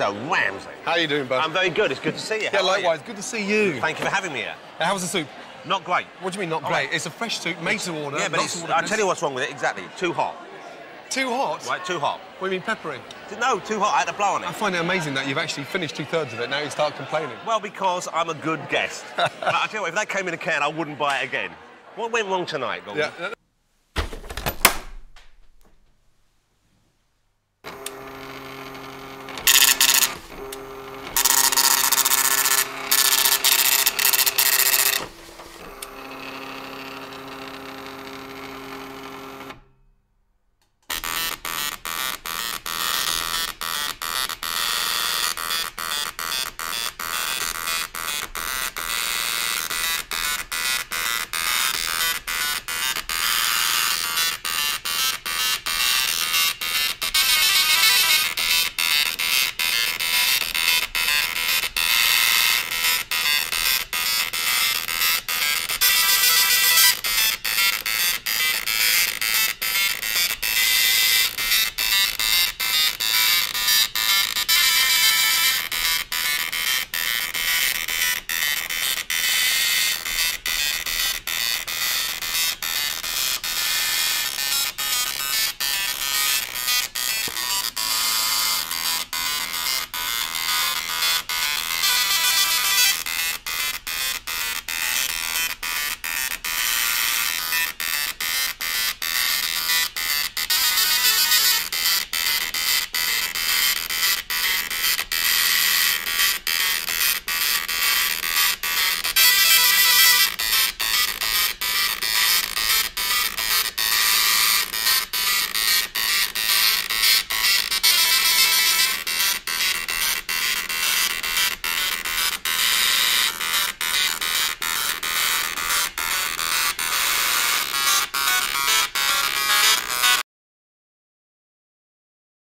Mr. Ramsey. How are you doing, bud? I'm very good. It's good to see you. Yeah, How are you? likewise. Good to see you. Thank you for having me here. How was the soup? Not great. What do you mean, not great? Right. It's a fresh soup, made to order. Yeah, but it's, I'll tell you what's wrong with it, exactly. Too hot. Too hot? Right, too hot. What do you mean, peppery? No, too hot. I had to blow on I it. find it amazing that you've actually finished 2/3 of it. Now you start complaining. Well, because I'm a good guest. But I tell you what, if that came in a can, I wouldn't buy it again. What went wrong tonight, Gordon? Yeah.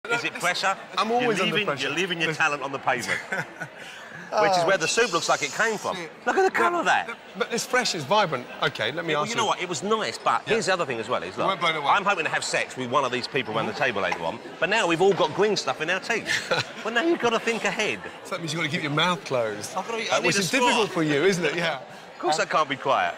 Is it pressure? I'm always you're under leaving, pressure. You're leaving your talent on the pavement. Which is where the soup looks like it came from. Look at the colour of that. But it's fresh, it's vibrant. OK, let me Well, ask you know what? It was nice, but here's the other thing as well. Is, look, weren't blown away. I'm hoping to have sex with one of these people around the table later on, but now we've all got green stuff in our teeth. Well, now you've got to think ahead. So that means you've got to keep your mouth closed. I've got to- I need which a is straw. difficult for you, isn't it? Yeah. Of course I can't be quiet.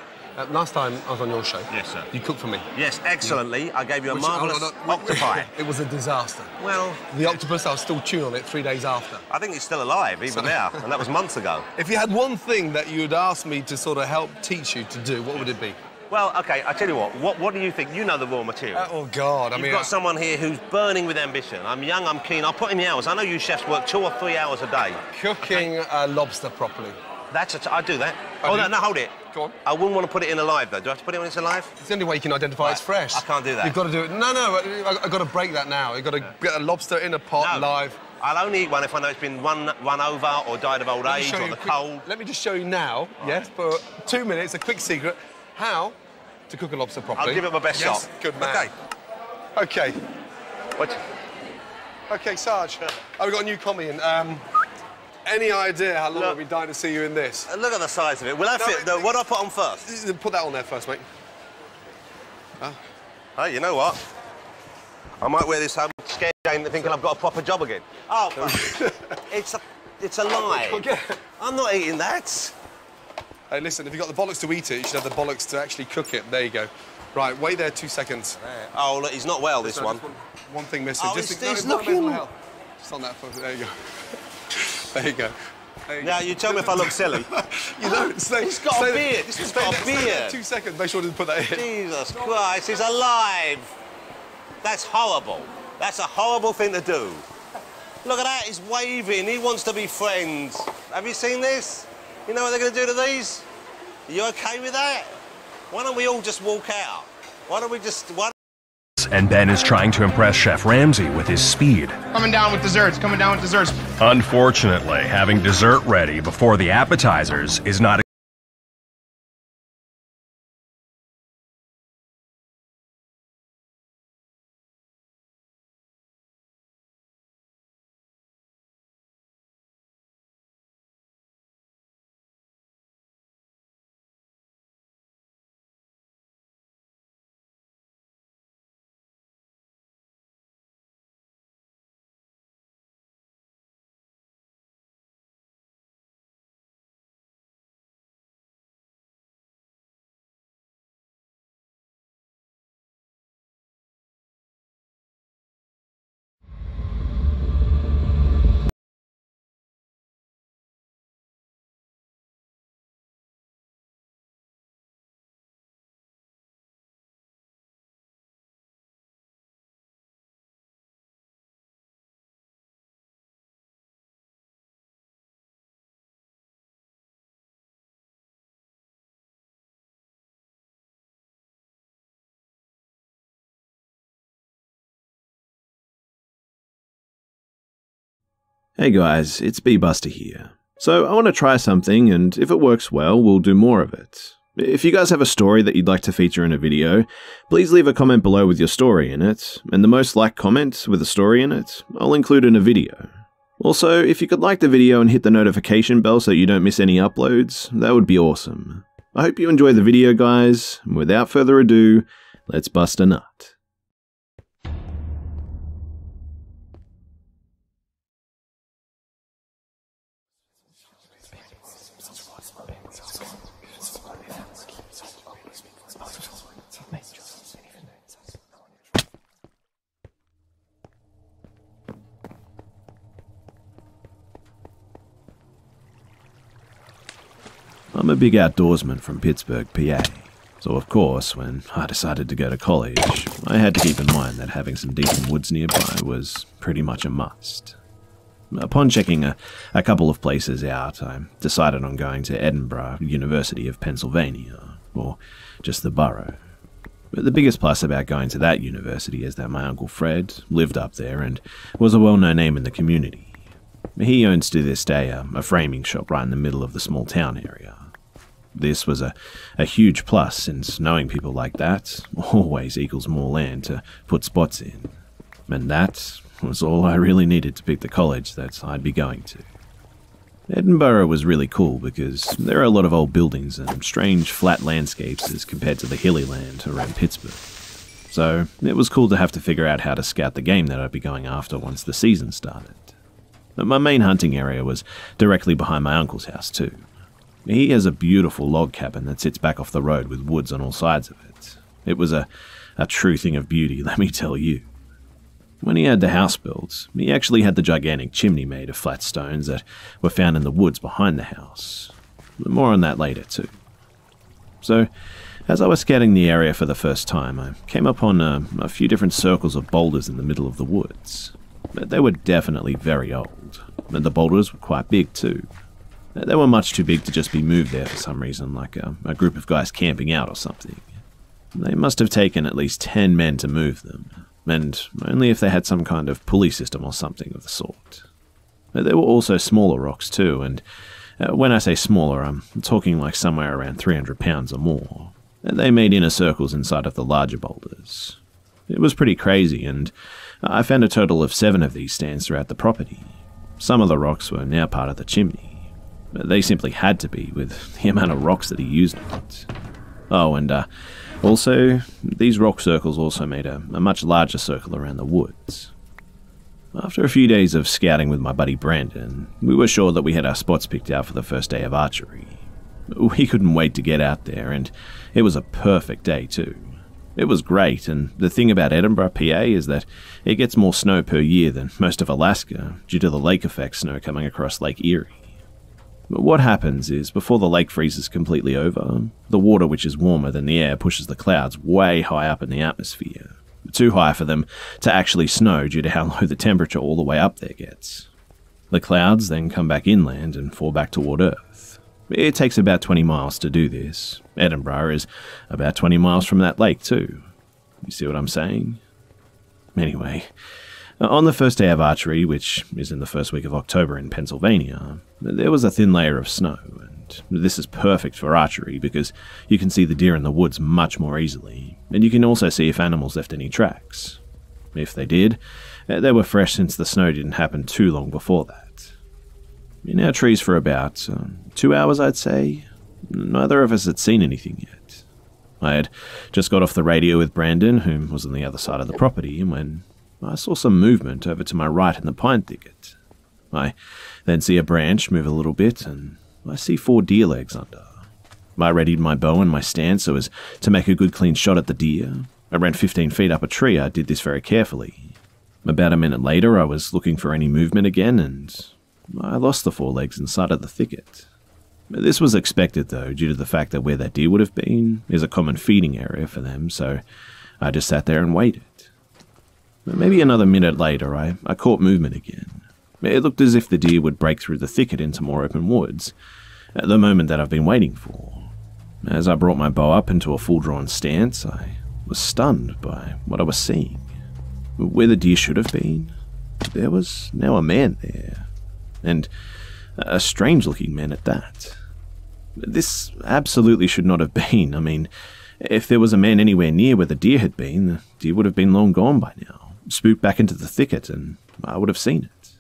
Last time I was on your show, Yes, sir. you cooked for me. Yes, excellently. I gave you a Which- marvellous hold on, octopi. It was a disaster. Well, The octopus, I was still chewing on it 3 days after. I think it's still alive, even now, and that was months ago. If you had one thing that you'd ask me to sort of help teach you to do, what would it be? Well, OK, I tell you what do you think? You know the raw material. Oh, God, I You've mean... got someone here who's burning with ambition. I'm young, I'm keen, I'll put in the hours. I know you chefs work 2 or 3 hours a day. Cooking lobster properly. I do that. Oh, no, hold it. Go on. I wouldn't want to put it in alive, though. Do I have to put it when it's alive? It's the only way you can identify it's fresh. I can't do that. You've got to do it. No, I've got to break that now. You've got to get a lobster in a pot No. live. I'll only eat one if I know it's been run over or died of old age or the cold. Let me just show you now, yes, for 2 minutes, a quick secret, how to cook a lobster properly. I'll give it my best Yes, shot. good man. OK. OK. What? OK, Sarge, I've got a new commie in. Any idea how long Look. I've been dying to see you in this? Look at the size of it. Will that fit? No, what do I put on first? Put that on there first, mate. Hey, you know what? I might wear this home scared game thinking I've got a proper job again. Oh, it's a lie. Okay. I'm not eating that. Hey, listen, if you've got the bollocks to eat it, you should have the bollocks to actually cook it. There you go. Right, wait there 2 seconds. Oh, look, he's not well, this So one. just one thing missing. Oh, just it's no, looking- mental health. Just on that front. There you go. There you go. There you Now, go. you tell me if I look silly. You don't. Stay, He's got a stay beard. This one's got a stay there beard. 2 seconds. Make sure to put that in. Jesus Christ, he's alive. That's horrible. That's a horrible thing to do. Look at that, he's waving. He wants to be friends. Have you seen this? You know what they're going to do to these? Are you OK with that? Why don't we all just walk out? Why don't we just... And Ben is trying to impress Chef Ramsay with his speed. Coming down with desserts, coming down with desserts. Unfortunately, having dessert ready before the appetizers is not Hey guys, it's B-Buster here. So I want to try something, and if it works well, we'll do more of it. If you guys have a story that you'd like to feature in a video, please leave a comment below with your story in it, and the most liked comment with a story in it, I'll include in a video. Also, if you could like the video and hit the notification bell so you don't miss any uploads, that would be awesome. I hope you enjoy the video, guys, and without further ado, let's bust a nut. I'm a big outdoorsman from Pittsburgh, PA, so of course, when I decided to go to college, I had to keep in mind that having some decent woods nearby was pretty much a must. Upon checking a couple of places out, I decided on going to Edinburgh University of Pennsylvania, or just the borough. But the biggest plus about going to that university is that my Uncle Fred lived up there and was a well-known name in the community. He owns to this day a framing shop right in the middle of the small town area. This was a huge plus, since knowing people like that always equals more land to put spots in. And that was all I really needed to pick the college that I'd be going to. Edinburgh was really cool because there are a lot of old buildings and strange flat landscapes as compared to the hilly land around Pittsburgh. So it was cool to have to figure out how to scout the game that I'd be going after once the season started. My main hunting area was directly behind my uncle's house too. He has a beautiful log cabin that sits back off the road with woods on all sides of it. It was a true thing of beauty, let me tell you. When he had the house built, he actually had the gigantic chimney made of flat stones that were found in the woods behind the house. More on that later too. So, as I was scouting the area for the first time, I came upon a few different circles of boulders in the middle of the woods. They were definitely very old, and the boulders were quite big too. They were much too big to just be moved there for some reason, like a group of guys camping out or something. They must have taken at least 10 men to move them, and only if they had some kind of pulley system or something of the sort. There were also smaller rocks too, and when I say smaller, I'm talking like somewhere around 300 pounds or more. They made inner circles inside of the larger boulders. It was pretty crazy, and I found a total of 7 of these stands throughout the property. Some of the rocks were now part of the chimney. They simply had to be, with the amount of rocks that he used on it. Oh, and also, these rock circles also made a much larger circle around the woods. After a few days of scouting with my buddy Brandon, we were sure that we had our spots picked out for the first day of archery. We couldn't wait to get out there, and it was a perfect day too. It was great, and the thing about Edinburgh, PA, is that it gets more snow per year than most of Alaska due to the lake effect snow coming across Lake Erie. But what happens is, before the lake freezes completely over, the water, which is warmer than the air, pushes the clouds way high up in the atmosphere. Too high for them to actually snow due to how low the temperature all the way up there gets. The clouds then come back inland and fall back toward Earth. It takes about 20 miles to do this. Edinburgh is about 20 miles from that lake too. You see what I'm saying? Anyway, on the first day of archery, which is in the first week of October in Pennsylvania, there was a thin layer of snow, and this is perfect for archery because you can see the deer in the woods much more easily, and you can also see if animals left any tracks. If they did, they were fresh since the snow didn't happen too long before that. In our trees for about 2 hours, I'd say, neither of us had seen anything yet. I had just got off the radio with Brandon, who was on the other side of the property, when I saw some movement over to my right in the pine thicket. I then see a branch move a little bit, and I see 4 deer legs under. I readied my bow and my stand so as to make a good clean shot at the deer. Around 15 feet up a tree, I did this very carefully. About a minute later, I was looking for any movement again, and I lost the 4 legs inside of the thicket. This was expected, though, due to the fact that where that deer would have been is a common feeding area for them, so I just sat there and waited. Maybe another minute later, I caught movement again. It looked as if the deer would break through the thicket into more open woods, at the moment that I've been waiting for. As I brought my bow up into a full-drawn stance, I was stunned by what I was seeing. Where the deer should have been, there was now a man there, and a strange-looking man at that. This absolutely should not have been. I mean, if there was a man anywhere near where the deer had been, the deer would have been long gone by now, spooked back into the thicket, and I would have seen it.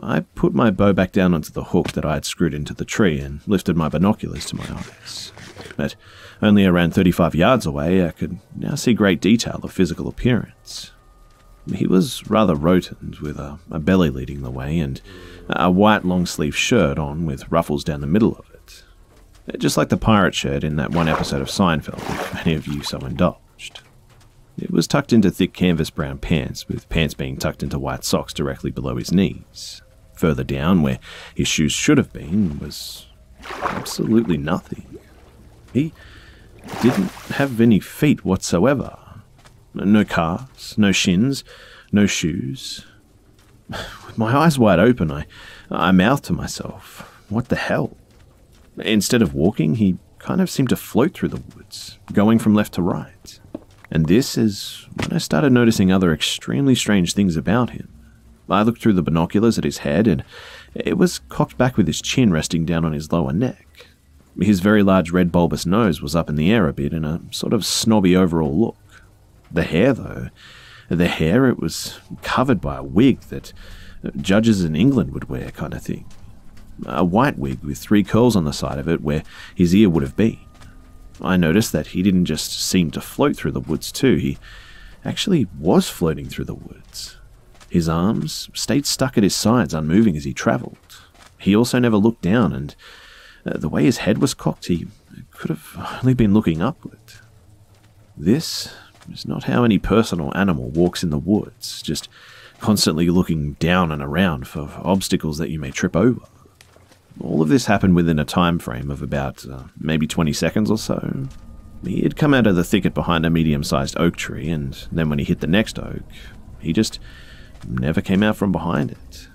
I put my bow back down onto the hook that I had screwed into the tree and lifted my binoculars to my eyes. At only around 35 yards away, I could now see great detail of physical appearance. He was rather rotund, with a belly leading the way, and a white long-sleeve shirt on with ruffles down the middle of it. Just like the pirate shirt in that one episode of Seinfeld, if any of you so indulged. It was tucked into thick canvas brown pants, with pants being tucked into white socks directly below his knees. Further down, where his shoes should have been, was absolutely nothing. He didn't have any feet whatsoever. No calves, no shins, no shoes. With my eyes wide open, I mouthed to myself, what the hell? Instead of walking, he kind of seemed to float through the woods, going from left to right. And this is when I started noticing other extremely strange things about him. I looked through the binoculars at his head, and it was cocked back with his chin resting down on his lower neck. His very large red bulbous nose was up in the air a bit in a sort of snobby overall look. The hair, though, it was covered by a wig that judges in England would wear, kind of thing. A white wig with 3 curls on the side of it where his ear would have been. I noticed that he didn't just seem to float through the woods too, he actually was floating through the woods. His arms stayed stuck at his sides, unmoving as he travelled. He also never looked down, and the way his head was cocked, he could have only been looking upward. This is not how any person or animal walks in the woods, just constantly looking down and around for obstacles that you may trip over. All of this happened within a time frame of about maybe 20 seconds or so. He had come out of the thicket behind a medium-sized oak tree, and then when he hit the next oak, he just never came out from behind it.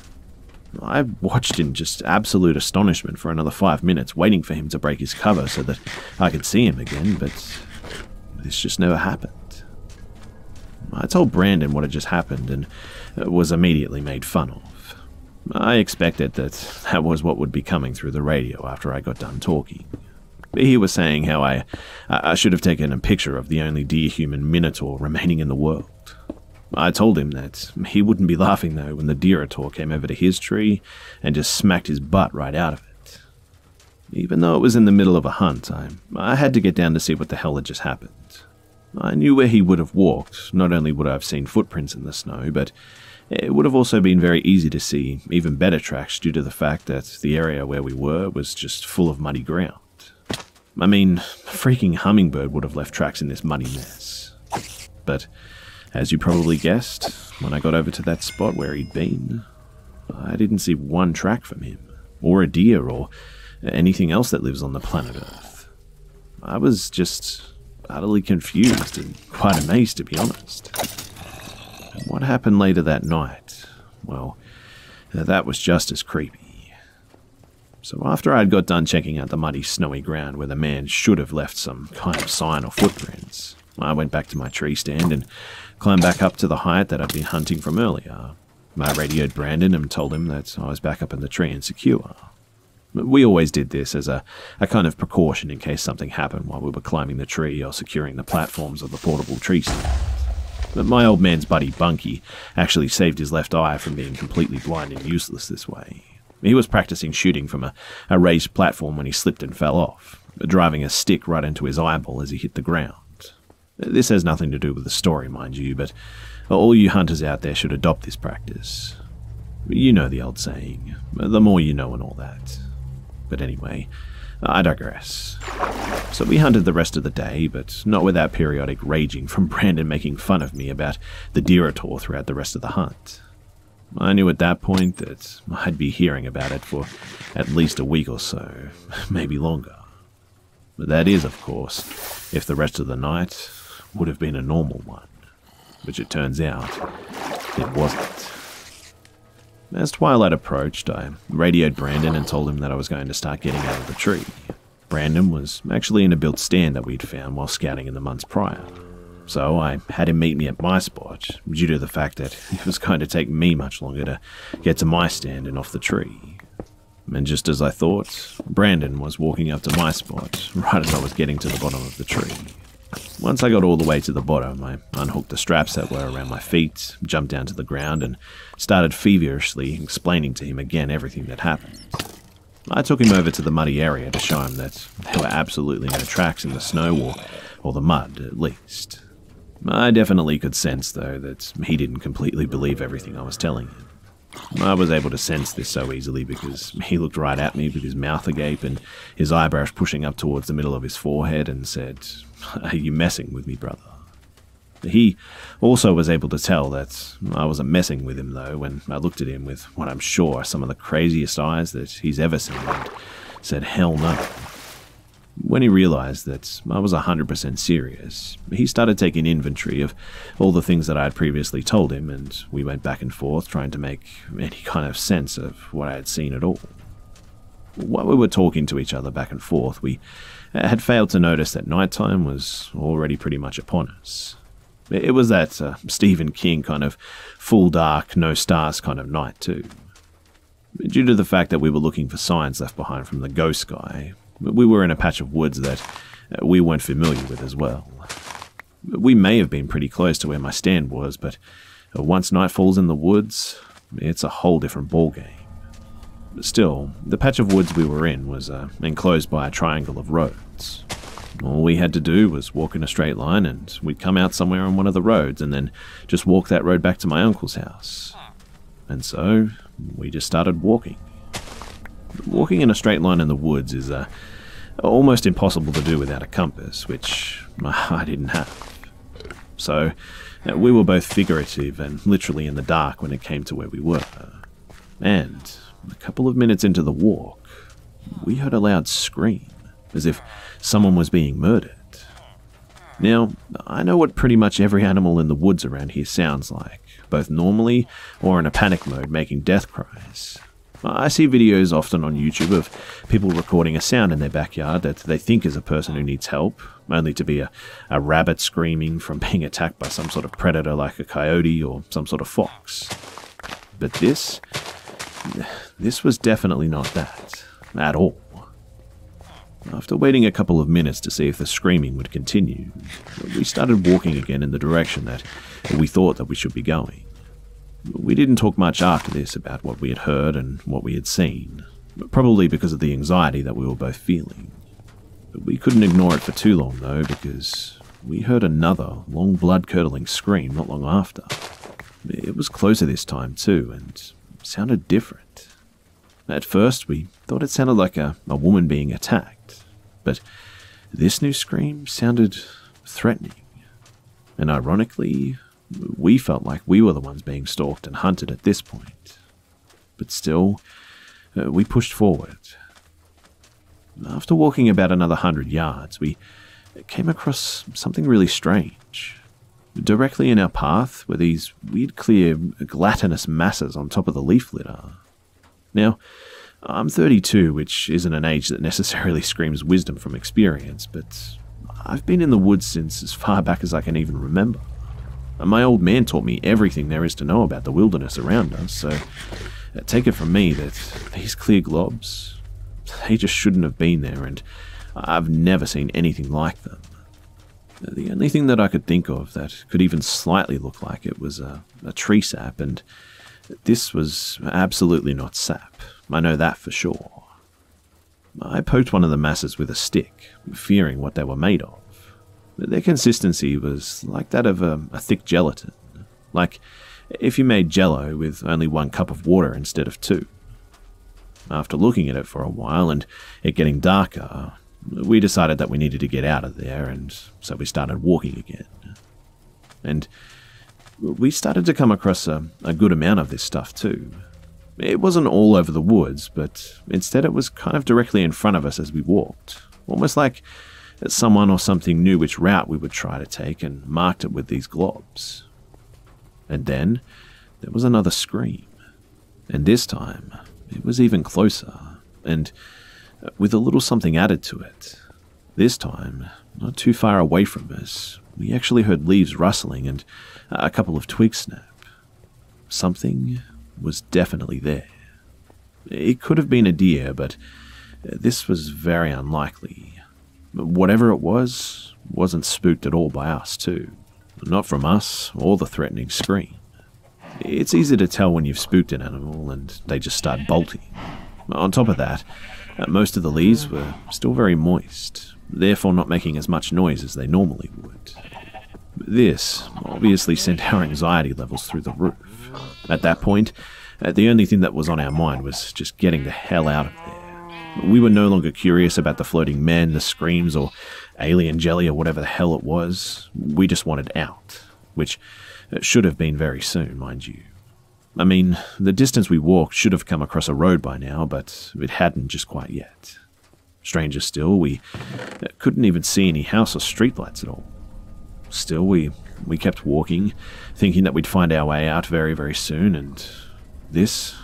I watched in just absolute astonishment for another 5 minutes, waiting for him to break his cover so that I could see him again, but this just never happened. I told Brandon what had just happened and was immediately made fun of. I expected that was what would be coming through the radio after I got done talking. He was saying how I should have taken a picture of the only deer-human minotaur remaining in the world. I told him that he wouldn't be laughing though when the deerator came over to his tree and just smacked his butt right out of it. Even though it was in the middle of a hunt, I had to get down to see what the hell had just happened. I knew where he would have walked. Not only would I have seen footprints in the snow, but it would have also been very easy to see even better tracks due to the fact that the area where we were was just full of muddy ground. I mean, a freaking hummingbird would have left tracks in this muddy mess. But as you probably guessed, when I got over to that spot where he'd been, I didn't see one track from him, or a deer, or anything else that lives on the planet Earth. I was just utterly confused and quite amazed, to be honest. And what happened later that night, well, that was just as creepy. So after I'd got done checking out the muddy, snowy ground where the man should have left some kind of sign or footprints, I went back to my tree stand and climbed back up to the height that I'd been hunting from earlier. I radioed Brandon and told him that I was back up in the tree and secure. We always did this as a kind of precaution in case something happened while we were climbing the tree or securing the platforms of the portable tree stand. But my old man's buddy Bunky actually saved his left eye from being completely blind and useless this way. He was practicing shooting from a raised platform when he slipped and fell off, driving a stick right into his eyeball as he hit the ground. This has nothing to do with the story, mind you, but all you hunters out there should adopt this practice. You know the old saying, the more you know and all that. But anyway, I digress. So we hunted the rest of the day, but not without periodic raging from Brandon making fun of me about the deerator throughout the rest of the hunt. I knew at that point that I'd be hearing about it for at least a week or so, maybe longer. But that is, of course, if the rest of the night would have been a normal one, which it turns out it wasn't. As twilight approached, I radioed Brandon and told him that I was going to start getting out of the tree. Brandon was actually in a built stand that we'd found while scouting in the months prior. So I had him meet me at my spot, due to the fact that it was going to take me much longer to get to my stand and off the tree. And just as I thought, Brandon was walking up to my spot, right as I was getting to the bottom of the tree. Once I got all the way to the bottom, I unhooked the straps that were around my feet, jumped down to the ground, and started feverishly explaining to him again everything that happened. I took him over to the muddy area to show him that there were absolutely no tracks in the snow or the mud, at least. I definitely could sense, though, that he didn't completely believe everything I was telling him. I was able to sense this so easily because he looked right at me with his mouth agape and his eyebrows pushing up towards the middle of his forehead and said, "Are you messing with me, brother?" He also was able to tell that I wasn't messing with him, though, when I looked at him with what I'm sure are some of the craziest eyes that he's ever seen and said, "Hell no." When he realized that I was 100% serious, he started taking inventory of all the things that I had previously told him, and we went back and forth trying to make any kind of sense of what I had seen at all. While we were talking to each other back and forth, we had failed to notice that nighttime was already pretty much upon us. It was that Stephen King kind of full dark, no stars kind of night too. Due to the fact that we were looking for signs left behind from the ghost guy, we were in a patch of woods that we weren't familiar with as well. We may have been pretty close to where my stand was, but once night falls in the woods, it's a whole different ballgame. Still, the patch of woods we were in was enclosed by a triangle of roads. All we had to do was walk in a straight line and we'd come out somewhere on one of the roads and then just walk that road back to my uncle's house. And so, we just started walking. Walking in a straight line in the woods is almost impossible to do without a compass, which I didn't have. So, we were both figurative and literally in the dark when it came to where we were. And a couple of minutes into the walk, we heard a loud scream, as if someone was being murdered. Now, I know what pretty much every animal in the woods around here sounds like, both normally or in a panic mode making death cries. I see videos often on YouTube of people recording a sound in their backyard that they think is a person who needs help, only to be a rabbit screaming from being attacked by some sort of predator like a coyote or some sort of fox. But this was definitely not that, at all. After waiting a couple of minutes to see if the screaming would continue, we started walking again in the direction that we thought that we should be going. We didn't talk much after this about what we had heard and what we had seen, probably because of the anxiety that we were both feeling. But we couldn't ignore it for too long, though, because we heard another long blood-curdling scream not long after. It was closer this time, too, and sounded different. At first, we thought it sounded like a woman being attacked, but this new scream sounded threatening. And ironically, we felt like we were the ones being stalked and hunted at this point. But still, we pushed forward. After walking about another 100 yards, we came across something really strange. Directly in our path were these weird clear gelatinous masses on top of the leaf litter. Now, I'm 32, which isn't an age that necessarily screams wisdom from experience, but I've been in the woods since as far back as I can even remember. My old man taught me everything there is to know about the wilderness around us, so take it from me that these clear globs, they just shouldn't have been there, and I've never seen anything like them. The only thing that I could think of that could even slightly look like it was a tree sap, and this was absolutely not sap. I know that for sure. I poked one of the masses with a stick, fearing what they were made of. Their consistency was like that of a thick gelatin, like if you made jello with only 1 cup of water instead of 2. After looking at it for a while and it getting darker, we decided that we needed to get out of there, and so we started walking again. And we started to come across a good amount of this stuff too. It wasn't all over the woods, but instead it was kind of directly in front of us as we walked, almost like someone or something knew which route we would try to take and marked it with these globs. And then there was another scream, and this time it was even closer, and with a little something added to it. This time not too far away from us, we actually heard leaves rustling and a couple of twigs snap. Something was definitely there. It could have been a deer, but this was very unlikely. Whatever it was, wasn't spooked at all by us too. Not from us or the threatening scream. It's easy to tell when you've spooked an animal and they just start bolting. On top of that, most of the leaves were still very moist, therefore not making as much noise as they normally would. This obviously sent our anxiety levels through the roof. At that point, the only thing that was on our mind was just getting the hell out of there. We were no longer curious about the floating men, the screams, or alien jelly or whatever the hell it was. We just wanted out, which should have been very soon, mind you. I mean, the distance we walked should have come across a road by now, but it hadn't just quite yet. Stranger still, we couldn't even see any house or streetlights at all. Still, we kept walking, thinking that we'd find our way out very, very soon, and this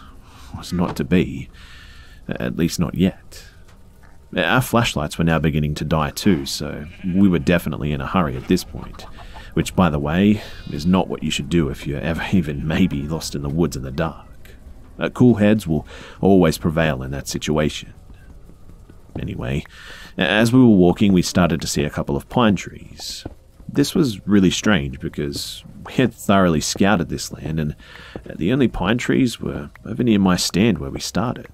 was not to be, at least not yet. Our flashlights were now beginning to die too, so we were definitely in a hurry at this point, which, by the way, is not what you should do if you're ever even maybe lost in the woods in the dark. Cool heads will always prevail in that situation. Anyway, as we were walking, we started to see a couple of pine trees. This was really strange because we had thoroughly scouted this land, and the only pine trees were over near my stand where we started.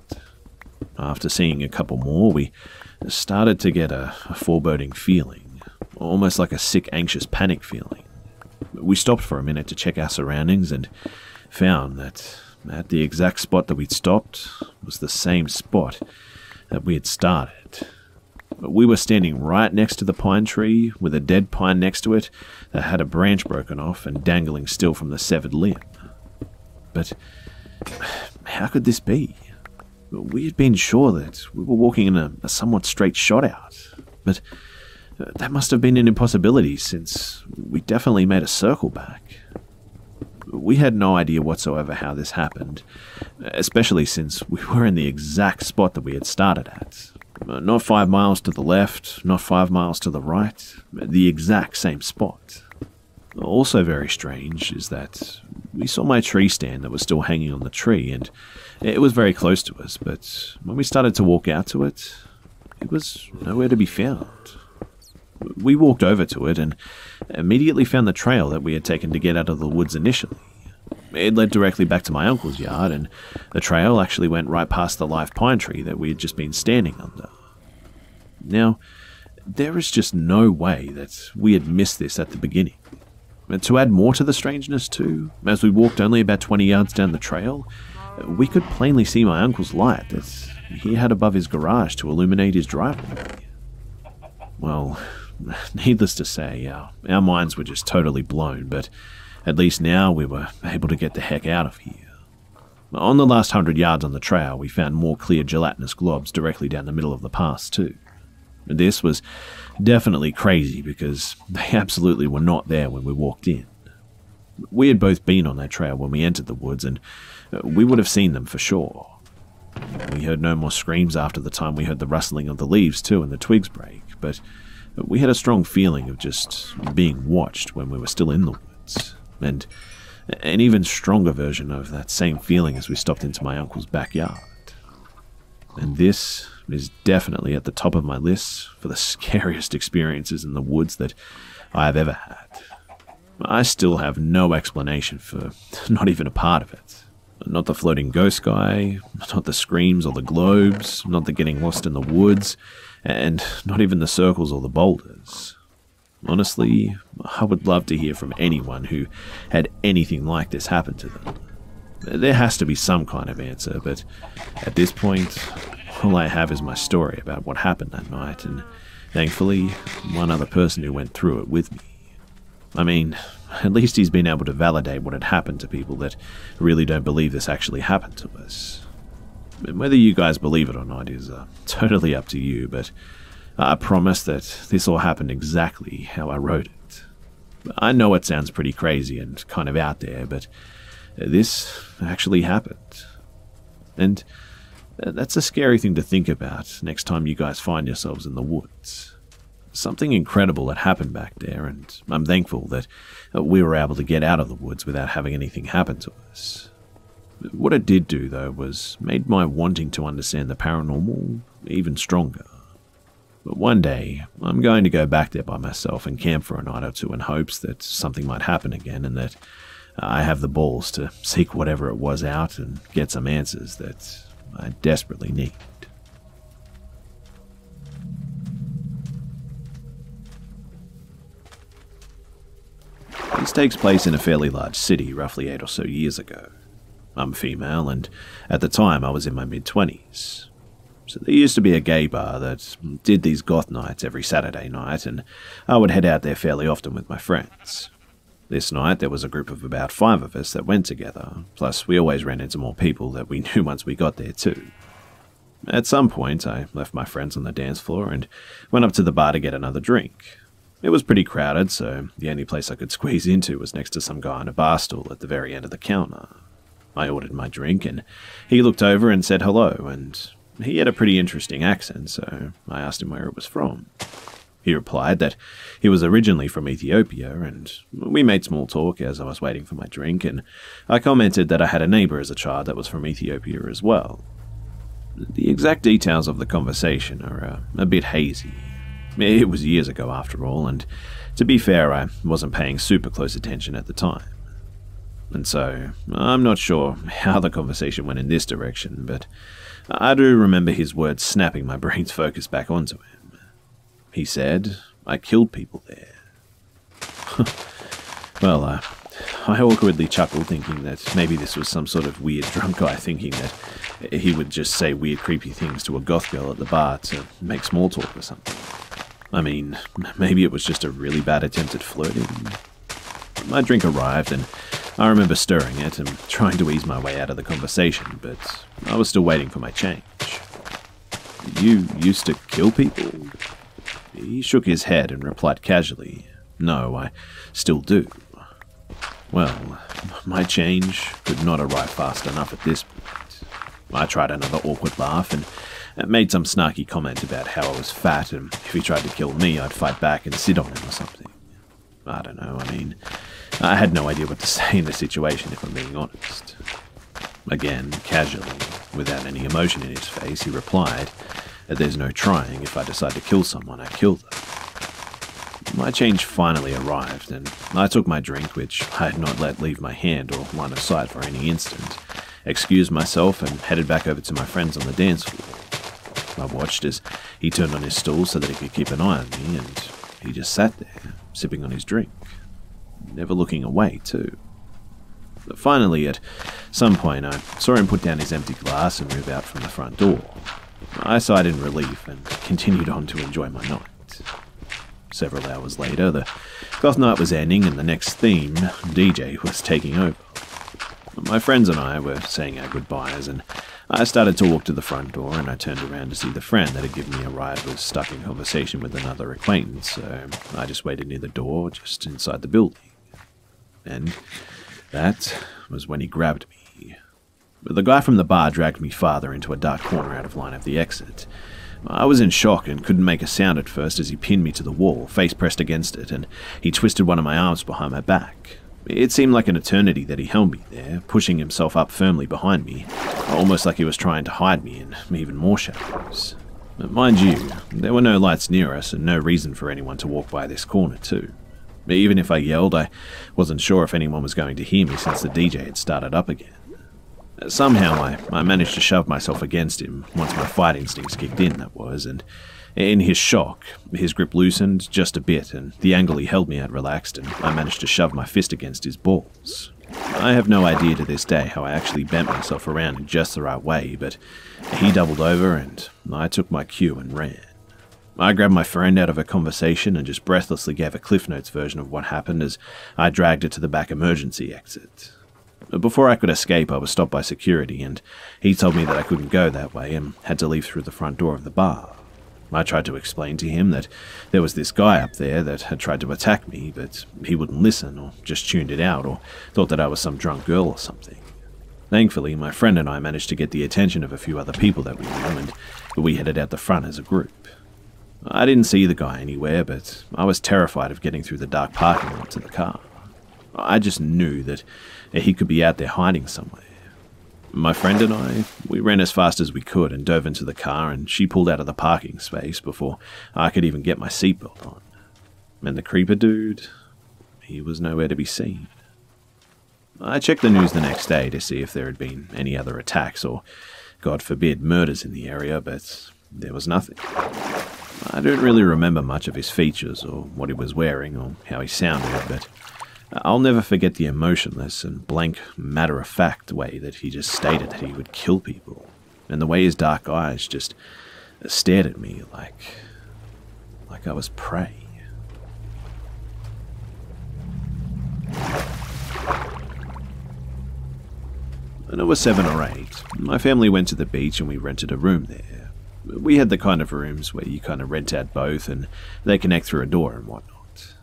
After seeing a couple more, we started to get a foreboding feeling, almost like a sick, anxious panic feeling. We stopped for a minute to check our surroundings and found that at the exact spot that we'd stopped was the same spot that we had started. We were standing right next to the pine tree with a dead pine next to it that had a branch broken off and dangling still from the severed limb. But how could this be? We had been sure that we were walking in a somewhat straight shot out, but that must have been an impossibility since we definitely made a circle back. We had no idea whatsoever how this happened, especially since we were in the exact spot that we had started at. Not 5 miles to the left, not 5 miles to the right, the exact same spot. Also very strange is that we saw my tree stand that was still hanging on the tree, and it was very close to us, but when we started to walk out to it, it was nowhere to be found. We walked over to it and immediately found the trail that we had taken to get out of the woods initially. It led directly back to my uncle's yard, and the trail actually went right past the live pine tree that we had just been standing under. Now, there is just no way that we had missed this at the beginning. And to add more to the strangeness too, as we walked only about 20 yards down the trail, we could plainly see my uncle's light that he had above his garage to illuminate his driveway. Well, needless to say, our minds were just totally blown, but at least now we were able to get the heck out of here. On the last 100 yards on the trail, we found more clear gelatinous globs directly down the middle of the pass too. This was definitely crazy because they absolutely were not there when we walked in. We had both been on that trail when we entered the woods, and we would have seen them for sure. We heard no more screams after the time we heard the rustling of the leaves too and the twigs break, but we had a strong feeling of just being watched when we were still in the woods, and an even stronger version of that same feeling as we stopped into my uncle's backyard. And this is definitely at the top of my list for the scariest experiences in the woods that I have ever had. I still have no explanation for not even a part of it. Not the floating ghost guy, not the screams or the globes, not the getting lost in the woods, and not even the circles or the boulders. Honestly, I would love to hear from anyone who had anything like this happen to them. There has to be some kind of answer, but at this point, all I have is my story about what happened that night, and thankfully, one other person who went through it with me. I mean, at least he's been able to validate what had happened to people that really don't believe this actually happened to us. And whether you guys believe it or not is totally up to you, but I promise that this all happened exactly how I wrote it. I know it sounds pretty crazy and kind of out there, but this actually happened. And that's a scary thing to think about next time you guys find yourselves in the woods. Something incredible had happened back there, and I'm thankful that we were able to get out of the woods without having anything happen to us. What it did do, though, was made my wanting to understand the paranormal even stronger. But one day, I'm going to go back there by myself and camp for a night or two in hopes that something might happen again and that I have the balls to seek whatever it was out and get some answers that I desperately need. This takes place in a fairly large city roughly 8 or so years ago. I'm female, and at the time I was in my mid-20s. So there used to be a gay bar that did these goth nights every Saturday night, and I would head out there fairly often with my friends. This night there was a group of about 5 of us that went together, plus we always ran into more people that we knew once we got there too. At some point I left my friends on the dance floor and went up to the bar to get another drink. It was pretty crowded, so the only place I could squeeze into was next to some guy on a bar stool at the very end of the counter. I ordered my drink, and he looked over and said hello, and he had a pretty interesting accent, so I asked him where it was from. He replied that he was originally from Ethiopia, and we made small talk as I was waiting for my drink, and I commented that I had a neighbor as a child that was from Ethiopia as well. The exact details of the conversation are a bit hazy. It was years ago after all, and to be fair, I wasn't paying super close attention at the time. And so, I'm not sure how the conversation went in this direction, but I do remember his words snapping my brain's focus back onto him. He said, I killed people there. Well, I awkwardly chuckled, thinking that maybe this was some sort of weird drunk guy thinking that he would just say weird creepy things to a goth girl at the bar to make small talk or something. I mean, maybe it was just a really bad attempt at flirting. My drink arrived, and I remember stirring it and trying to ease my way out of the conversation, but I was still waiting for my change. You used to kill people? He shook his head and replied casually, No, I still do. Well, my change could not arrive fast enough at this point. I tried another awkward laugh and made some snarky comment about how I was fat and if he tried to kill me I'd fight back and sit on him or something. I don't know, I mean, I had no idea what to say in the situation if I'm being honest. Again, casually, without any emotion in his face, he replied that there's no trying. If I decide to kill someone, I kill them. My change finally arrived, and I took my drink, which I had not let leave my hand or line of sight for any instant, excused myself, and headed back over to my friends on the dance floor. I watched as he turned on his stool so that he could keep an eye on me, and he just sat there, sipping on his drink, never looking away, too. But finally, at some point, I saw him put down his empty glass and move out from the front door. I sighed in relief and continued on to enjoy my night. Several hours later, the goth night was ending and the next theme, DJ, was taking over. My friends and I were saying our goodbyes, and I started to walk to the front door, and I turned around to see the friend that had given me a ride was stuck in conversation with another acquaintance, so I just waited near the door, just inside the building. And that was when he grabbed me. The guy from the bar dragged me farther into a dark corner out of line of the exit. I was in shock and couldn't make a sound at first as he pinned me to the wall, face pressed against it, and he twisted one of my arms behind my back. It seemed like an eternity that he held me there, pushing himself up firmly behind me, almost like he was trying to hide me in even more shadows. But mind you, there were no lights near us and no reason for anyone to walk by this corner too. Even if I yelled, I wasn't sure if anyone was going to hear me since the DJ had started up again. Somehow I managed to shove myself against him, once my fight instincts kicked in, that was, and in his shock, his grip loosened just a bit, and the angle he held me at relaxed, and I managed to shove my fist against his balls. I have no idea to this day how I actually bent myself around in just the right way, but he doubled over, and I took my cue and ran. I grabbed my friend out of a conversation and just breathlessly gave a Cliff Notes version of what happened as I dragged her to the back emergency exit. Before I could escape, I was stopped by security, and he told me that I couldn't go that way and had to leave through the front door of the bar. I tried to explain to him that there was this guy up there that had tried to attack me, but he wouldn't listen, or just tuned it out, or thought that I was some drunk girl or something. Thankfully, my friend and I managed to get the attention of a few other people that we knew, and we headed out the front as a group. I didn't see the guy anywhere, but I was terrified of getting through the dark parking lot to the car. I just knew that he could be out there hiding somewhere. My friend and I, we ran as fast as we could and dove into the car, and she pulled out of the parking space before I could even get my seatbelt on. And the creeper dude, he was nowhere to be seen. I checked the news the next day to see if there had been any other attacks or, God forbid, murders in the area, but there was nothing. I don't really remember much of his features or what he was wearing or how he sounded, but I'll never forget the emotionless and blank, matter-of-fact way that he just stated that he would kill people, and the way his dark eyes just stared at me like I was prey. When I was 7 or 8, my family went to the beach and we rented a room there. We had the kind of rooms where you kind of rent out both and they connect through a door and whatnot.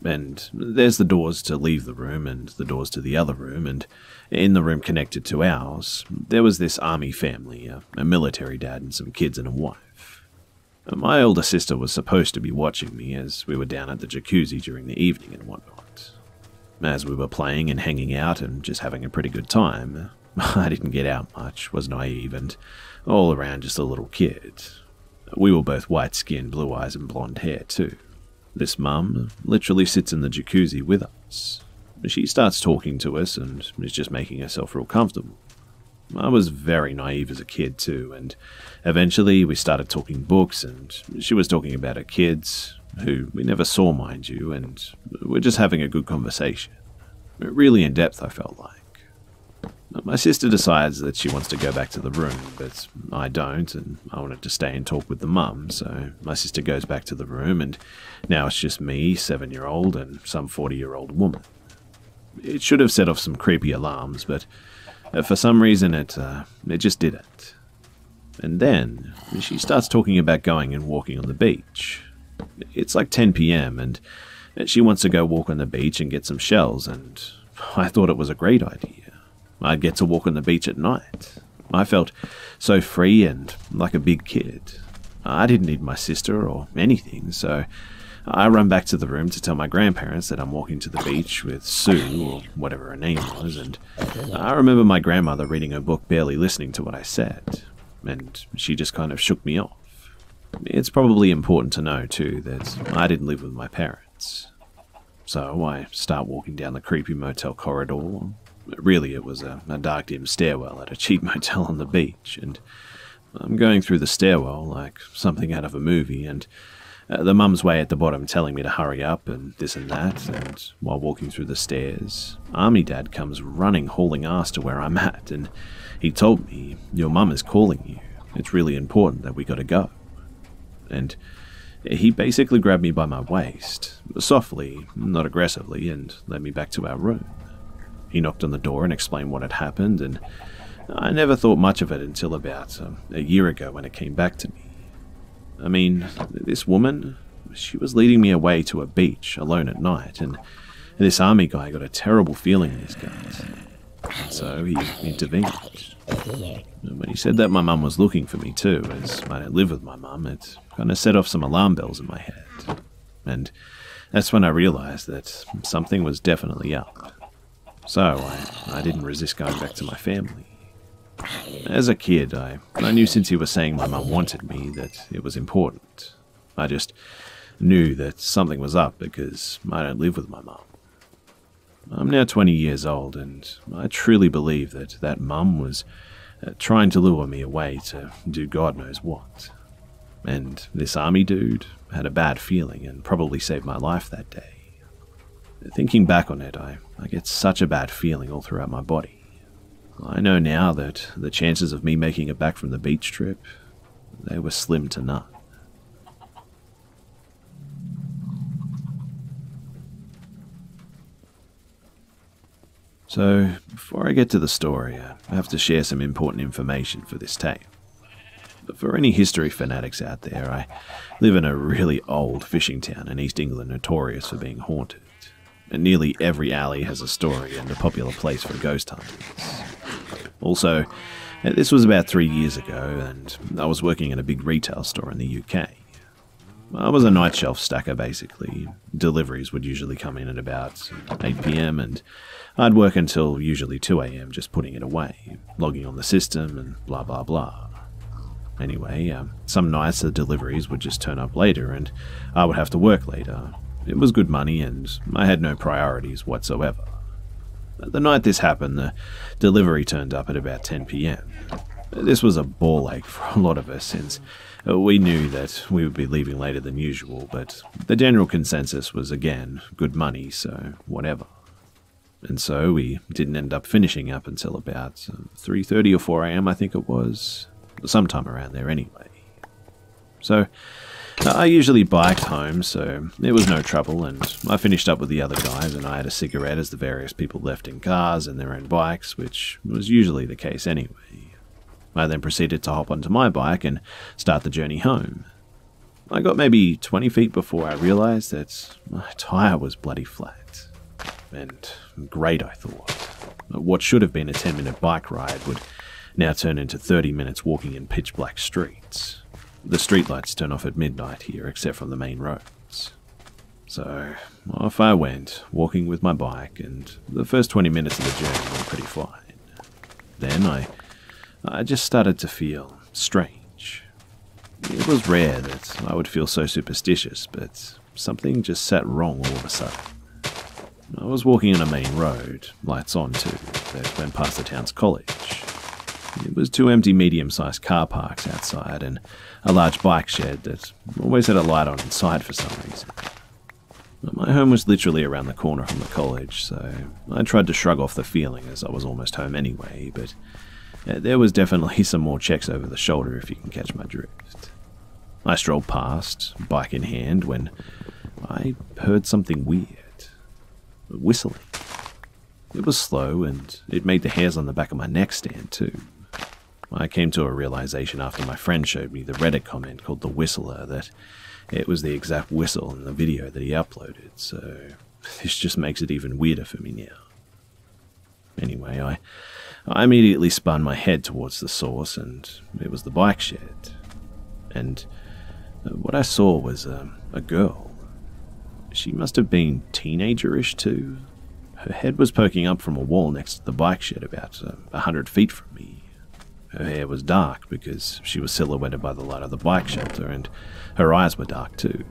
And there's the doors to leave the room and the doors to the other room, and in the room connected to ours, there was this army family, a military dad and some kids and a wife. My older sister was supposed to be watching me as we were down at the jacuzzi during the evening and whatnot. As we were playing and hanging out and just having a pretty good time, I didn't get out much, was naive, and all around just a little kid. We were both white-skinned, blue eyes and blonde hair too. This mum literally sits in the jacuzzi with us. She starts talking to us and is just making herself real comfortable. I was very naive as a kid too, and eventually we started talking books, and she was talking about her kids, who we never saw, mind you, and we're just having a good conversation. Really in depth, I felt like. My sister decides that she wants to go back to the room, but I don't, and I wanted to stay and talk with the mum, so my sister goes back to the room, and now it's just me, 7-year-old, and some 40-year-old woman. It should have set off some creepy alarms, but for some reason it just didn't. And then she starts talking about going and walking on the beach. It's like 10 p.m, and she wants to go walk on the beach and get some shells, and I thought it was a great idea. I'd get to walk on the beach at night. I felt so free and like a big kid. I didn't need my sister or anything, so I run back to the room to tell my grandparents that I'm walking to the beach with Sue, or whatever her name was, and I remember my grandmother reading her book, barely listening to what I said, and she just kind of shook me off. It's probably important to know, too, that I didn't live with my parents. So I start walking down the creepy motel corridor. Really, it was a dark, dim stairwell at a cheap motel on the beach, and I'm going through the stairwell like something out of a movie, and the mum's way at the bottom telling me to hurry up and this and that, and while walking through the stairs, Army Dad comes running, hauling ass to where I'm at, and he told me, "Your mum is calling you. It's really important that we gotta go." And he basically grabbed me by my waist, softly, not aggressively, and led me back to our room. He knocked on the door and explained what had happened, and I never thought much of it until about a year ago when it came back to me. I mean, this woman, she was leading me away to a beach alone at night, and this army guy got a terrible feeling in his gut. So he intervened. When he said that my mum was looking for me too, as I don't live with my mum, it kind of set off some alarm bells in my head. And that's when I realized that something was definitely up. So I didn't resist going back to my family. As a kid, I knew since he was saying my mum wanted me that it was important. I just knew that something was up because I don't live with my mum. I'm now 20 years old, and I truly believe that that mum was trying to lure me away to do God knows what. And this army dude had a bad feeling and probably saved my life that day. Thinking back on it, I get such a bad feeling all throughout my body. I know now that the chances of me making it back from the beach trip, they were slim to none. So, before I get to the story, I have to share some important information for this tale. But for any history fanatics out there, I live in a really old fishing town in East England notorious for being haunted. And nearly every alley has a story and a popular place for ghost hunters. Also, this was about 3 years ago, and I was working in a big retail store in the UK. I was a night shelf stacker, basically. Deliveries would usually come in at about 8 PM, and I'd work until usually 2 AM just putting it away, logging on the system, and blah blah blah. Anyway, some nights the deliveries would just turn up later, and I would have to work later. It was good money, and I had no priorities whatsoever. The night this happened, the delivery turned up at about 10 PM. This was a ball ache for a lot of us, since we knew that we would be leaving later than usual, but the general consensus was, again, good money, so whatever. And so we didn't end up finishing up until about 3:30 or 4 AM, I think it was. Sometime around there anyway. So I usually biked home, so it was no trouble, and I finished up with the other guys, and I had a cigarette as the various people left in cars and their own bikes, which was usually the case anyway. I then proceeded to hop onto my bike and start the journey home. I got maybe 20 feet before I realized that my tire was bloody flat. And great, I thought. What should have been a 10-minute bike ride would now turn into 30 minutes walking in pitch-black streets. The streetlights turn off at midnight here, except from the main roads. So off I went, walking with my bike, and the first 20 minutes of the journey went pretty fine. Then I just started to feel strange. It was rare that I would feel so superstitious, but something just sat wrong all of a sudden. I was walking on a main road, lights on too, that went past the town's college. It was 2 empty medium-sized car parks outside and a large bike shed that always had a light on inside for some reason. My home was literally around the corner from the college, so I tried to shrug off the feeling as I was almost home anyway, but there was definitely some more checks over the shoulder if you can catch my drift. I strolled past, bike in hand, when I heard something weird. Whistling. It was slow, and it made the hairs on the back of my neck stand too. I came to a realization after my friend showed me the Reddit comment called The Whistler that it was the exact whistle in the video that he uploaded, so this just makes it even weirder for me now. Anyway, I immediately spun my head towards the source, and it was the bike shed. And what I saw was a girl. She must have been teenager-ish too. Her head was poking up from a wall next to the bike shed about 100 feet from me. Her hair was dark because she was silhouetted by the light of the bike shelter, and her eyes were dark too.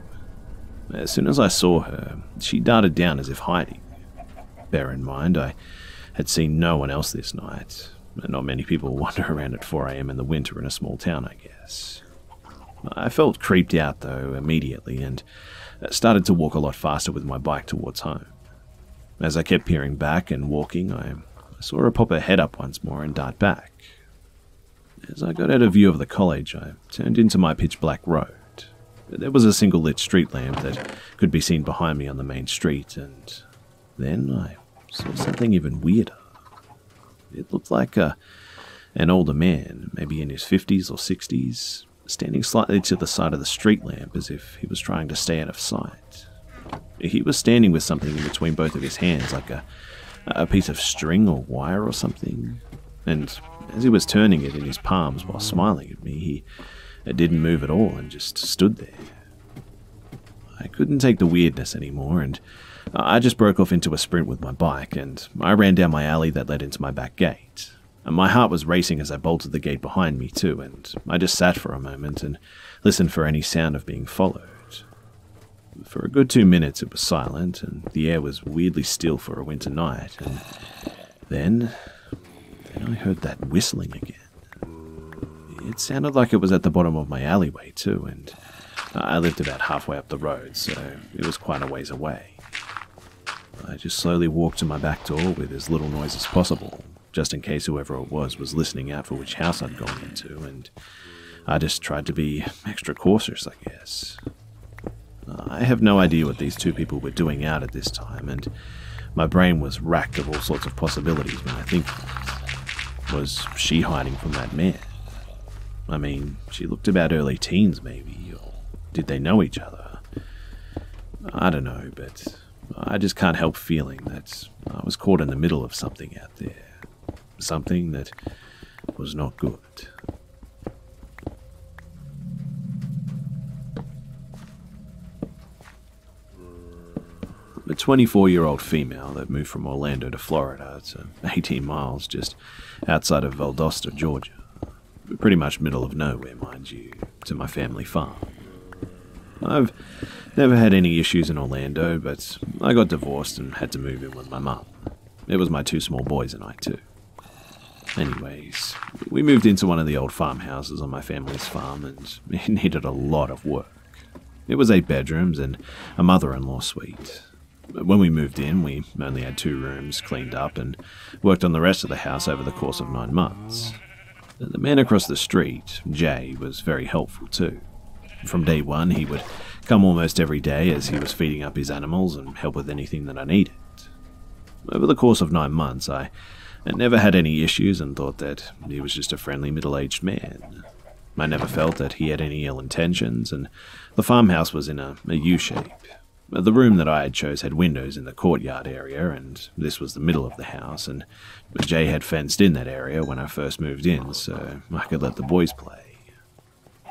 As soon as I saw her, she darted down as if hiding. Bear in mind, I had seen no one else this night, and not many people wander around at 4 AM in the winter in a small town, I guess. I felt creeped out, though, immediately, and started to walk a lot faster with my bike towards home. As I kept peering back and walking, I saw her pop her head up once more and dart back. As I got out of view of the college, I turned into my pitch-black road. There was a single lit street lamp that could be seen behind me on the main street, and then I saw something even weirder. It looked like an older man, maybe in his 50s or 60s, standing slightly to the side of the street lamp as if he was trying to stay out of sight. He was standing with something in between both of his hands, like a piece of string or wire or something, and as he was turning it in his palms while smiling at me, he didn't move at all and just stood there. I couldn't take the weirdness anymore, and I just broke off into a sprint with my bike, and I ran down my alley that led into my back gate. And my heart was racing as I bolted the gate behind me too, and I just sat for a moment and listened for any sound of being followed. For a good 2 minutes it was silent, and the air was weirdly still for a winter night, and then I heard that whistling again. It sounded like it was at the bottom of my alleyway too, and I lived about halfway up the road, so it was quite a ways away. I just slowly walked to my back door with as little noise as possible, just in case whoever it was listening out for which house I'd gone into, and I just tried to be extra cautious, I guess. I have no idea what these two people were doing out at this time, and my brain was racked of all sorts of possibilities when I think of it. Was she hiding from that man? I mean, she looked about early teens maybe, or did they know each other? I don't know, but I just can't help feeling that I was caught in the middle of something out there. Something that was not good. 24-year-old female that moved from Orlando to Florida. It's 18 miles just outside of Valdosta, Georgia. Pretty much middle of nowhere, mind you, to my family farm. I've never had any issues in Orlando, but I got divorced and had to move in with my mum. It was my 2 small boys and I too. Anyways, we moved into one of the old farmhouses on my family's farm, and it needed a lot of work. It was 8 bedrooms and a mother-in-law suite. When we moved in, we only had 2 rooms cleaned up and worked on the rest of the house over the course of 9 months. The man across the street, Jay, was very helpful too. From day one, he would come almost every day as he was feeding up his animals and help with anything that I needed. Over the course of 9 months, I never had any issues and thought that he was just a friendly middle-aged man. I never felt that he had any ill intentions, and the farmhouse was in a U-shape. The room that I had chose had windows in the courtyard area, and this was the middle of the house, and Jay had fenced in that area when I first moved in, so I could let the boys play.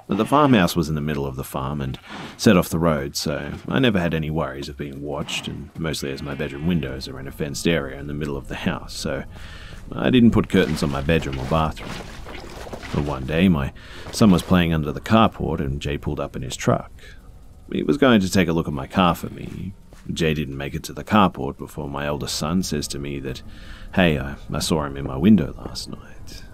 But the farmhouse was in the middle of the farm and set off the road, so I never had any worries of being watched, and mostly as my bedroom windows are in a fenced area in the middle of the house, so I didn't put curtains on my bedroom or bathroom. But one day, my son was playing under the carport and Jay pulled up in his truck. He was going to take a look at my car for me. Jay didn't make it to the carport before my eldest son says to me that, hey, I saw him in my window last night.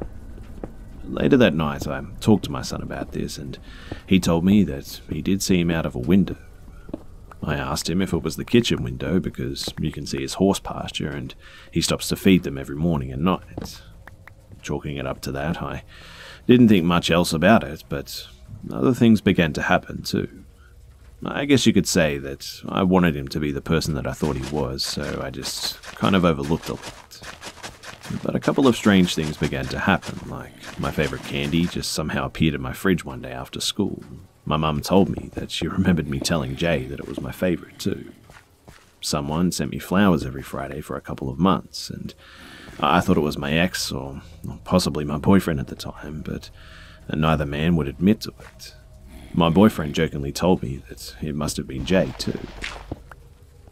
Later that night, I talked to my son about this, and he told me that he did see him out of a window. I asked him if it was the kitchen window because you can see his horse pasture and he stops to feed them every morning and night. Chalking it up to that, I didn't think much else about it, but other things began to happen too. I guess you could say that I wanted him to be the person that I thought he was, so I just kind of overlooked a lot. But a couple of strange things began to happen, like my favorite candy just somehow appeared in my fridge one day after school. My mum told me that she remembered me telling Jay that it was my favorite too. Someone sent me flowers every Friday for a couple of months, and I thought it was my ex, or possibly my boyfriend at the time, but neither man would admit to it. My boyfriend jokingly told me that it must have been Jay too.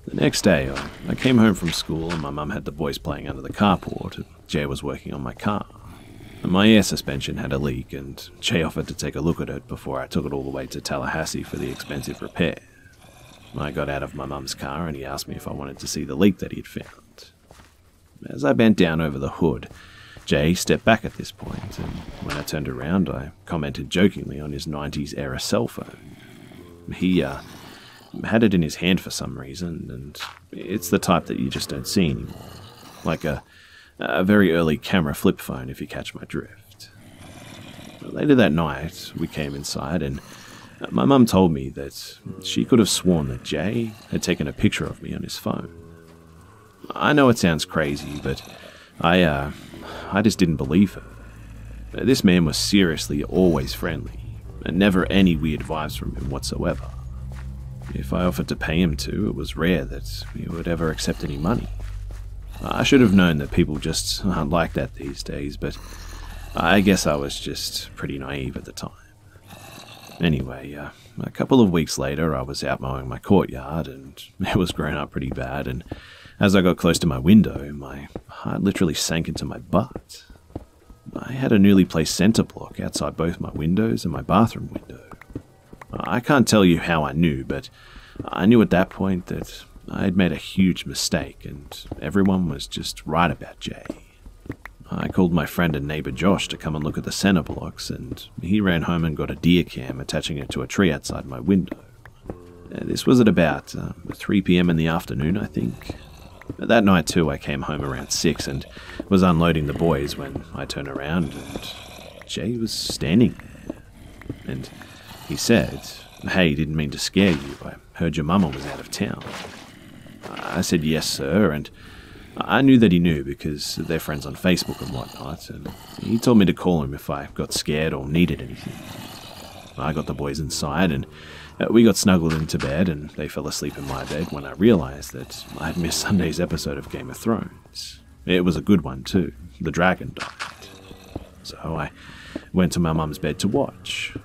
The next day, I came home from school and my mum had the boys playing under the carport, and Jay was working on my car. My air suspension had a leak, and Jay offered to take a look at it before I took it all the way to Tallahassee for the expensive repair. I got out of my mum's car and he asked me if I wanted to see the leak that he'd found. As I bent down over the hood, Jay stepped back at this point, and when I turned around, I commented jokingly on his 90s era cell phone. He had it in his hand for some reason, and it's the type that you just don't see anymore. Like a very early camera flip phone, if you catch my drift. Later that night, we came inside, and my mum told me that she could have sworn that Jay had taken a picture of me on his phone. I know it sounds crazy, but I just didn't believe her. This man was seriously always friendly, and never any weird vibes from him whatsoever. If I offered to pay him to, it was rare that he would ever accept any money. I should have known that people just aren't like that these days, but I guess I was just pretty naive at the time. Anyway, a couple of weeks later, I was out mowing my courtyard, and it was grown up pretty bad, and as I got close to my window, my heart literally sank into my butt. I had a newly placed center block outside both my windows and my bathroom window. I can't tell you how I knew, but I knew at that point that I had made a huge mistake, and everyone was just right about Jay. I called my friend and neighbor Josh to come and look at the center blocks, and he ran home and got a deer cam attaching it to a tree outside my window. This was at about 3 p.m. in the afternoon, I think. That night too, I came home around 6 and was unloading the boys when I turned around and Jay was standing there. And he said, "Hey, didn't mean to scare you. I heard your mama was out of town." I said, "Yes, sir," and I knew that he knew because they're friends on Facebook and whatnot, and he told me to call him if I got scared or needed anything. I got the boys inside, and we got snuggled into bed, and they fell asleep in my bed when I realized that I'd missed Sunday's episode of Game of Thrones. It was a good one, too. The dragon died. So I went to my mum's bed to watch.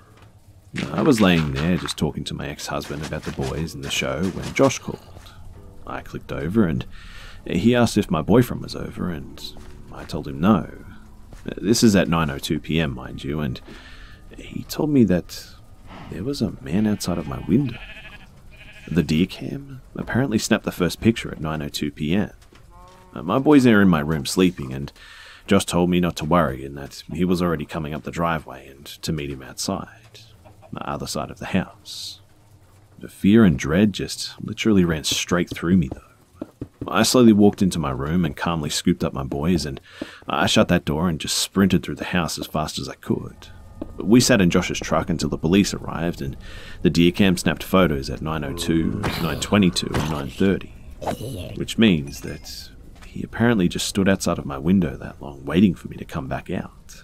I was laying there just talking to my ex-husband about the boys and the show when Josh called. I clicked over and he asked if my boyfriend was over, and I told him no. This is at 9:02 p.m, mind you, and he told me that there was a man outside of my window. The deer cam apparently snapped the first picture at 9:02 p.m. My boys are in my room sleeping, and Josh told me not to worry and that he was already coming up the driveway and to meet him outside, the other side of the house. The fear and dread just literally ran straight through me, though. I slowly walked into my room and calmly scooped up my boys, and I shut that door and just sprinted through the house as fast as I could. We sat in Josh's truck until the police arrived, and the deer cam snapped photos at 9:02, 9:22, and 9:30, which means that he apparently just stood outside of my window that long, waiting for me to come back out.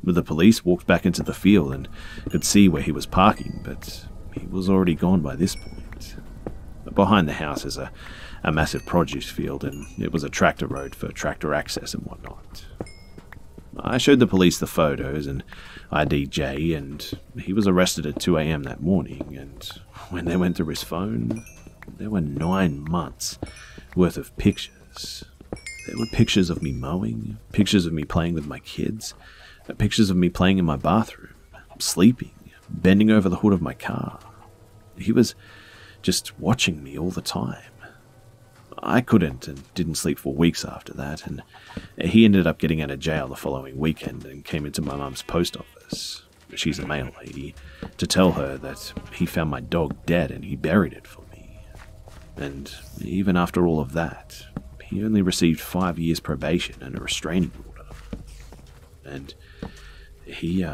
The police walked back into the field and could see where he was parking, but he was already gone by this point. Behind the house is a massive produce field, and it was a tractor road for tractor access and whatnot. I showed the police the photos and ID'd Jay, and he was arrested at 2 a.m. that morning, and when they went through his phone, there were 9 months worth of pictures. There were pictures of me mowing, pictures of me playing with my kids, pictures of me playing in my bathroom, sleeping, bending over the hood of my car. He was just watching me all the time. I couldn't and didn't sleep for weeks after that, and he ended up getting out of jail the following weekend and came into my mum's post office. She's a mail lady, to tell her that he found my dog dead and he buried it for me. And even after all of that, he only received 5 years probation and a restraining order. And he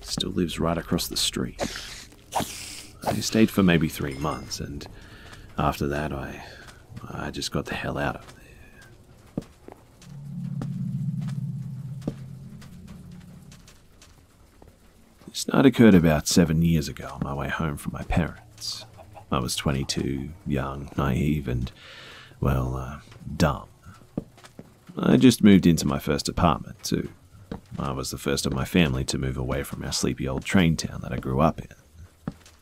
still lives right across the street. I stayed for maybe 3 months, and after that I just got the hell out of there. This night occurred about 7 years ago on my way home from my parents. I was 22, young, naive, and, well, dumb. I just moved into my first apartment, too. I was the first of my family to move away from our sleepy old train town that I grew up in.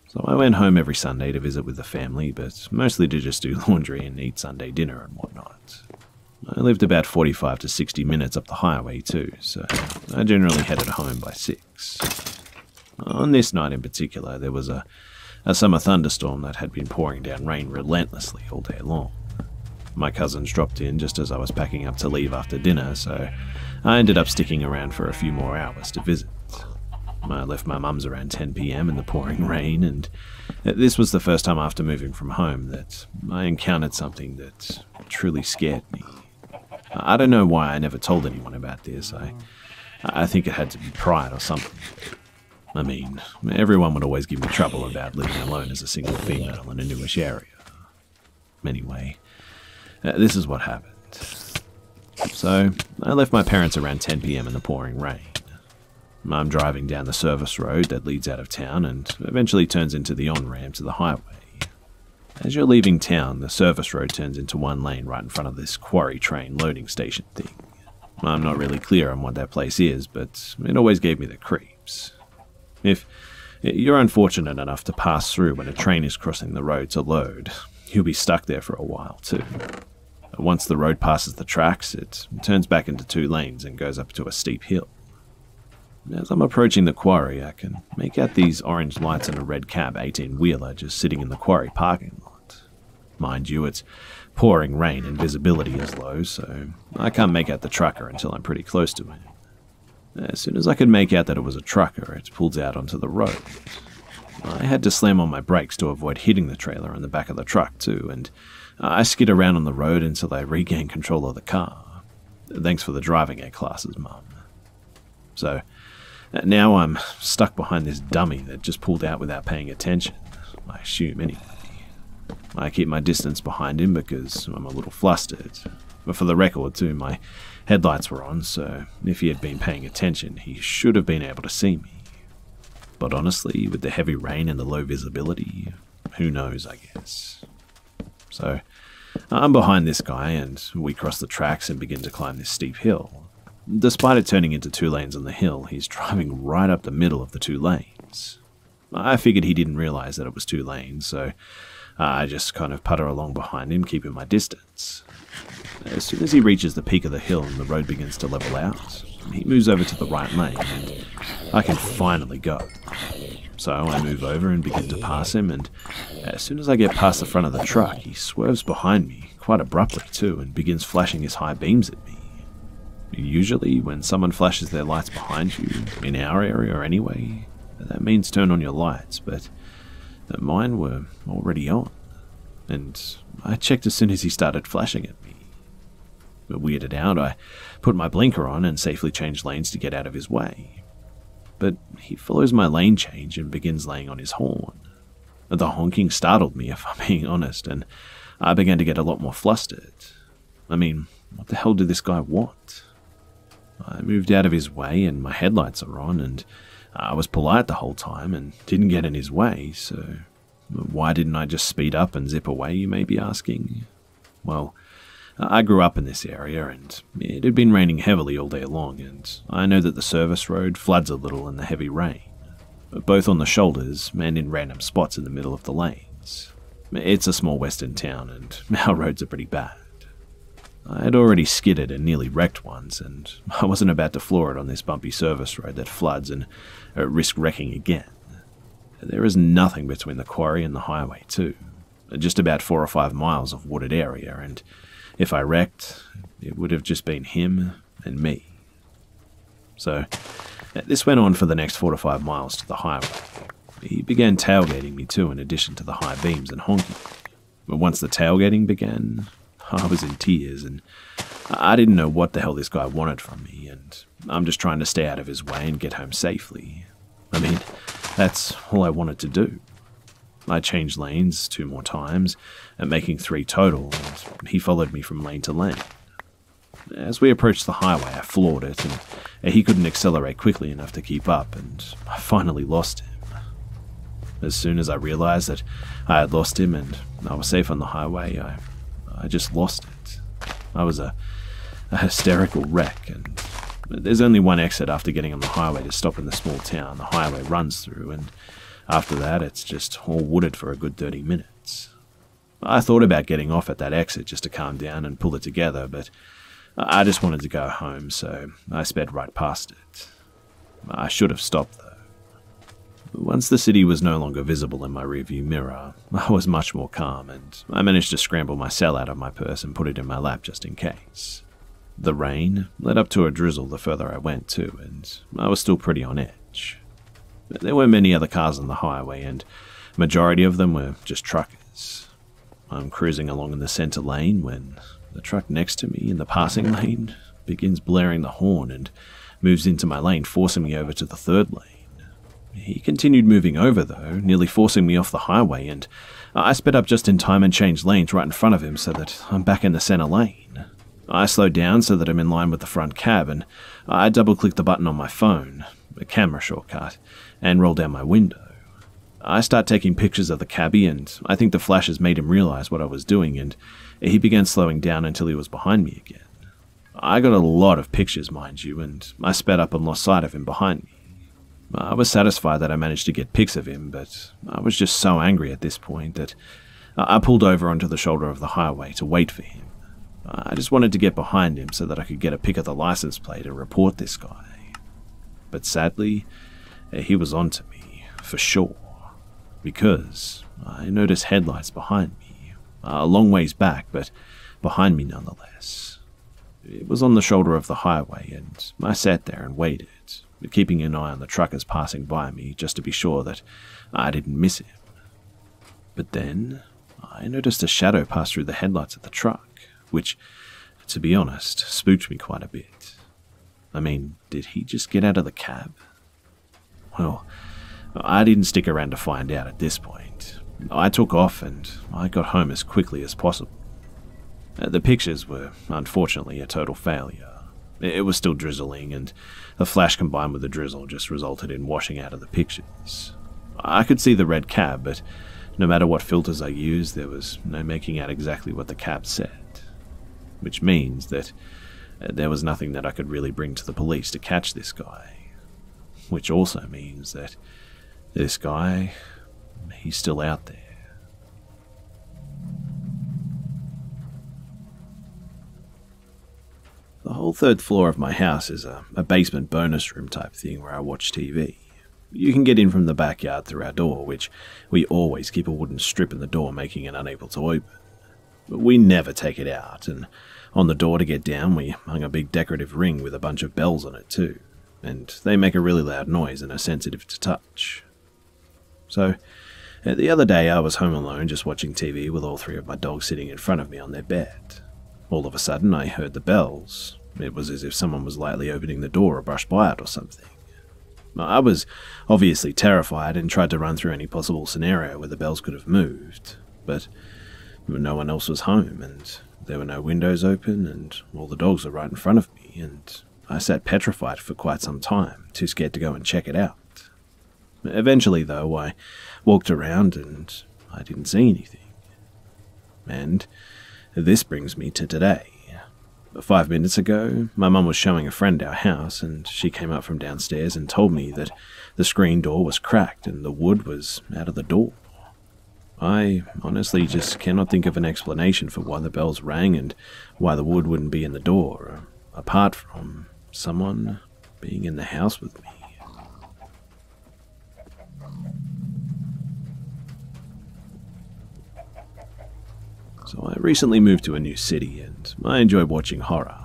So I went home every Sunday to visit with the family, but mostly to just do laundry and eat Sunday dinner and whatnot. I lived about 45 to 60 minutes up the highway too, so I generally headed home by 6. On this night in particular, there was a summer thunderstorm that had been pouring down rain relentlessly all day long. My cousins dropped in just as I was packing up to leave after dinner, so I ended up sticking around for a few more hours to visit. I left my mum's around 10 p.m. in the pouring rain, and this was the first time after moving from home that I encountered something that truly scared me. I don't know why I never told anyone about this. I think it had to be pride or something. I mean, everyone would always give me trouble about living alone as a single female in a newish area. Anyway, this is what happened. So, I left my parents around 10 p.m. in the pouring rain. I'm driving down the service road that leads out of town and eventually turns into the on-ramp to the highway. As you're leaving town, the service road turns into one lane right in front of this quarry train loading station thing. I'm not really clear on what that place is, but it always gave me the creeps. If you're unfortunate enough to pass through when a train is crossing the road to load, you'll be stuck there for a while too. Once the road passes the tracks, it turns back into 2 lanes and goes up to a steep hill. As I'm approaching the quarry, I can make out these orange lights and a red cab 18-wheeler just sitting in the quarry parking lot. Mind you, it's pouring rain and visibility is low, so I can't make out the trucker until I'm pretty close to him. As soon as I could make out that it was a trucker, it pulled out onto the road. I had to slam on my brakes to avoid hitting the trailer in the back of the truck too, and I skid around on the road until I regained control of the car. Thanks for the driving ed classes, Mum. So, now I'm stuck behind this dummy that just pulled out without paying attention, I assume anyway. I keep my distance behind him because I'm a little flustered. But for the record too, my headlights were on, so if he had been paying attention, he should have been able to see me. But honestly, with the heavy rain and the low visibility, who knows, I guess. So, I'm behind this guy and we cross the tracks and begin to climb this steep hill. Despite it turning into 2 lanes on the hill, he's driving right up the middle of the 2 lanes. I figured he didn't realize that it was 2 lanes, so I just kind of putter along behind him, keeping my distance. As soon as he reaches the peak of the hill and the road begins to level out, he moves over to the right lane, and I can finally go. So I move over and begin to pass him, and as soon as I get past the front of the truck, he swerves behind me, quite abruptly too, and begins flashing his high beams at me. Usually, when someone flashes their lights behind you, in our area or anyway, that means turn on your lights, but mine were already on, and I checked as soon as he started flashing at me. Weirded out, I put my blinker on and safely changed lanes to get out of his way. But he follows my lane change and begins laying on his horn. The honking startled me, if I'm being honest, and I began to get a lot more flustered. I mean, what the hell did this guy want? I moved out of his way and my headlights are on, and I was polite the whole time and didn't get in his way, so why didn't I just speed up and zip away, you may be asking? Well, I grew up in this area, and it had been raining heavily all day long, and I know that the service road floods a little in the heavy rain, both on the shoulders and in random spots in the middle of the lanes. It's a small western town, and our roads are pretty bad. I had already skidded and nearly wrecked once, and I wasn't about to floor it on this bumpy service road that floods and risk wrecking again. There is nothing between the quarry and the highway too, just about 4 or 5 miles of wooded area, and if I wrecked, it would have just been him and me. So, this went on for the next 4 to 5 miles to the highway. He began tailgating me too, in addition to the high beams and honking. But once the tailgating began, I was in tears, and I didn't know what the hell this guy wanted from me, and I'm just trying to stay out of his way and get home safely. I mean, that's all I wanted to do. I changed lanes 2 more times, making 3 total, and he followed me from lane to lane. As we approached the highway, I floored it, and he couldn't accelerate quickly enough to keep up, and I finally lost him. As soon as I realized that I had lost him and I was safe on the highway, I just lost it. I was a hysterical wreck, and there's only one exit after getting on the highway to stop in the small town the highway runs through, and after that it's just all wooded for a good 30 minutes. I thought about getting off at that exit just to calm down and pull it together, but I just wanted to go home, so I sped right past it. I should have stopped though. Once the city was no longer visible in my rearview mirror, I was much more calm, and I managed to scramble my cell out of my purse and put it in my lap just in case. The rain led up to a drizzle the further I went too, and I was still pretty on edge. There were many other cars on the highway, and majority of them were just truckers. I'm cruising along in the center lane when the truck next to me in the passing lane begins blaring the horn and moves into my lane, forcing me over to the third lane. He continued moving over though, nearly forcing me off the highway, and I sped up just in time and changed lanes right in front of him so that I'm back in the center lane. I slowed down so that I'm in line with the front cab, and I double-clicked the button on my phone, a camera shortcut, and rolled down my window. I start taking pictures of the cabbie, and I think the flashes made him realize what I was doing, and he began slowing down until he was behind me again. I got a lot of pictures, mind you, and I sped up and lost sight of him behind me. I was satisfied that I managed to get pics of him, but I was just so angry at this point that I pulled over onto the shoulder of the highway to wait for him. I just wanted to get behind him so that I could get a pic of the license plate and report this guy. But sadly, he was onto me, for sure, because I noticed headlights behind me, a long ways back, but behind me nonetheless. It was on the shoulder of the highway, and I sat there and waited, keeping an eye on the truckers passing by me just to be sure that I didn't miss him. But then I noticed a shadow pass through the headlights of the truck, which, to be honest, spooked me quite a bit. I mean, did he just get out of the cab? Well, I didn't stick around to find out at this point. I took off and I got home as quickly as possible. The pictures were, unfortunately, a total failure. It was still drizzling, and the flash combined with the drizzle just resulted in washing out of the pictures. I could see the red cab, but no matter what filters I used, there was no making out exactly what the cab said. Which means that there was nothing that I could really bring to the police to catch this guy. Which also means that this guy, he's still out there. whole third floor of my house is a basement bonus room type thing where I watch TV. You can get in from the backyard through our door, which we always keep a wooden strip in the door, making it unable to open. But we never take it out, and on the door to get down we hung a big decorative ring with a bunch of bells on it too, and they make a really loud noise and are sensitive to touch. So, the other day I was home alone just watching TV with all three of my dogs sitting in front of me on their bed. All of a sudden I heard the bells. It was as if someone was lightly opening the door or brushed by it or something. I was obviously terrified and tried to run through any possible scenario where the bells could have moved, but no one else was home, and there were no windows open, and all the dogs were right in front of me, and I sat petrified for quite some time, too scared to go and check it out. Eventually, though, I walked around and I didn't see anything. And this brings me to today. 5 minutes ago, my mum was showing a friend our house, and she came up from downstairs and told me that the screen door was cracked and the wood was out of the door. I honestly just cannot think of an explanation for why the bells rang and why the wood wouldn't be in the door, apart from someone being in the house with me. So I recently moved to a new city and I enjoy watching horror.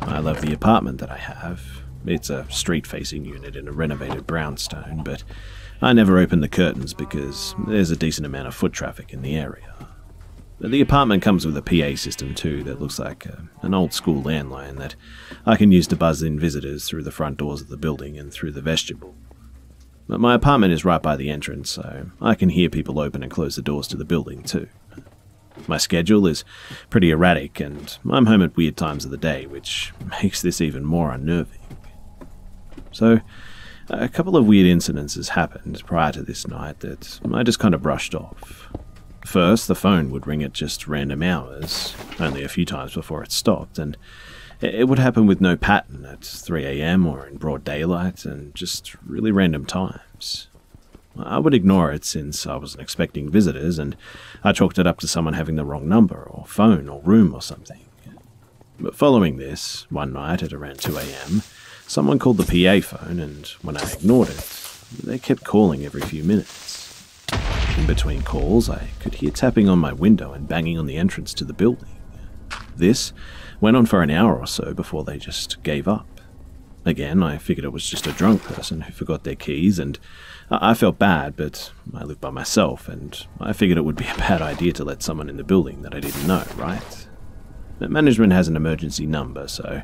I love the apartment that I have. It's a street-facing unit in a renovated brownstone, but I never open the curtains because there's a decent amount of foot traffic in the area. The apartment comes with a PA system too that looks like an old-school landline that I can use to buzz in visitors through the front doors of the building and through the vestibule. But my apartment is right by the entrance, so I can hear people open and close the doors to the building too. My schedule is pretty erratic, and I'm home at weird times of the day, which makes this even more unnerving. So, a couple of weird incidences happened prior to this night that I just kind of brushed off. First, the phone would ring at just random hours, only a few times before it stopped, and it would happen with no pattern at 3 AM or in broad daylight, and just really random times. I would ignore it since I wasn't expecting visitors, and I chalked it up to someone having the wrong number or phone or room or something. But following this, one night at around 2 AM, someone called the PA phone, and when I ignored it, they kept calling every few minutes. In between calls, I could hear tapping on my window and banging on the entrance to the building. This went on for an hour or so before they just gave up. Again, I figured it was just a drunk person who forgot their keys, and I felt bad, but I live by myself, and I figured it would be a bad idea to let someone in the building that I didn't know, right? Management has an emergency number, so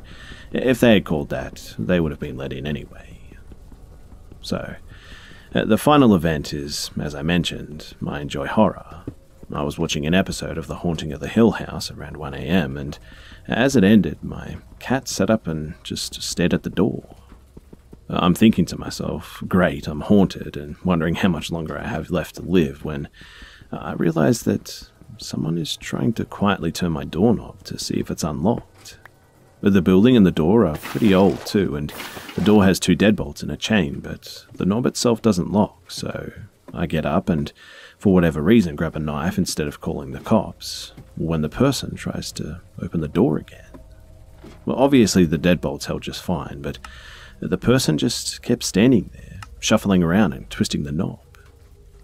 if they had called that, they would have been let in anyway. So, the final event is, as I mentioned, I enjoy horror. I was watching an episode of The Haunting of the Hill House around 1 AM, and as it ended, my cat sat up and just stared at the door. I'm thinking to myself, great, I'm haunted, and wondering how much longer I have left to live, when I realize that someone is trying to quietly turn my doorknob to see if it's unlocked. But the building and the door are pretty old too, and the door has 2 deadbolts and a chain, but the knob itself doesn't lock, so I get up and, for whatever reason, grab a knife instead of calling the cops, when the person tries to open the door again. Well, obviously the deadbolts held just fine, but the person just kept standing there, shuffling around and twisting the knob.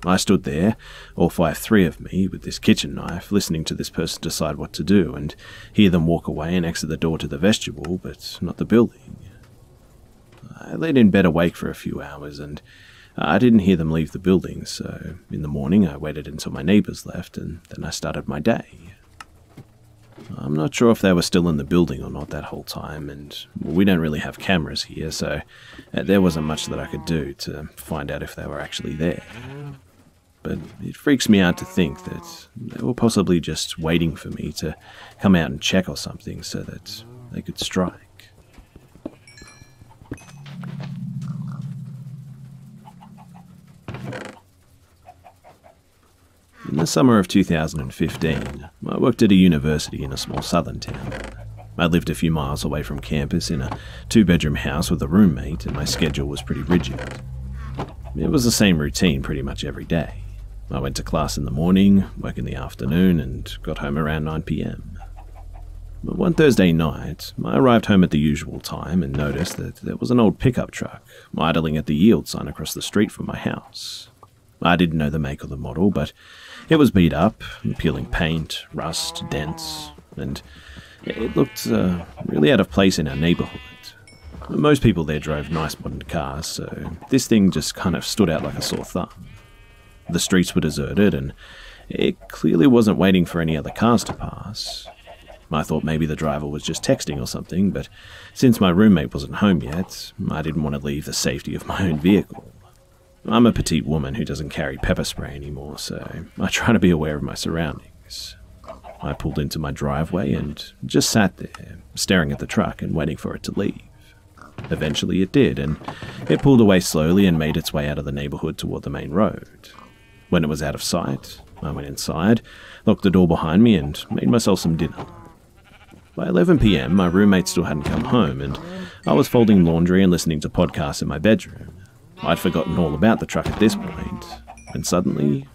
I stood there, all 5'3" of me, with this kitchen knife, listening to this person decide what to do, and hear them walk away and exit the door to the vestibule, but not the building. I laid in bed awake for a few hours, and I didn't hear them leave the building, so in the morning I waited until my neighbours left, and then I started my day. I'm not sure if they were still in the building or not that whole time, and we don't really have cameras here, so there wasn't much that I could do to find out if they were actually there. But it freaks me out to think that they were possibly just waiting for me to come out and check or something so that they could strike. In the summer of 2015, I worked at a university in a small southern town. I lived a few miles away from campus in a 2-bedroom house with a roommate, and my schedule was pretty rigid. It was the same routine pretty much every day. I went to class in the morning, work in the afternoon, and got home around 9 PM. But one Thursday night, I arrived home at the usual time and noticed that there was an old pickup truck idling at the yield sign across the street from my house. I didn't know the make or the model, but it was beat up, peeling paint, rust, dents, and it looked really out of place in our neighbourhood. Most people there drove nice modern cars, so this thing just kind of stood out like a sore thumb. The streets were deserted, and it clearly wasn't waiting for any other cars to pass. I thought maybe the driver was just texting or something, but since my roommate wasn't home yet, I didn't want to leave the safety of my own vehicle. I'm a petite woman who doesn't carry pepper spray anymore, so I try to be aware of my surroundings. I pulled into my driveway and just sat there, staring at the truck and waiting for it to leave. Eventually it did, and it pulled away slowly and made its way out of the neighbourhood toward the main road. When it was out of sight, I went inside, locked the door behind me and made myself some dinner. By 11 p.m, my roommate still hadn't come home, and I was folding laundry and listening to podcasts in my bedroom. I'd forgotten all about the truck at this point, and suddenly,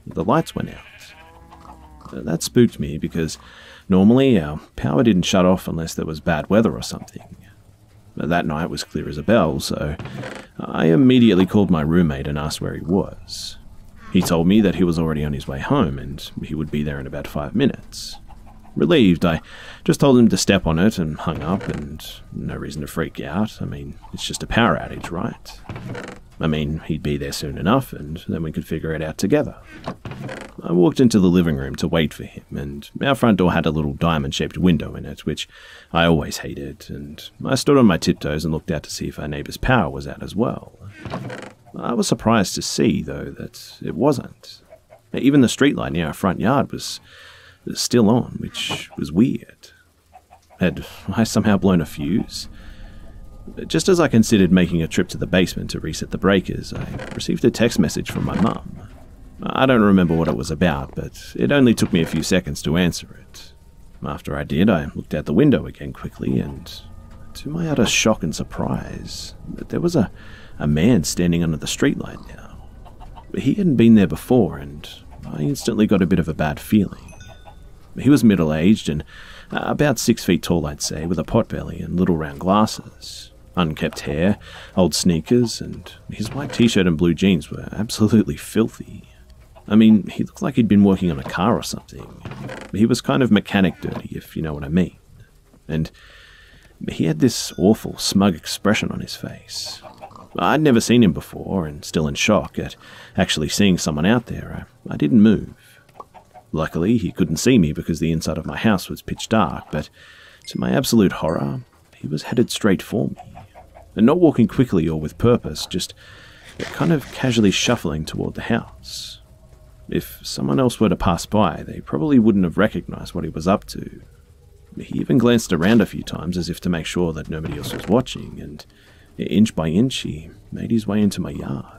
the lights went out. That spooked me because normally our power didn't shut off unless there was bad weather or something. That night was clear as a bell, so I immediately called my roommate and asked where he was. He told me that he was already on his way home and he would be there in about 5 minutes. Relieved, I just told him to step on it and hung up, and no reason to freak out. I mean, it's just a power outage, right? I mean, he'd be there soon enough, and then we could figure it out together. I walked into the living room to wait for him, and our front door had a little diamond-shaped window in it, which I always hated, and I stood on my tiptoes and looked out to see if our neighbour's power was out as well. I was surprised to see, though, that it wasn't. Even the streetlight near our front yard was still on, which was weird. Had I somehow blown a fuse? Just as I considered making a trip to the basement to reset the breakers, I received a text message from my mum. I don't remember what it was about, but it only took me a few seconds to answer it. After I did, I looked out the window again quickly, and to my utter shock and surprise, there was a man standing under the streetlight now. He hadn't been there before, and I instantly got a bit of a bad feeling. He was middle-aged and about 6 feet tall, I'd say, with a potbelly and little round glasses. Unkempt hair, old sneakers, and his white t-shirt and blue jeans were absolutely filthy. I mean, he looked like he'd been working on a car or something. He was kind of mechanic dirty, if you know what I mean. And he had this awful, smug expression on his face. I'd never seen him before, and still in shock at actually seeing someone out there, I didn't move. Luckily, he couldn't see me because the inside of my house was pitch dark, but to my absolute horror, he was headed straight for me. And not walking quickly or with purpose, just kind of casually shuffling toward the house. If someone else were to pass by, they probably wouldn't have recognized what he was up to. He even glanced around a few times as if to make sure that nobody else was watching, and inch by inch he made his way into my yard.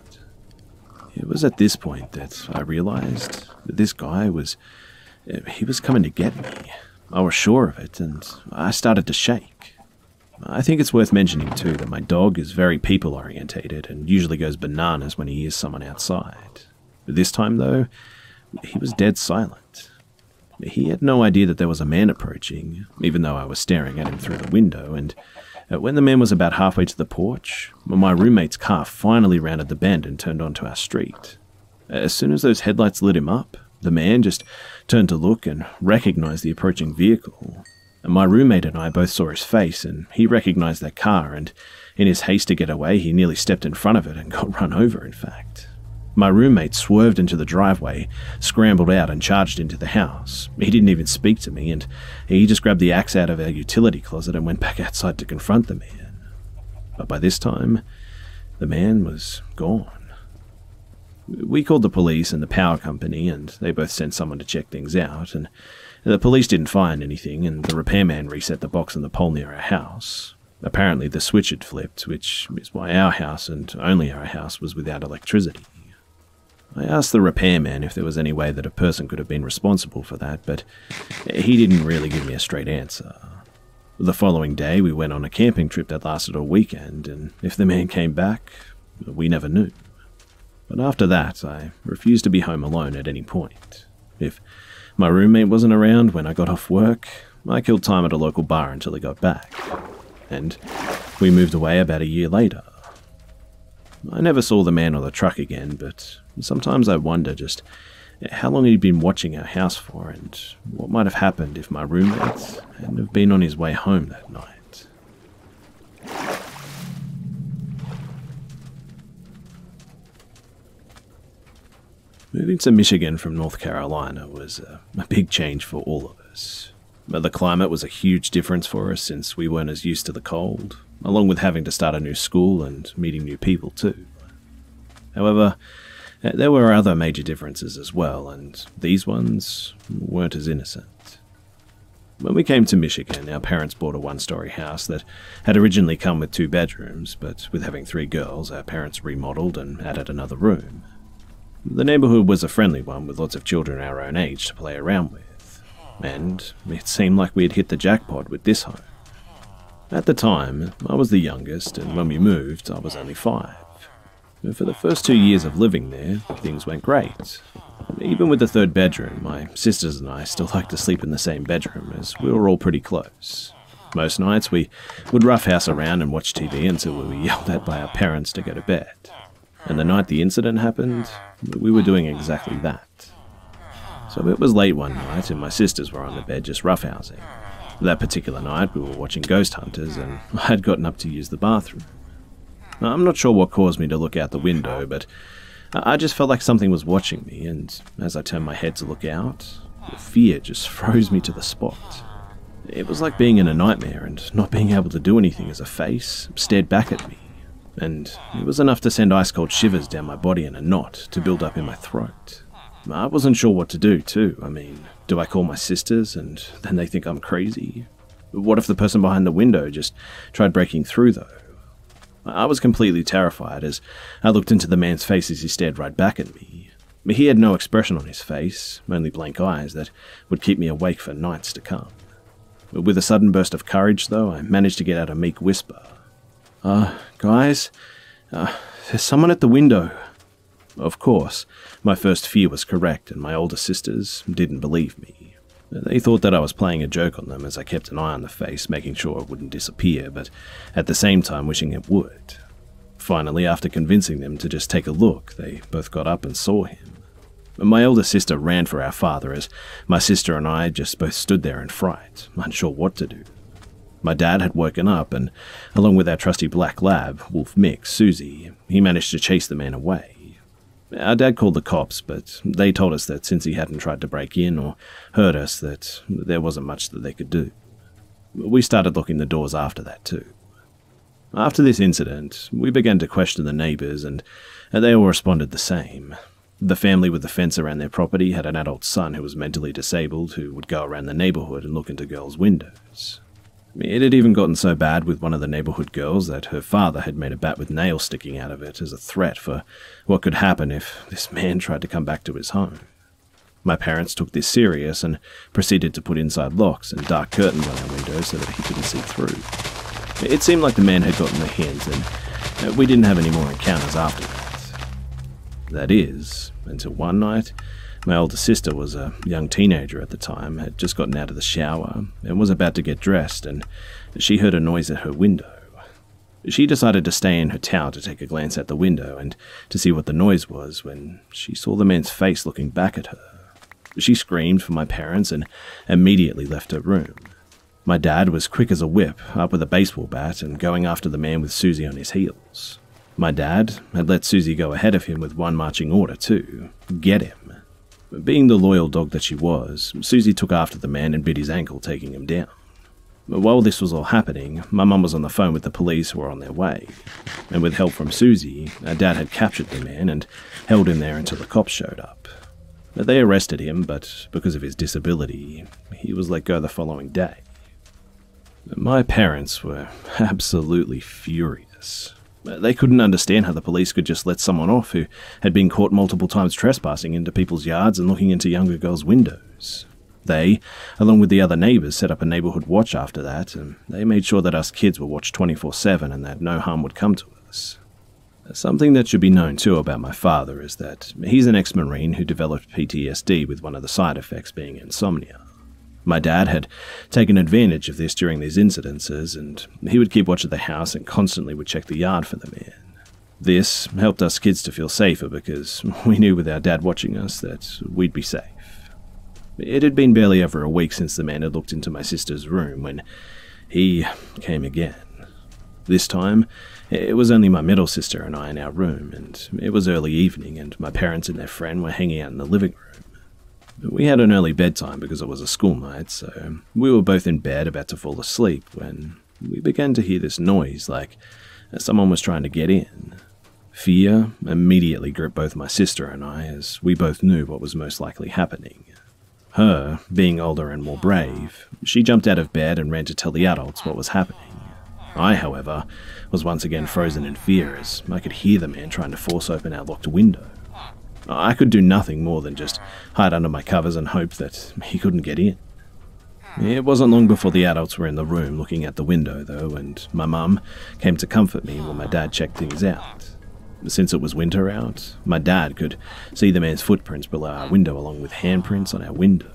It was at this point that I realized that this guy was coming to get me. I was sure of it, and I started to shake. I think it's worth mentioning too that my dog is very people-orientated and usually goes bananas when he hears someone outside. This time, though, he was dead silent. He had no idea that there was a man approaching, even though I was staring at him through the window, and when the man was about halfway to the porch, my roommate's car finally rounded the bend and turned onto our street. As soon as those headlights lit him up, the man just turned to look and recognized the approaching vehicle. And my roommate and I both saw his face, and he recognized that car, and in his haste to get away, he nearly stepped in front of it and got run over, in fact. My roommate swerved into the driveway, scrambled out and charged into the house. He didn't even speak to me, and he just grabbed the axe out of our utility closet and went back outside to confront the man. But by this time, the man was gone. We called the police and the power company, and they both sent someone to check things out, and the police didn't find anything, and the repairman reset the box on the pole near our house. Apparently the switch had flipped, which is why our house, and only our house, was without electricity. I asked the repairman if there was any way that a person could have been responsible for that, but he didn't really give me a straight answer. The following day, we went on a camping trip that lasted a weekend, and if the man came back, we never knew. But after that, I refused to be home alone at any point. If my roommate wasn't around when I got off work, I killed time at a local bar until he got back, and we moved away about a year later. I never saw the man or the truck again, but sometimes I wonder just how long he'd been watching our house for and what might have happened if my roommate hadn't have been on his way home that night. Moving to Michigan from North Carolina was a big change for all of us. But the climate was a huge difference for us since we weren't as used to the cold, along with having to start a new school and meeting new people too. However, there were other major differences as well, and these ones weren't as innocent. When we came to Michigan, our parents bought a one-story house that had originally come with 2 bedrooms, but with having 3 girls, our parents remodeled and added another room. The neighborhood was a friendly one with lots of children our own age to play around with, and it seemed like we had hit the jackpot with this home. At the time, I was the youngest, and when we moved, I was only 5. But for the first 2 years of living there, things went great. Even with the 3rd bedroom, my sisters and I still liked to sleep in the same bedroom as we were all pretty close. Most nights we would roughhouse around and watch TV until we were yelled at by our parents to go to bed. And the night the incident happened, we were doing exactly that. So it was late one night and my sisters were on the bed just roughhousing. That particular night we were watching Ghost Hunters and I had gotten up to use the bathroom. I'm not sure what caused me to look out the window, but I just felt like something was watching me, and as I turned my head to look out, the fear just froze me to the spot. It was like being in a nightmare and not being able to do anything as a face stared back at me, and it was enough to send ice-cold shivers down my body in a knot to build up in my throat. I wasn't sure what to do, too. I mean, do I call my sisters and then they think I'm crazy? What if the person behind the window just tried breaking through, though? I was completely terrified as I looked into the man's face as he stared right back at me. He had no expression on his face, only blank eyes that would keep me awake for nights to come. With a sudden burst of courage, though, I managed to get out a meek whisper. Guys, there's someone at the window." Of course, my first fear was correct, and my older sisters didn't believe me. They thought that I was playing a joke on them as I kept an eye on the face, making sure it wouldn't disappear, but at the same time wishing it would. Finally, after convincing them to just take a look, they both got up and saw him. My older sister ran for our father as my sister and I just both stood there in fright, unsure what to do. My dad had woken up and, along with our trusty black lab, Wolf Mix, Susie, he managed to chase the man away. Our dad called the cops, but they told us that since he hadn't tried to break in or hurt us, that there wasn't much that they could do. We started locking the doors after that too. After this incident, we began to question the neighbours, and they all responded the same. The family with the fence around their property had an adult son who was mentally disabled who would go around the neighbourhood and look into girls' windows. It had even gotten so bad with one of the neighbourhood girls that her father had made a bat with nails sticking out of it as a threat for what could happen if this man tried to come back to his home. My parents took this serious and proceeded to put inside locks and dark curtains on our windows so that he couldn't see through. It seemed like the man had gotten the hint, and we didn't have any more encounters after that. That is, until one night, my older sister was a young teenager at the time, had just gotten out of the shower, and was about to get dressed, and she heard a noise at her window. She decided to stay in her tower to take a glance at the window and to see what the noise was when she saw the man's face looking back at her. She screamed for my parents and immediately left her room. My dad was quick as a whip, up with a baseball bat and going after the man with Susie on his heels. My dad had let Susie go ahead of him with one marching order to get him. Being the loyal dog that she was, Susie took after the man and bit his ankle, taking him down. While this was all happening, my mum was on the phone with the police who were on their way, and with help from Susie, our dad had captured the man and held him there until the cops showed up. They arrested him, but because of his disability, he was let go the following day. My parents were absolutely furious. They couldn't understand how the police could just let someone off who had been caught multiple times trespassing into people's yards and looking into younger girls' windows. They, along with the other neighbours, set up a neighbourhood watch after that, and they made sure that us kids were watched 24/7 and that no harm would come to us. Something that should be known too about my father is that he's an ex-Marine who developed PTSD with one of the side effects being insomnia. My dad had taken advantage of this during these incidences, and he would keep watch of the house and constantly would check the yard for the man. This helped us kids to feel safer because we knew with our dad watching us that we'd be safe. It had been barely over a week since the man had looked into my sister's room when he came again. This time, it was only my middle sister and I in our room, and it was early evening and my parents and their friend were hanging out in the living room. We had an early bedtime because it was a school night, so we were both in bed about to fall asleep when we began to hear this noise like someone was trying to get in. Fear immediately gripped both my sister and I as we both knew what was most likely happening. Her, being older and more brave, she jumped out of bed and ran to tell the adults what was happening. I, however, was once again frozen in fear as I could hear the man trying to force open our locked window. I could do nothing more than just hide under my covers and hope that he couldn't get in. It wasn't long before the adults were in the room looking at the window, though, and my mum came to comfort me while my dad checked things out. Since it was winter out, my dad could see the man's footprints below our window along with handprints on our window.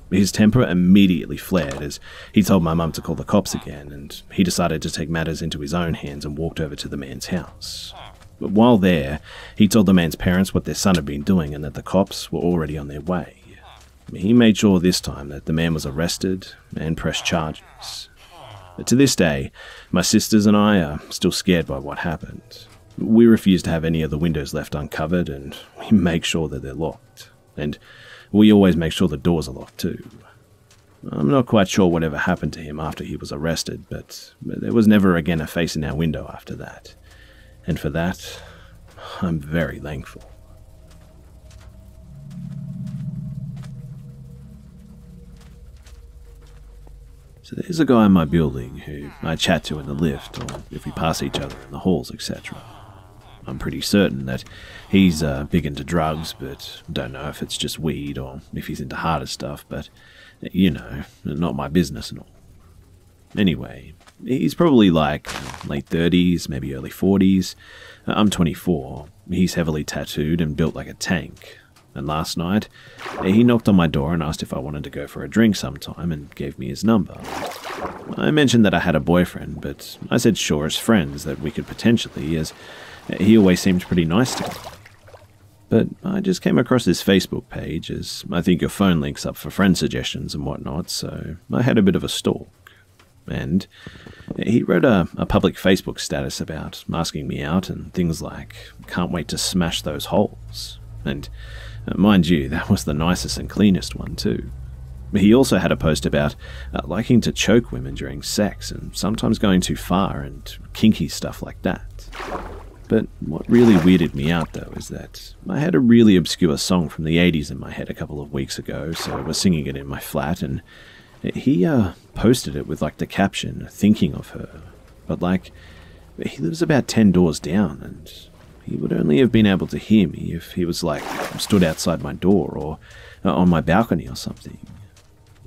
His temper immediately flared as he told my mum to call the cops again, and he decided to take matters into his own hands and walked over to the man's house. But while there, he told the man's parents what their son had been doing and that the cops were already on their way. He made sure this time that the man was arrested and pressed charges. But to this day, my sisters and I are still scared by what happened. We refuse to have any of the windows left uncovered, and we make sure that they're locked. And we always make sure the doors are locked too. I'm not quite sure whatever happened to him after he was arrested, but there was never again a face in our window after that. And for that, I'm very thankful. So there's a guy in my building who I chat to in the lift, or if we pass each other in the halls, etc. I'm pretty certain that he's big into drugs, but don't know if it's just weed or if he's into harder stuff, but, you know, not my business and all. Anyway, he's probably like late 30s, maybe early 40s. I'm 24. He's heavily tattooed and built like a tank. And last night, he knocked on my door and asked if I wanted to go for a drink sometime and gave me his number. I mentioned that I had a boyfriend, but I said sure as friends that we could potentially, as he always seemed pretty nice to me. But I just came across his Facebook page, as I think your phone links up for friend suggestions and whatnot, so I had a bit of a stalk. And he wrote a public Facebook status about asking me out and things like, can't wait to smash those holes. And mind you, that was the nicest and cleanest one too. He also had a post about liking to choke women during sex and sometimes going too far and kinky stuff like that. But what really weirded me out though is that I had a really obscure song from the 80s in my head a couple of weeks ago, so I was singing it in my flat, and he posted it with like the caption, thinking of her. But like, he lives about 10 doors down, and he would only have been able to hear me if he was like stood outside my door or on my balcony or something.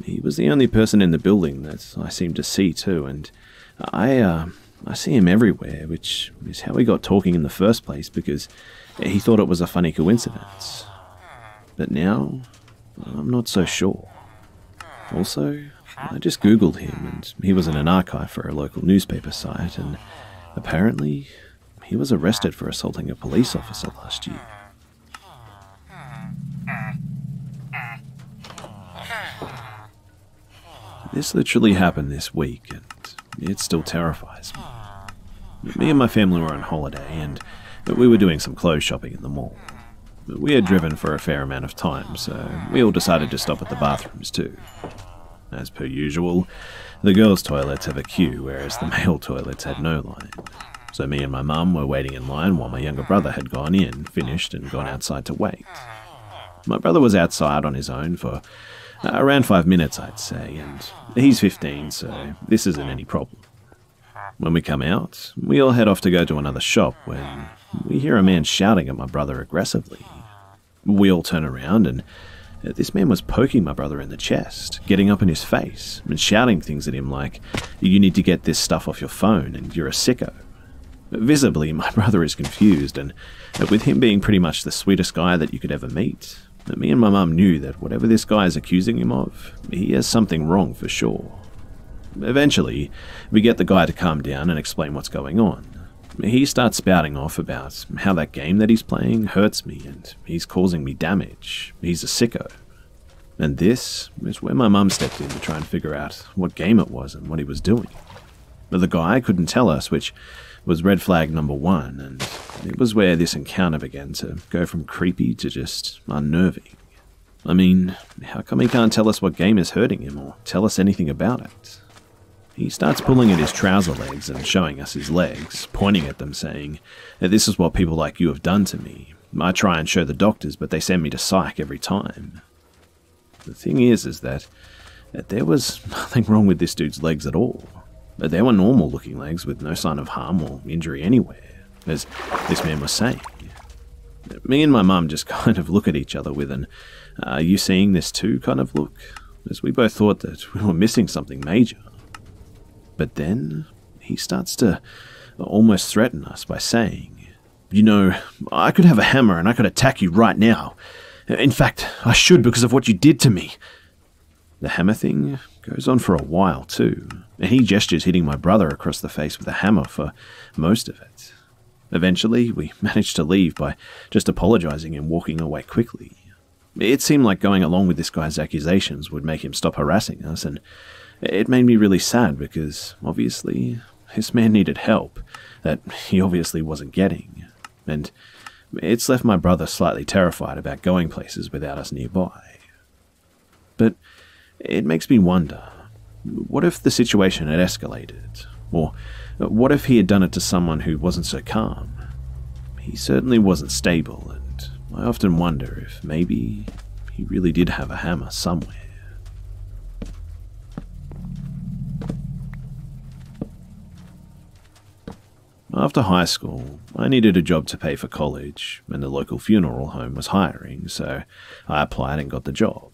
He was the only person in the building that I seemed to see too, and I see him everywhere, which is how we got talking in the first place, because he thought it was a funny coincidence. But now, I'm not so sure. Also, I just googled him, and he was in an archive for a local newspaper site, and apparently he was arrested for assaulting a police officer last year. This literally happened this week, and it still terrifies me. Me and my family were on holiday, and we were doing some clothes shopping in the mall. We had driven for a fair amount of time, so we all decided to stop at the bathrooms too. As per usual, the girls' toilets have a queue, whereas the male toilets had no line. So me and my mum were waiting in line while my younger brother had gone in, finished, and gone outside to wait. My brother was outside on his own for around 5 minutes, I'd say, and he's 15, so this isn't any problem. When we come out, we all head off to go to another shop when we hear a man shouting at my brother aggressively. We all turn around, and this man was poking my brother in the chest, getting up in his face, and shouting things at him like, "You need to get this stuff off your phone, and you're a sicko." Visibly, my brother is confused, and with him being pretty much the sweetest guy that you could ever meet, Me and my mum knew that whatever this guy is accusing him of, he has something wrong for sure. Eventually, we get the guy to calm down and explain what's going on. He starts spouting off about how that game that he's playing hurts me and he's causing me damage. He's a sicko. And this is where my mum stepped in to try and figure out what game it was and what he was doing. But the guy couldn't tell us, which was red flag number one, and it was where this encounter began to go from creepy to just unnerving. I mean, how come he can't tell us what game is hurting him or tell us anything about it? He starts pulling at his trouser legs and showing us his legs, pointing at them saying, "This is what people like you have done to me. I try and show the doctors, but they send me to psych every time." The thing is that there was nothing wrong with this dude's legs at all. They were normal-looking legs with no sign of harm or injury anywhere, as this man was saying. Me and my mum just kind of look at each other with an "are you seeing this too" kind of look, as we both thought that we were missing something major. But then he starts to almost threaten us by saying, "You know, I could have a hammer and I could attack you right now. In fact, I should because of what you did to me." The hammer thing goes on for a while too, and he gestures hitting my brother across the face with a hammer for most of it. Eventually, we managed to leave by just apologizing and walking away quickly. It seemed like going along with this guy's accusations would make him stop harassing us, and it made me really sad because, obviously, this man needed help that he obviously wasn't getting, and it's left my brother slightly terrified about going places without us nearby. But it makes me wonder, what if the situation had escalated? Or what if he had done it to someone who wasn't so calm? He certainly wasn't stable, and I often wonder if maybe he really did have a hammer somewhere. After high school, I needed a job to pay for college, and the local funeral home was hiring, so I applied and got the job.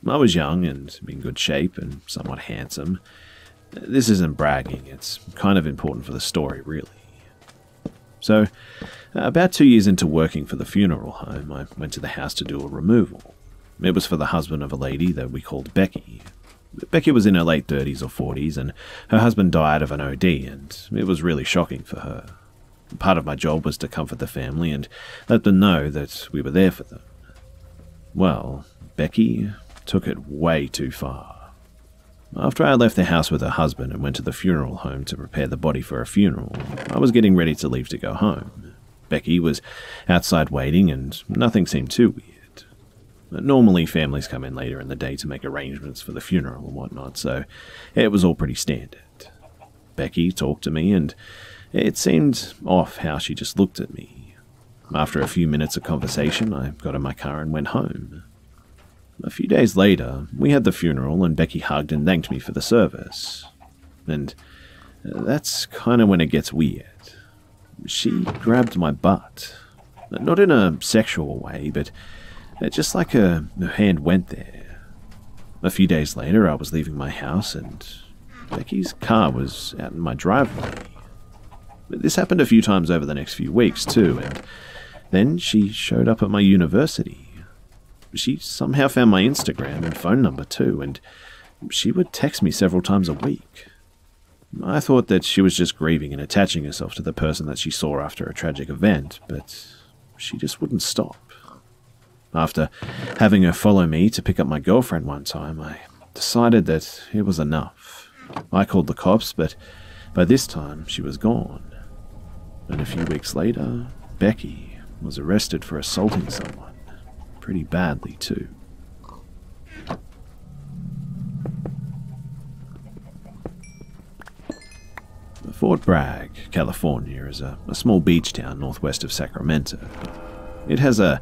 I was young and in good shape and somewhat handsome. This isn't bragging, it's kind of important for the story, really. So, about 2 years into working for the funeral home, I went to the house to do a removal. It was for the husband of a lady that we called Becky. Becky was in her late 30s or 40s, and her husband died of an OD, and it was really shocking for her. Part of my job was to comfort the family and let them know that we were there for them. Well, Becky took it way too far. After I left the house with her husband and went to the funeral home to prepare the body for a funeral, I was getting ready to leave to go home. Becky was outside waiting, and nothing seemed too weird. Normally, families come in later in the day to make arrangements for the funeral and whatnot, so it was all pretty standard. Becky talked to me, and it seemed off how she just looked at me. After a few minutes of conversation, I got in my car and went home. A few days later, we had the funeral, and Becky hugged and thanked me for the service. And that's kind of when it gets weird. She grabbed my butt. Not in a sexual way, but just like her hand went there. A few days later, I was leaving my house, and Becky's car was out in my driveway. This happened a few times over the next few weeks, too, and then she showed up at my university. She somehow found my Instagram and phone number, too, and she would text me several times a week. I thought that she was just grieving and attaching herself to the person that she saw after a tragic event, but she just wouldn't stop. After having her follow me to pick up my girlfriend one time, I decided that it was enough. I called the cops, but by this time she was gone. And a few weeks later, Becky was arrested for assaulting someone. Pretty badly, too. Fort Bragg, California, is a small beach town northwest of Sacramento. It has a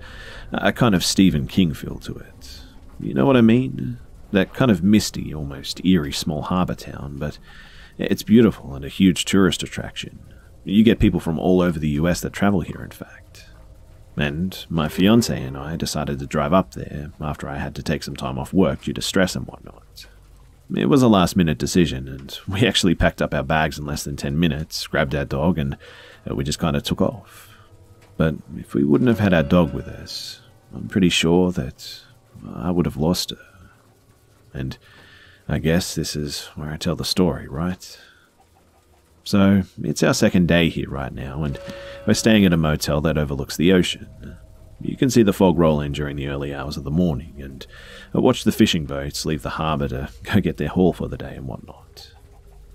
kind of Stephen King feel to it. You know what I mean? That kind of misty, almost eerie small harbour town, but it's beautiful and a huge tourist attraction. You get people from all over the US that travel here, in fact. And my fiancé and I decided to drive up there after I had to take some time off work due to stress and whatnot. It was a last-minute decision, and we actually packed up our bags in less than 10 minutes, grabbed our dog, and we just kind of took off. But if we wouldn't have had our dog with us, I'm pretty sure that I would have lost her. And I guess this is where I tell the story, right? So, it's our second day here right now, and we're staying at a motel that overlooks the ocean. You can see the fog roll in during the early hours of the morning, and watch the fishing boats leave the harbour to go get their haul for the day and whatnot.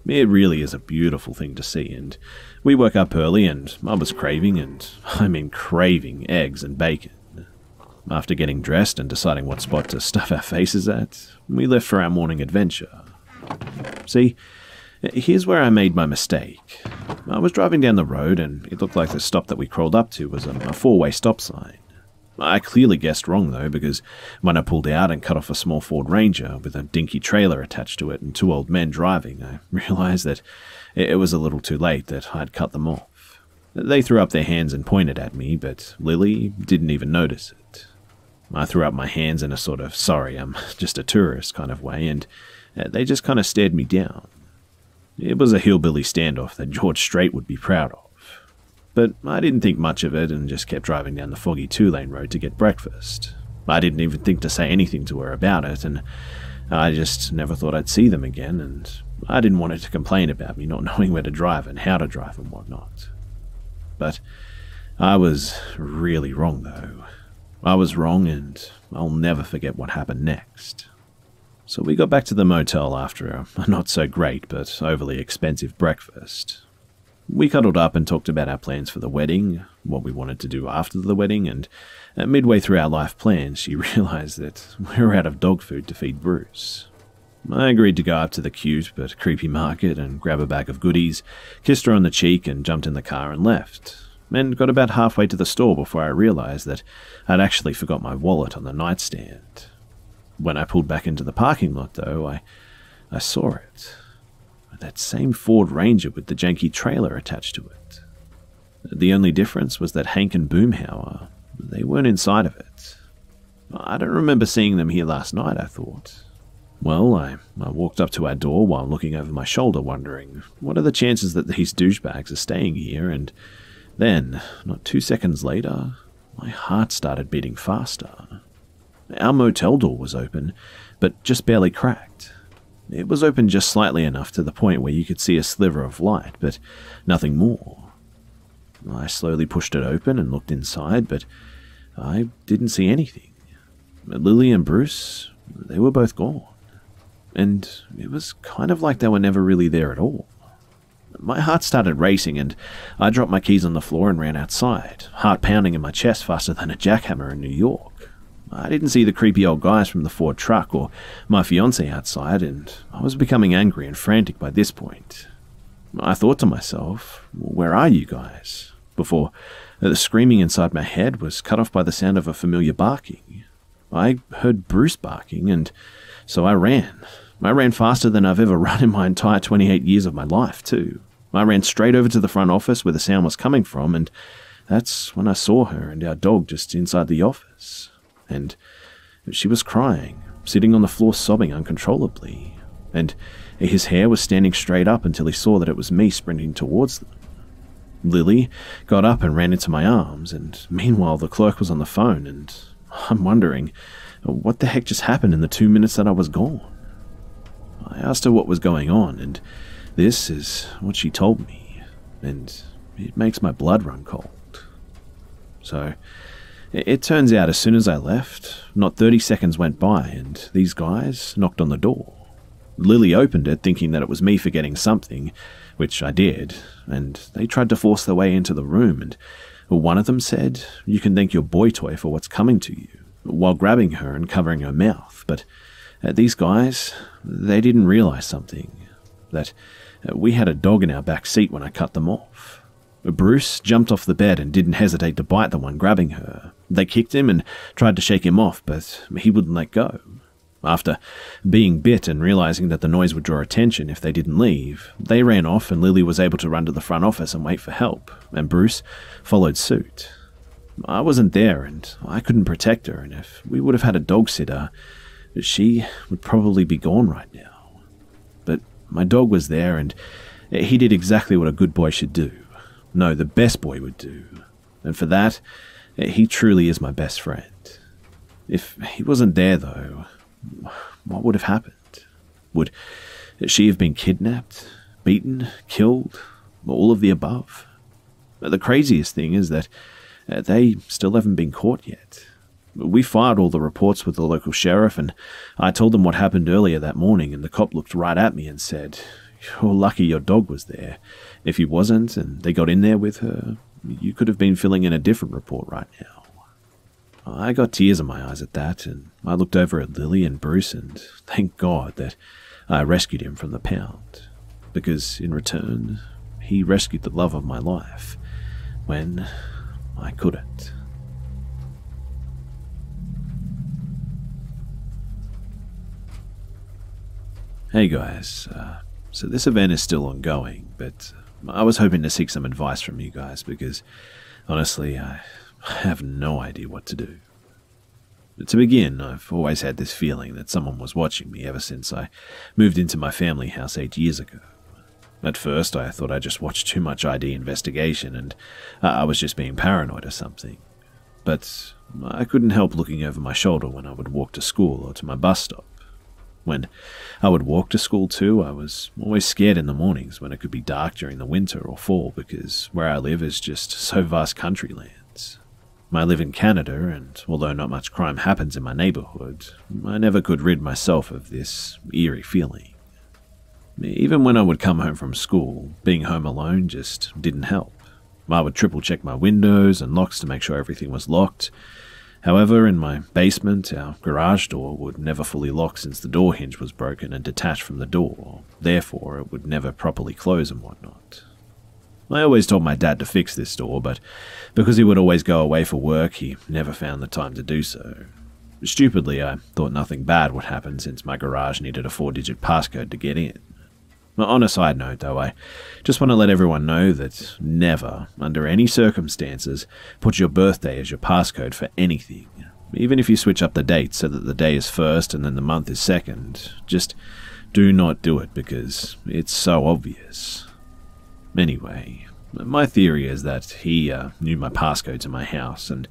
It really is a beautiful thing to see, and we woke up early and I was craving, and I mean craving, eggs and bacon. After getting dressed and deciding what spot to stuff our faces at, we left for our morning adventure. See, here's where I made my mistake. I was driving down the road and it looked like the stop that we crawled up to was a four-way stop sign. I clearly guessed wrong though, because when I pulled out and cut off a small Ford Ranger with a dinky trailer attached to it and two old men driving, I realized that it was a little too late, that I'd cut them off. They threw up their hands and pointed at me, but Lily didn't even notice it. I threw up my hands in a sort of sorry, I'm just a tourist kind of way, and they just kind of stared me down. It was a hillbilly standoff that George Strait would be proud of. But I didn't think much of it and just kept driving down the foggy two-lane road to get breakfast. I didn't even think to say anything to her about it, and I just never thought I'd see them again, and I didn't want her to complain about me not knowing where to drive and how to drive and whatnot. But I was really wrong, though. I was wrong, and I'll never forget what happened next. So we got back to the motel after a not-so-great but overly expensive breakfast. We cuddled up and talked about our plans for the wedding, what we wanted to do after the wedding, and midway through our life plans, she realized that we were out of dog food to feed Bruce. I agreed to go up to the cute but creepy market and grab a bag of goodies, kissed her on the cheek and jumped in the car and left, and got about halfway to the store before I realized that I'd actually forgot my wallet on the nightstand. When I pulled back into the parking lot, though, I saw it. That same Ford Ranger with the janky trailer attached to it. The only difference was that Hank and Boomhauer, they weren't inside of it. I don't remember seeing them here last night, I thought. Well, I walked up to our door while looking over my shoulder, wondering, what are the chances that these douchebags are staying here? And then, not 2 seconds later, my heart started beating faster. Our motel door was open, but just barely cracked. It was open just slightly enough to the point where you could see a sliver of light, but nothing more. I slowly pushed it open and looked inside, but I didn't see anything. Lily and Bruce, they were both gone. And it was kind of like they were never really there at all. My heart started racing, and I dropped my keys on the floor and ran outside, heart pounding in my chest faster than a jackhammer in New York. I didn't see the creepy old guys from the Ford truck or my fiancé outside, and I was becoming angry and frantic by this point. I thought to myself, where are you guys? Before the screaming inside my head was cut off by the sound of a familiar barking. I heard Bruce barking, and so I ran. I ran faster than I've ever run in my entire 28 years of my life, too. I ran straight over to the front office where the sound was coming from, and that's when I saw her and our dog just inside the office. And she was crying, sitting on the floor sobbing uncontrollably, and his hair was standing straight up until he saw that it was me sprinting towards them. Lily got up and ran into my arms, and meanwhile the clerk was on the phone, and I'm wondering, what the heck just happened in the 2 minutes that I was gone? I asked her what was going on, and this is what she told me, and it makes my blood run cold. So, it turns out as soon as I left, not 30 seconds went by, and these guys knocked on the door. Lily opened it thinking that it was me forgetting something, which I did, and they tried to force their way into the room, and one of them said, "You can thank your boy toy for what's coming to you," while grabbing her and covering her mouth. But these guys, they didn't realize something, that we had a dog in our back seat when I cut them off. Bruce jumped off the bed and didn't hesitate to bite the one grabbing her. They kicked him and tried to shake him off, but he wouldn't let go. After being bit and realizing that the noise would draw attention if they didn't leave, they ran off, and Lily was able to run to the front office and wait for help, and Bruce followed suit. I wasn't there, and I couldn't protect her, and if we would have had a dog sitter, she would probably be gone right now. But my dog was there, and he did exactly what a good boy should do. No, the best boy would do. And for that, he truly is my best friend. If he wasn't there, though, what would have happened? Would she have been kidnapped, beaten, killed, all of the above? The craziest thing is that they still haven't been caught yet. We filed all the reports with the local sheriff, and I told them what happened earlier that morning, and the cop looked right at me and said, "You're lucky your dog was there. If he wasn't, and they got in there with her, you could have been filling in a different report right now." I got tears in my eyes at that, and I looked over at Lily and Bruce, and thank God that I rescued him from the pound, because in return, he rescued the love of my life when I couldn't. Hey guys, so this event is still ongoing, but I was hoping to seek some advice from you guys because, honestly, I have no idea what to do. To begin, I've always had this feeling that someone was watching me ever since I moved into my family house 8 years ago. At first, I thought I just watched too much ID investigation and I was just being paranoid or something. But I couldn't help looking over my shoulder when I would walk to school or to my bus stop. When I would walk to school too, I was always scared in the mornings when it could be dark during the winter or fall because where I live is just so vast country lands. I live in Canada, and although not much crime happens in my neighborhood, I never could rid myself of this eerie feeling. Even when I would come home from school, being home alone just didn't help. I would triple check my windows and locks to make sure everything was locked. However, in my basement, our garage door would never fully lock since the door hinge was broken and detached from the door, therefore it would never properly close and whatnot. I always told my dad to fix this door, but because he would always go away for work, he never found the time to do so. Stupidly, I thought nothing bad would happen since my garage needed a 4-digit passcode to get in. On a side note, though, I just want to let everyone know that never, under any circumstances, put your birthday as your passcode for anything. Even if you switch up the date so that the day is first and then the month is second, just do not do it because it's so obvious. Anyway, my theory is that he knew my passcode to my house, and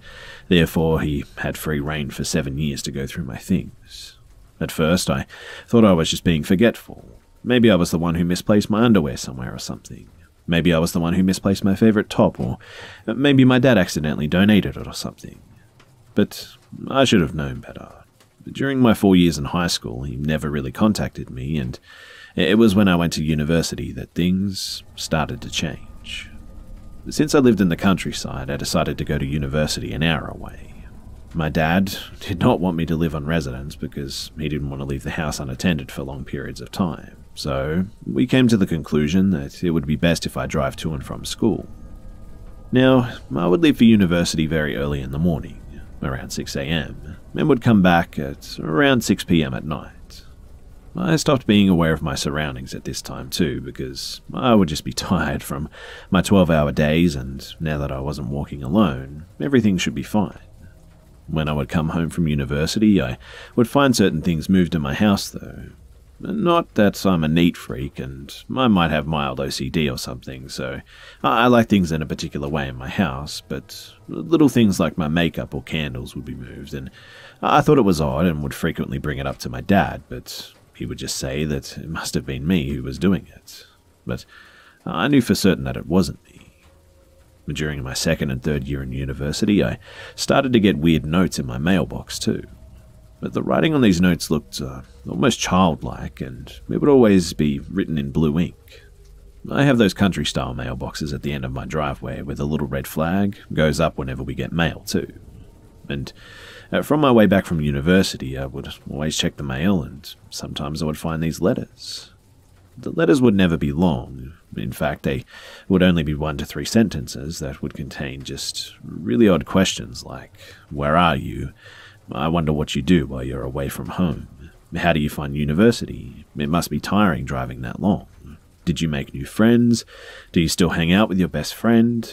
therefore he had free reign for 7 years to go through my things. At first, I thought I was just being forgetful. Maybe I was the one who misplaced my underwear somewhere or something. Maybe I was the one who misplaced my favorite top, or maybe my dad accidentally donated it or something. But I should have known better. During my 4 years in high school, he never really contacted me, and it was when I went to university that things started to change. Since I lived in the countryside, I decided to go to university an hour away. My dad did not want me to live on residence because he didn't want to leave the house unattended for long periods of time, so we came to the conclusion that it would be best if I drive to and from school. Now, I would leave for university very early in the morning, around 6 a.m, and would come back at around 6 p.m. at night. I stopped being aware of my surroundings at this time too, because I would just be tired from my 12-hour days, and now that I wasn't walking alone, everything should be fine. When I would come home from university, I would find certain things moved in my house though. Not that I'm a neat freak, and I might have mild OCD or something, so I like things in a particular way in my house, but little things like my makeup or candles would be moved, and I thought it was odd and would frequently bring it up to my dad, but he would just say that it must have been me who was doing it. But I knew for certain that it wasn't me. During my second and third year in university, I started to get weird notes in my mailbox too. But the writing on these notes looked almost childlike, and it would always be written in blue ink. I have those country-style mailboxes at the end of my driveway where the little red flag goes up whenever we get mail too. And from my way back from university, I would always check the mail, and sometimes I would find these letters. The letters would never be long. In fact, they would only be 1 to 3 sentences that would contain just really odd questions like, "Where are you? I wonder what you do while you're away from home. How do you find university? It must be tiring driving that long. Did you make new friends? Do you still hang out with your best friend?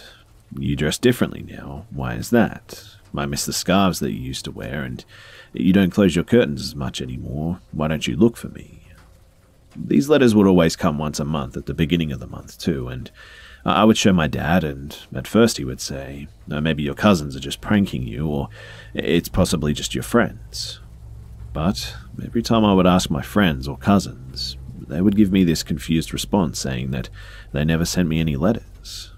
You dress differently now. Why is that? I miss the scarves that you used to wear, and you don't close your curtains as much anymore. Why don't you look for me?" These letters would always come once a month at the beginning of the month too, and I would show my dad, and at first he would say, "No, maybe your cousins are just pranking you, or it's possibly just your friends." But every time I would ask my friends or cousins, they would give me this confused response saying that they never sent me any letters.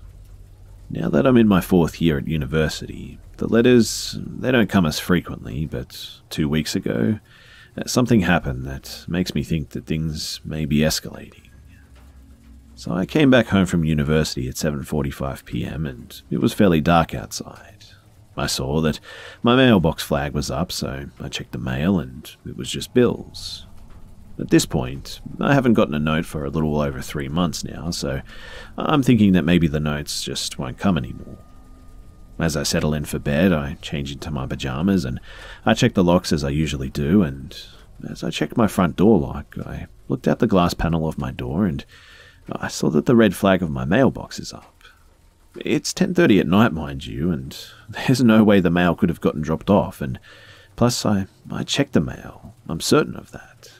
Now that I'm in my 4th year at university, the letters, they don't come as frequently, but 2 weeks ago, something happened that makes me think that things may be escalating. So I came back home from university at 7:45 p.m. and it was fairly dark outside. I saw that my mailbox flag was up, so I checked the mail and it was just bills. At this point, I haven't gotten a note for a little over 3 months now, so I'm thinking that maybe the notes just won't come anymore. As I settle in for bed, I change into my pajamas and I check the locks as I usually do, and as I checked my front door lock, I looked out the glass panel of my door and I saw that the red flag of my mailbox is up. It's 10:30 at night, mind you, and there's no way the mail could have gotten dropped off, and plus I checked the mail. I'm certain of that.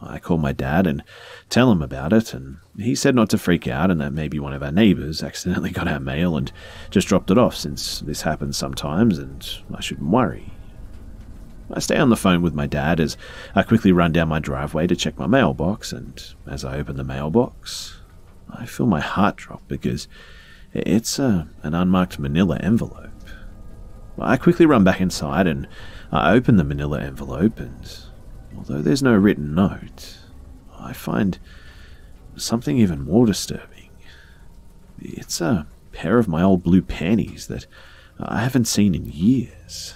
I call my dad and tell him about it, and he said not to freak out and that maybe one of our neighbours accidentally got our mail and just dropped it off, since this happens sometimes and I shouldn't worry. I stay on the phone with my dad as I quickly run down my driveway to check my mailbox, and as I open the mailbox, I feel my heart drop because it's an unmarked manila envelope. I quickly run back inside and I open the manila envelope, and although there's no written note, I find something even more disturbing. It's a pair of my old blue panties that I haven't seen in years.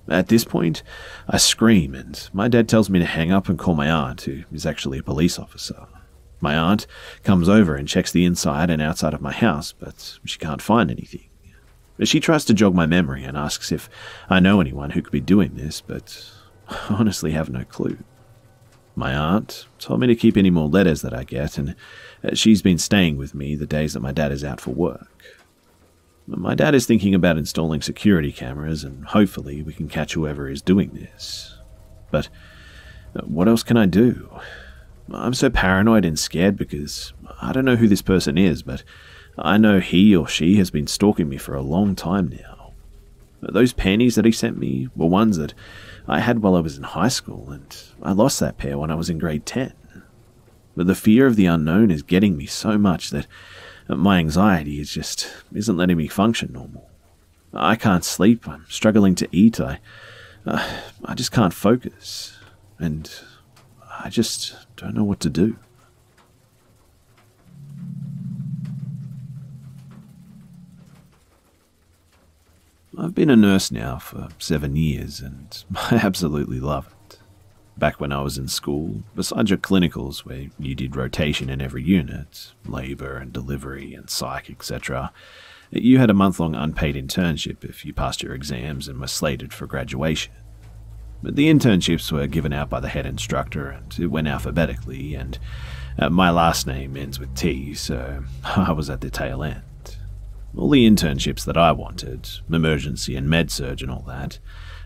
At this point, I scream, and my dad tells me to hang up and call my aunt, who is actually a police officer. My aunt comes over and checks the inside and outside of my house, but she can't find anything. She tries to jog my memory and asks if I know anyone who could be doing this, but I honestly have no clue. My aunt told me to keep any more letters that I get, and she's been staying with me the days that my dad is out for work. My dad is thinking about installing security cameras, and hopefully we can catch whoever is doing this. But what else can I do? I'm so paranoid and scared because I don't know who this person is, but I know he or she has been stalking me for a long time now. Those panties that he sent me were ones that I had while I was in high school, and I lost that pair when I was in grade 10. But the fear of the unknown is getting me so much that my anxiety isn't letting me function normal. I can't sleep, I'm struggling to eat, I just can't focus, and I just don't know what to do. I've been a nurse now for 7 years, and I absolutely love it. Back when I was in school, besides your clinicals where you did rotation in every unit, labour and delivery and psych, etc., you had a month-long unpaid internship if you passed your exams and were slated for graduation. But the internships were given out by the head instructor and it went alphabetically, and my last name ends with T, so I was at the tail end. All the internships that I wanted, emergency and med-surg and all that,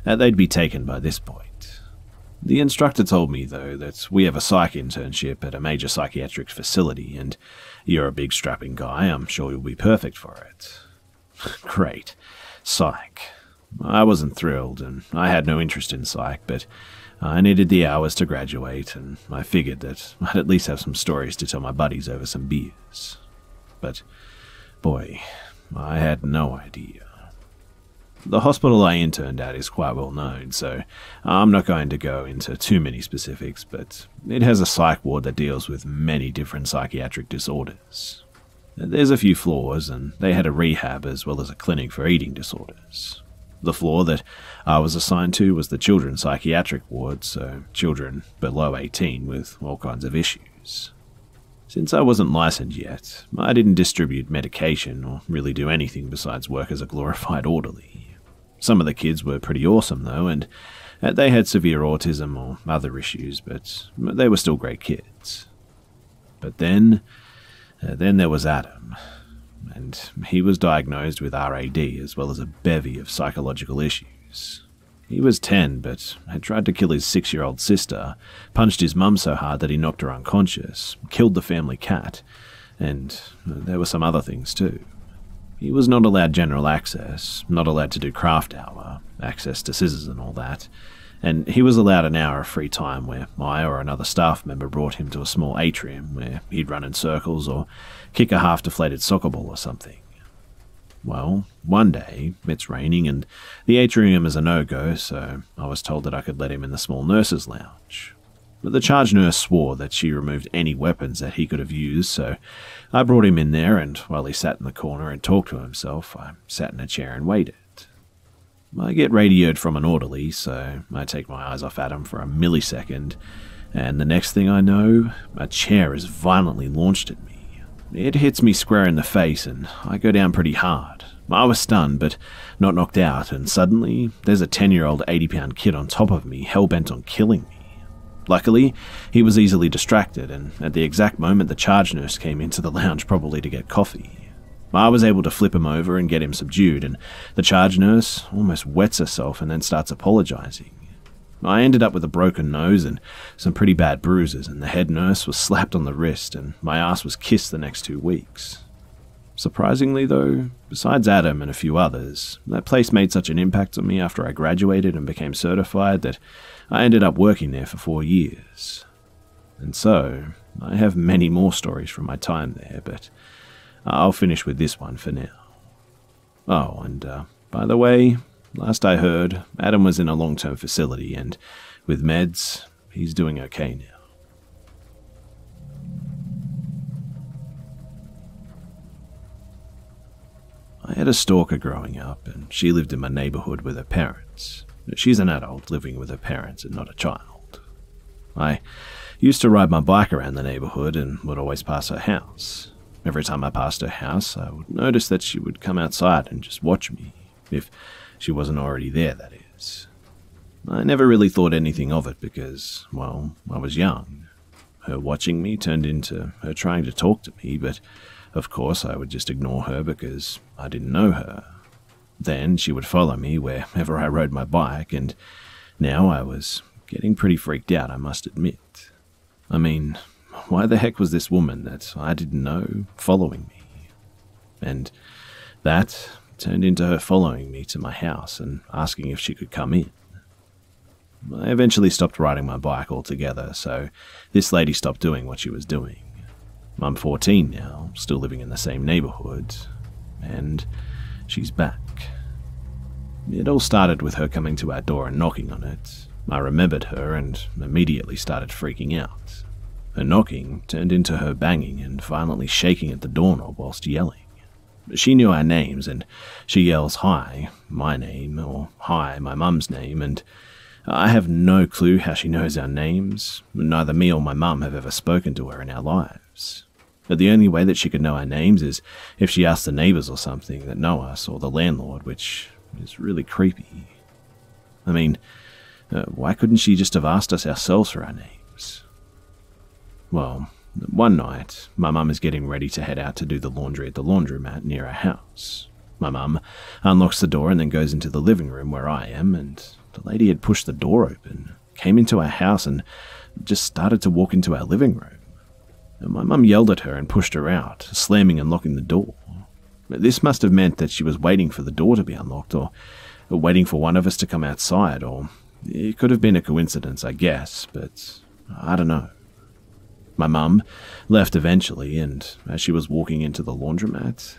they'd be taken by this point. The instructor told me, though, that we have a psych internship at a major psychiatric facility, and you're a big strapping guy, I'm sure you'll be perfect for it. Great. Psych. I wasn't thrilled, and I had no interest in psych, but I needed the hours to graduate, and I figured that I'd at least have some stories to tell my buddies over some beers. But, boy, I had no idea. The hospital I interned at is quite well known, so I'm not going to go into too many specifics, but it has a psych ward that deals with many different psychiatric disorders. There's a few floors, and they had a rehab as well as a clinic for eating disorders. The floor that I was assigned to was the children's psychiatric ward, so children below 18 with all kinds of issues. Since I wasn't licensed yet, I didn't distribute medication or really do anything besides work as a glorified orderly. Some of the kids were pretty awesome though, and they had severe autism or other issues, but they were still great kids. But then there was Adam, and he was diagnosed with RAD as well as a bevy of psychological issues. He was 10, but had tried to kill his 6-year-old sister, punched his mum so hard that he knocked her unconscious, killed the family cat, And there were some other things too. He was not allowed general access, not allowed to do craft hour, access to scissors and all that, and he was allowed an hour of free time where I or another staff member brought him to a small atrium where he'd run in circles or kick a half-deflated soccer ball or something. Well, one day, it's raining and the atrium is a no-go, so I was told that I could let him in the small nurse's lounge. But the charge nurse swore that she removed any weapons that he could have used, so I brought him in there, and while he sat in the corner and talked to himself, I sat in a chair and waited. I get radioed from an orderly, so I take my eyes off Adam for a millisecond, and the next thing I know, a chair is violently launched at me. It hits me square in the face, and I go down pretty hard. I was stunned, but not knocked out, and suddenly there's a 10-year-old 80-pound kid on top of me, hell-bent on killing me. Luckily, he was easily distracted, and at the exact moment the charge nurse came into the lounge probably to get coffee. I was able to flip him over and get him subdued, and the charge nurse almost wets herself and then starts apologizing. I ended up with a broken nose and some pretty bad bruises, and the head nurse was slapped on the wrist, and my ass was kissed the next 2 weeks. Surprisingly though, besides Adam and a few others, that place made such an impact on me after I graduated and became certified that I ended up working there for 4 years. And so, I have many more stories from my time there, but I'll finish with this one for now. Oh, and by the way, last I heard, Adam was in a long-term facility, and with meds, he's doing okay now. I had a stalker growing up, and she lived in my neighborhood with her parents. She's an adult living with her parents and not a child. I used to ride my bike around the neighborhood and would always pass her house. Every time I passed her house, I would notice that she would come outside and just watch me, if she wasn't already there, that is. I never really thought anything of it because, well, I was young. Her watching me turned into her trying to talk to me, but of course I would just ignore her because I didn't know her. Then she would follow me wherever I rode my bike, and now I was getting pretty freaked out, I must admit. I mean, why the heck was this woman that I didn't know following me? And that turned into her following me to my house and asking if she could come in. I eventually stopped riding my bike altogether, so this lady stopped doing what she was doing. I'm 14 now, still living in the same neighborhood, and she's back. It all started with her coming to our door and knocking on it. I remembered her and immediately started freaking out. Her knocking turned into her banging and violently shaking at the doorknob whilst yelling. She knew our names, and she yells, "Hi," my name, or "Hi," my mum's name, and I have no clue how she knows our names. Neither me or my mum have ever spoken to her in our lives. But the only way that she could know our names is if she asked the neighbours or something that know us, or the landlord, which is really creepy. I mean, why couldn't she just have asked us ourselves for our names? Well, one night, my mum is getting ready to head out to do the laundry at the laundromat near our house. My mum unlocks the door and then goes into the living room where I am, and the lady had pushed the door open, came into our house, and just started to walk into our living room. My mum yelled at her and pushed her out, slamming and locking the door. This must have meant that she was waiting for the door to be unlocked, or waiting for one of us to come outside, or it could have been a coincidence, I guess, but I don't know. My mum left eventually, and as she was walking into the laundromat,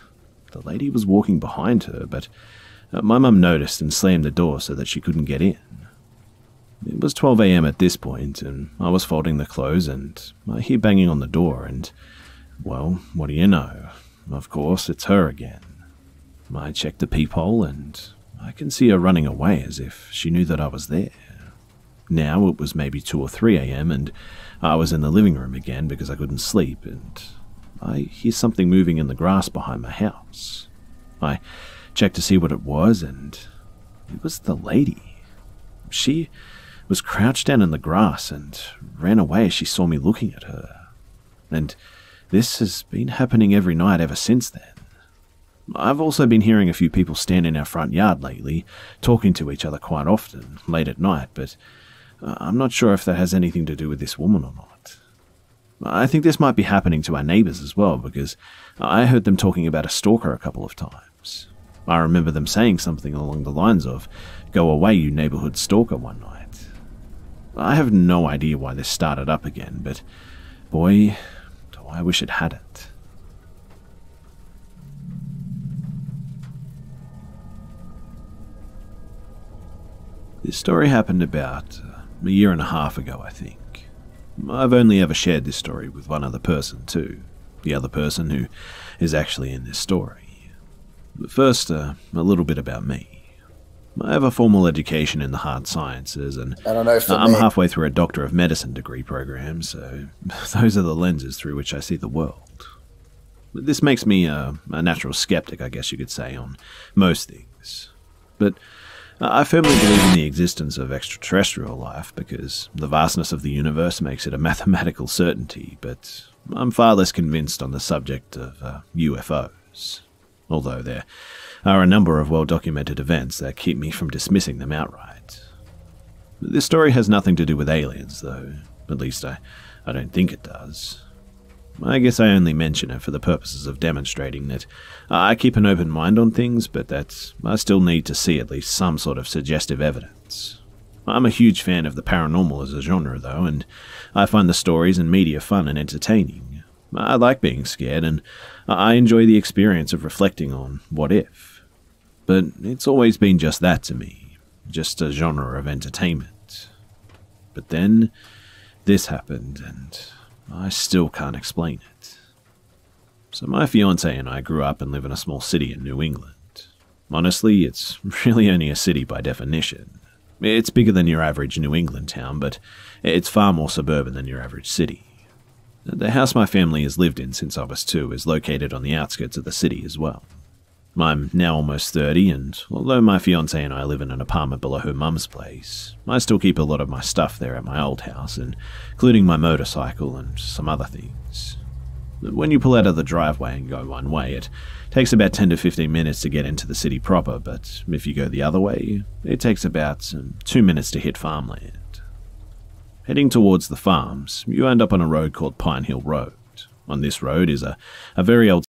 the lady was walking behind her, but my mum noticed and slammed the door so that she couldn't get in. It was 12 a.m. at this point, and I was folding the clothes, and I hear banging on the door, and, well, what do you know? Of course, it's her again. I check the peephole, and I can see her running away as if she knew that I was there. Now it was maybe 2 or 3 a.m., and I was in the living room again because I couldn't sleep, and I hear something moving in the grass behind my house. I checked to see what it was, and it was the lady. She was crouched down in the grass and ran away as she saw me looking at her. And this has been happening every night ever since then. I've also been hearing a few people stand in our front yard lately, talking to each other quite often, late at night, but I'm not sure if that has anything to do with this woman or not. I think this might be happening to our neighbours as well, because I heard them talking about a stalker a couple of times. I remember them saying something along the lines of, "Go away, you neighbourhood stalker," one night. I have no idea why this started up again, but boy, do I wish it hadn't. This story happened about a year and a half ago, I think. I've only ever shared this story with one other person too, the other person who is actually in this story. But first, a little bit about me. I have a formal education in the hard sciences, and I'm halfway through a Doctor of Medicine degree program, so those are the lenses through which I see the world. This makes me a natural skeptic, I guess you could say, on most things. But I firmly believe in the existence of extraterrestrial life because the vastness of the universe makes it a mathematical certainty, but I'm far less convinced on the subject of UFOs, although there are a number of well-documented events that keep me from dismissing them outright. This story has nothing to do with aliens, though. At least I don't think it does. I guess I only mention it for the purposes of demonstrating that I keep an open mind on things, but that I still need to see at least some sort of suggestive evidence. I'm a huge fan of the paranormal as a genre, though, and I find the stories and media fun and entertaining. I like being scared, and I enjoy the experience of reflecting on what if. But it's always been just that to me, just a genre of entertainment. But then, this happened, and I still can't explain it. So my fiancé and I grew up and live in a small city in New England. Honestly, it's really only a city by definition. It's bigger than your average New England town, but it's far more suburban than your average city. The house my family has lived in since I was 2 is located on the outskirts of the city as well. I'm now almost 30, and although my fiancé and I live in an apartment below her mum's place, I still keep a lot of my stuff there at my old house, including my motorcycle and some other things. When you pull out of the driveway and go one way, it takes about 10 to 15 minutes to get into the city proper, but if you go the other way, it takes about 2 minutes to hit farmland. Heading towards the farms, you end up on a road called Pine Hill Road. On this road is a very old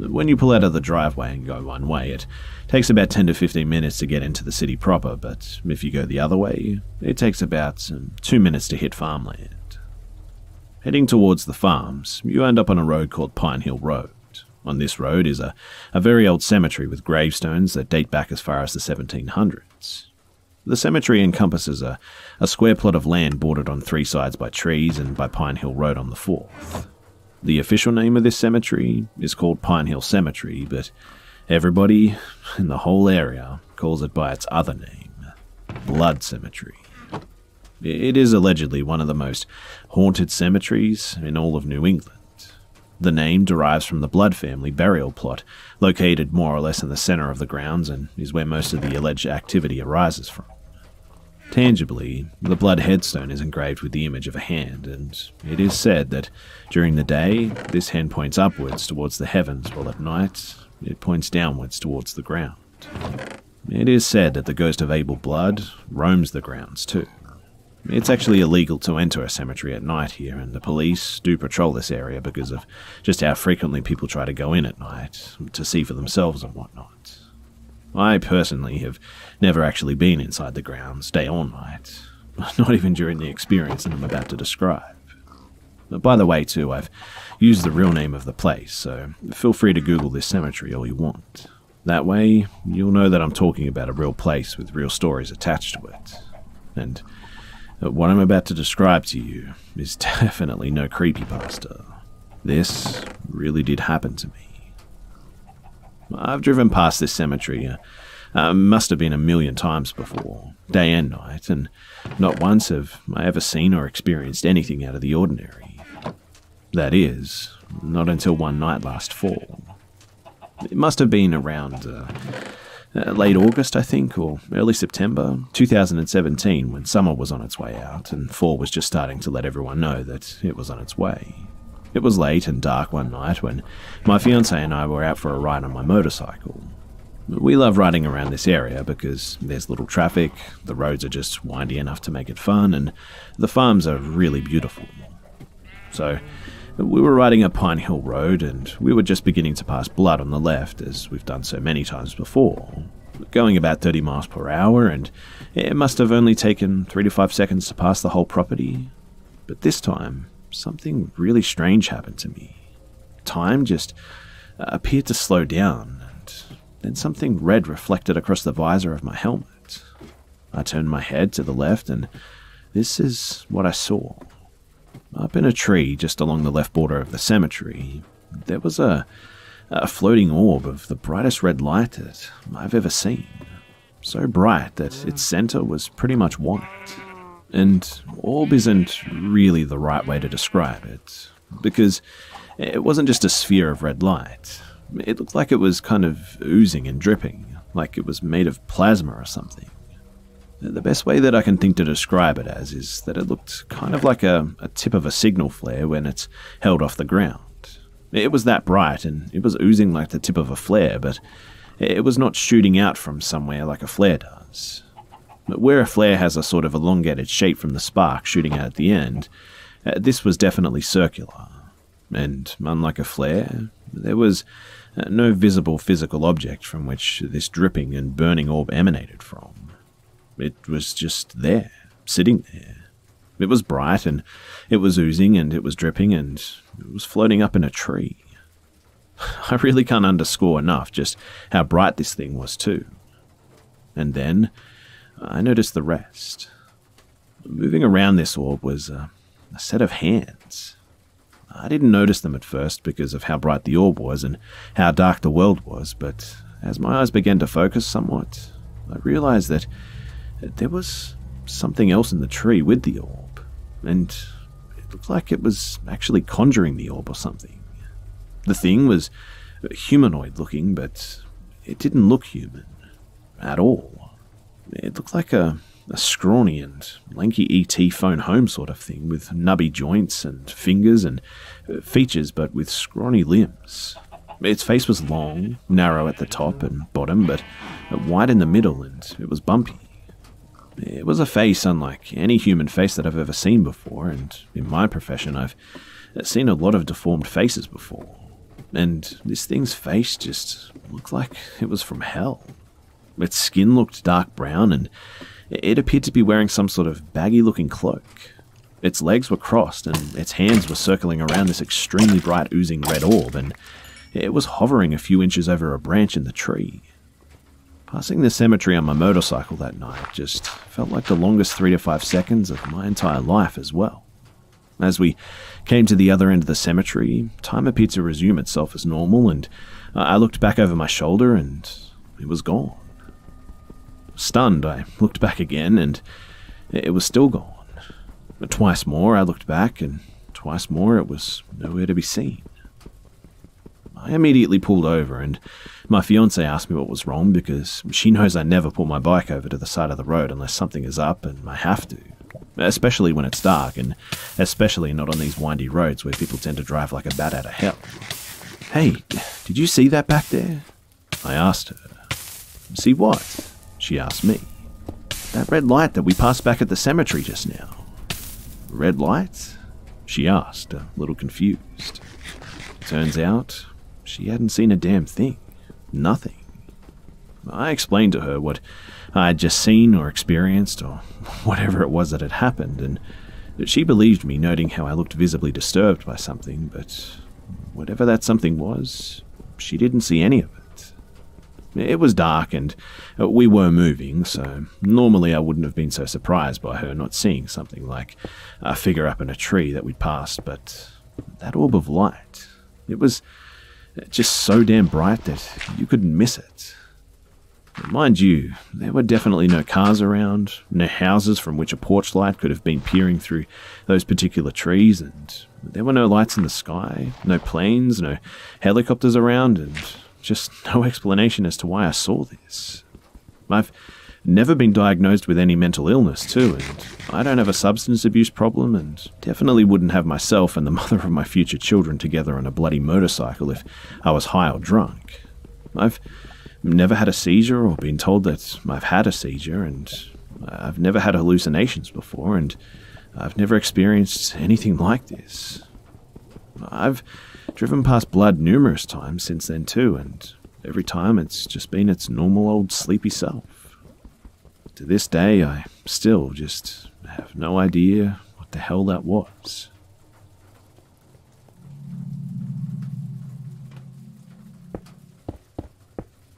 When you pull out of the driveway and go one way, it takes about 10 to 15 minutes to get into the city proper, but if you go the other way, it takes about 2 minutes to hit farmland. Heading towards the farms, you end up on a road called Pine Hill Road. On this road is a very old cemetery with gravestones that date back as far as the 1700s. The cemetery encompasses a square plot of land bordered on 3 sides by trees and by Pine Hill Road on the 4th. The official name of this cemetery is called Pine Hill Cemetery, but everybody in the whole area calls it by its other name, Blood Cemetery. It is allegedly one of the most haunted cemeteries in all of New England. The name derives from the Blood family burial plot, located more or less in the center of the grounds and is where most of the alleged activity arises from. Tangibly, the Blood headstone is engraved with the image of a hand, and it is said that during the day, this hand points upwards towards the heavens, while at night, it points downwards towards the ground. It is said that the ghost of Abel Blood roams the grounds too. It's actually illegal to enter a cemetery at night here, and the police do patrol this area because of just how frequently people try to go in at night to see for themselves and whatnot. I personally have never actually been inside the grounds, day or night, not even during the experience that I'm about to describe. But by the way, too, I've used the real name of the place, so feel free to Google this cemetery all you want. That way, you'll know that I'm talking about a real place with real stories attached to it. And what I'm about to describe to you is definitely no creepypasta. This really did happen to me. I've driven past this cemetery, must have been 1,000,000 times before, day and night, and not once have I ever seen or experienced anything out of the ordinary. That is, not until one night last fall. It must have been around late August, I think, or early September 2017, when summer was on its way out and fall was just starting to let everyone know that it was on its way. It was late and dark one night when my fiancée and I were out for a ride on my motorcycle. We love riding around this area because there's little traffic, the roads are just windy enough to make it fun, and the farms are really beautiful. So, we were riding up Pine Hill Road and we were just beginning to pass Blood on the left, as we've done so many times before, going about 30 miles per hour, and it must have only taken 3 to 5 seconds to pass the whole property. But this time, something really strange happened to me. Time just appeared to slow down, and then something red reflected across the visor of my helmet. I turned my head to the left, and this is what I saw. Up in a tree just along the left border of the cemetery, there was a floating orb of the brightest red light that I've ever seen. So bright that its center was pretty much white. And orb isn't really the right way to describe it, because it wasn't just a sphere of red light. It looked like it was kind of oozing and dripping, like it was made of plasma or something. The best way that I can think to describe it as is that it looked kind of like a tip of a signal flare when it's held off the ground. It was that bright, and it was oozing like the tip of a flare, but it was not shooting out from somewhere like a flare does. But where a flare has a sort of elongated shape from the spark shooting out at the end, this was definitely circular. And unlike a flare, there was no visible physical object from which this dripping and burning orb emanated from. It was just there, sitting there. It was bright, and it was oozing, and it was dripping, and it was floating up in a tree. I really can't underscore enough just how bright this thing was too. And then I noticed the rest. Moving around this orb was a set of hands. I didn't notice them at first because of how bright the orb was and how dark the world was, but as my eyes began to focus somewhat, I realized that there was something else in the tree with the orb, and it looked like it was actually conjuring the orb or something. The thing was humanoid looking, but it didn't look human at all. It looked like a scrawny and lanky ET phone home sort of thing, with nubby joints and fingers and features, but with scrawny limbs. Its face was long, narrow at the top and bottom, but wide in the middle, and it was bumpy. It was a face unlike any human face that I've ever seen before, and in my profession I've seen a lot of deformed faces before. And this thing's face just looked like it was from hell. Its skin looked dark brown, and it appeared to be wearing some sort of baggy-looking cloak. Its legs were crossed, and its hands were circling around this extremely bright oozing red orb, and it was hovering a few inches over a branch in the tree. Passing the cemetery on my motorcycle that night just felt like the longest 3 to 5 seconds of my entire life as well. As we came to the other end of the cemetery, time appeared to resume itself as normal, and I looked back over my shoulder and it was gone. Stunned, I looked back again and it was still gone. But twice more I looked back, and twice more it was nowhere to be seen. I immediately pulled over, and my fiancée asked me what was wrong because she knows I never pull my bike over to the side of the road unless something is up and I have to. Especially when it's dark, and especially not on these windy roads where people tend to drive like a bat out of hell. "Hey, did you see that back there?" I asked her. "See what?" she asked me. "That red light that we passed back at the cemetery just now." "Red light?" she asked, a little confused. Turns out she hadn't seen a damn thing. Nothing. I explained to her what I had just seen or experienced, or whatever it was that had happened, and she believed me, noting how I looked visibly disturbed by something, but whatever that something was, she didn't see any of it. It was dark, and we were moving, so normally I wouldn't have been so surprised by her not seeing something like a figure up in a tree that we'd passed, but that orb of light, it was just so damn bright that you couldn't miss it. Mind you, there were definitely no cars around, no houses from which a porch light could have been peering through those particular trees, and there were no lights in the sky, no planes, no helicopters around, and just no explanation as to why I saw this. I've never been diagnosed with any mental illness too, and I don't have a substance abuse problem, and definitely wouldn't have myself and the mother of my future children together on a bloody motorcycle if I was high or drunk. I've never had a seizure or been told that I've had a seizure, and I've never had hallucinations before, and I've never experienced anything like this. I've driven past blood numerous times since then too, and every time it's just been its normal old sleepy self. To this day, I still just have no idea what the hell that was.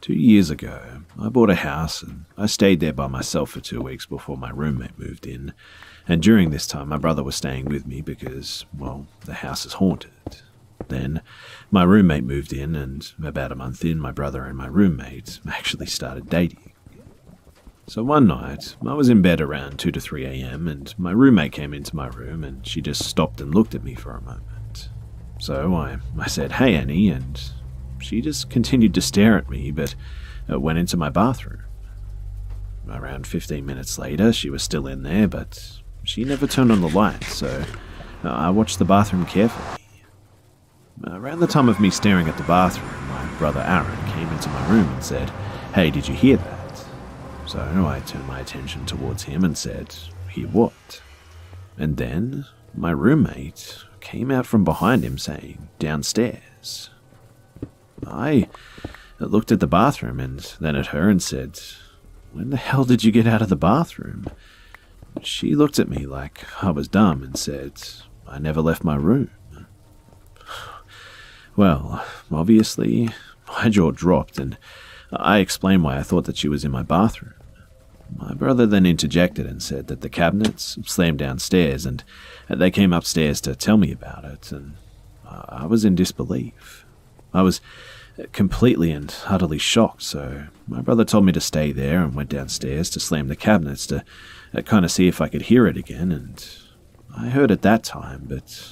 Two years ago, I bought a house and I stayed there by myself for 2 weeks before my roommate moved in, and during this time my brother was staying with me because, well, the house is haunted. Then my roommate moved in, and about a month in, my brother and my roommate actually started dating. So one night, I was in bed around 2 to 3 a.m, and my roommate came into my room and she just stopped and looked at me for a moment. So I said, "Hey Annie," and she just continued to stare at me, but went into my bathroom. Around 15 minutes later, she was still in there, but she never turned on the light, so I watched the bathroom carefully. Around the time of me staring at the bathroom, my brother Aaron came into my room and said, "Hey, did you hear that?" So I turned my attention towards him and said, "Hear what?" And then my roommate came out from behind him saying, "Downstairs." I looked at the bathroom and then at her and said, "When the hell did you get out of the bathroom?" She looked at me like I was dumb and said, "I never left my room." Well, obviously, my jaw dropped, and I explained why I thought that she was in my bathroom. My brother then interjected and said that the cabinets slammed downstairs, and they came upstairs to tell me about it, and I was in disbelief. I was completely and utterly shocked, so my brother told me to stay there and went downstairs to slam the cabinets to kind of see if I could hear it again, and I heard it that time, but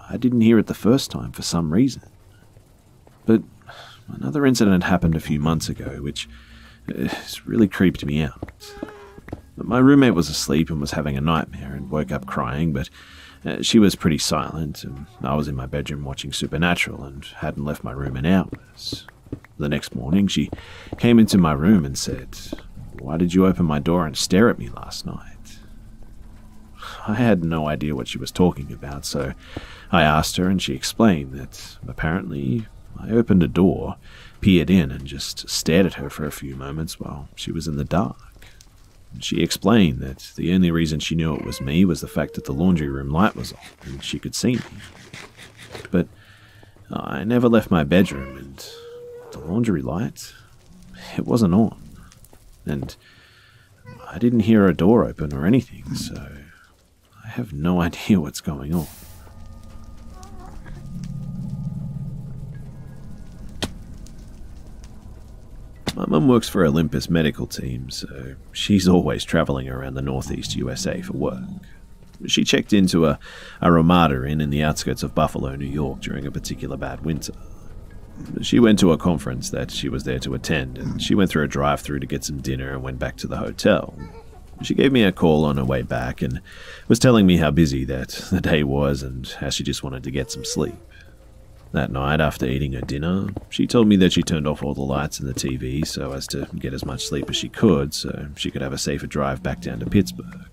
I didn't hear it the first time for some reason. But another incident happened a few months ago, which has really creeped me out. My roommate was asleep and was having a nightmare and woke up crying, but she was pretty silent, and I was in my bedroom watching Supernatural and hadn't left my room in hours. The next morning, she came into my room and said, "Why did you open my door and stare at me last night?" I had no idea what she was talking about, so I asked her, and she explained that apparently I opened a door, peered in, and just stared at her for a few moments while she was in the dark. She explained that the only reason she knew it was me was the fact that the laundry room light was on and she could see me. But I never left my bedroom, and the laundry light, it wasn't on. And I didn't hear a door open or anything, so I have no idea what's going on. My mum works for Olympus Medical Team, so she's always travelling around the northeast USA for work. She checked into a Ramada Inn in the outskirts of Buffalo, New York during a particular bad winter. She went to a conference that she was there to attend, and she went through a drive-thru to get some dinner and went back to the hotel. She gave me a call on her way back and was telling me how busy that the day was and how she just wanted to get some sleep. That night, after eating her dinner, she told me that she turned off all the lights and the TV so as to get as much sleep as she could so she could have a safer drive back down to Pittsburgh.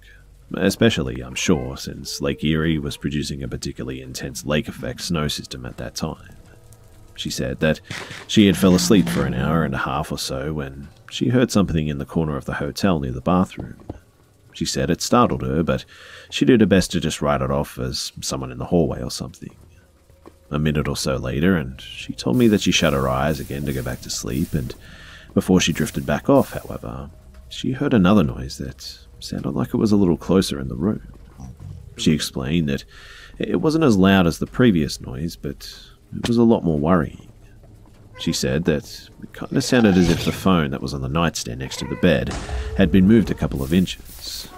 Especially, I'm sure, since Lake Erie was producing a particularly intense lake effect snow system at that time. She said that she had fell asleep for an hour and a half or so when she heard something in the corner of the hotel near the bathroom. She said it startled her, but she did her best to just write it off as someone in the hallway or something. A minute or so later, and she told me that she shut her eyes again to go back to sleep, and before she drifted back off, however, she heard another noise that sounded like it was a little closer in the room. She explained that it wasn't as loud as the previous noise, but it was a lot more worrying. She said that it kind of sounded as if the phone that was on the nightstand next to the bed had been moved a couple of inches.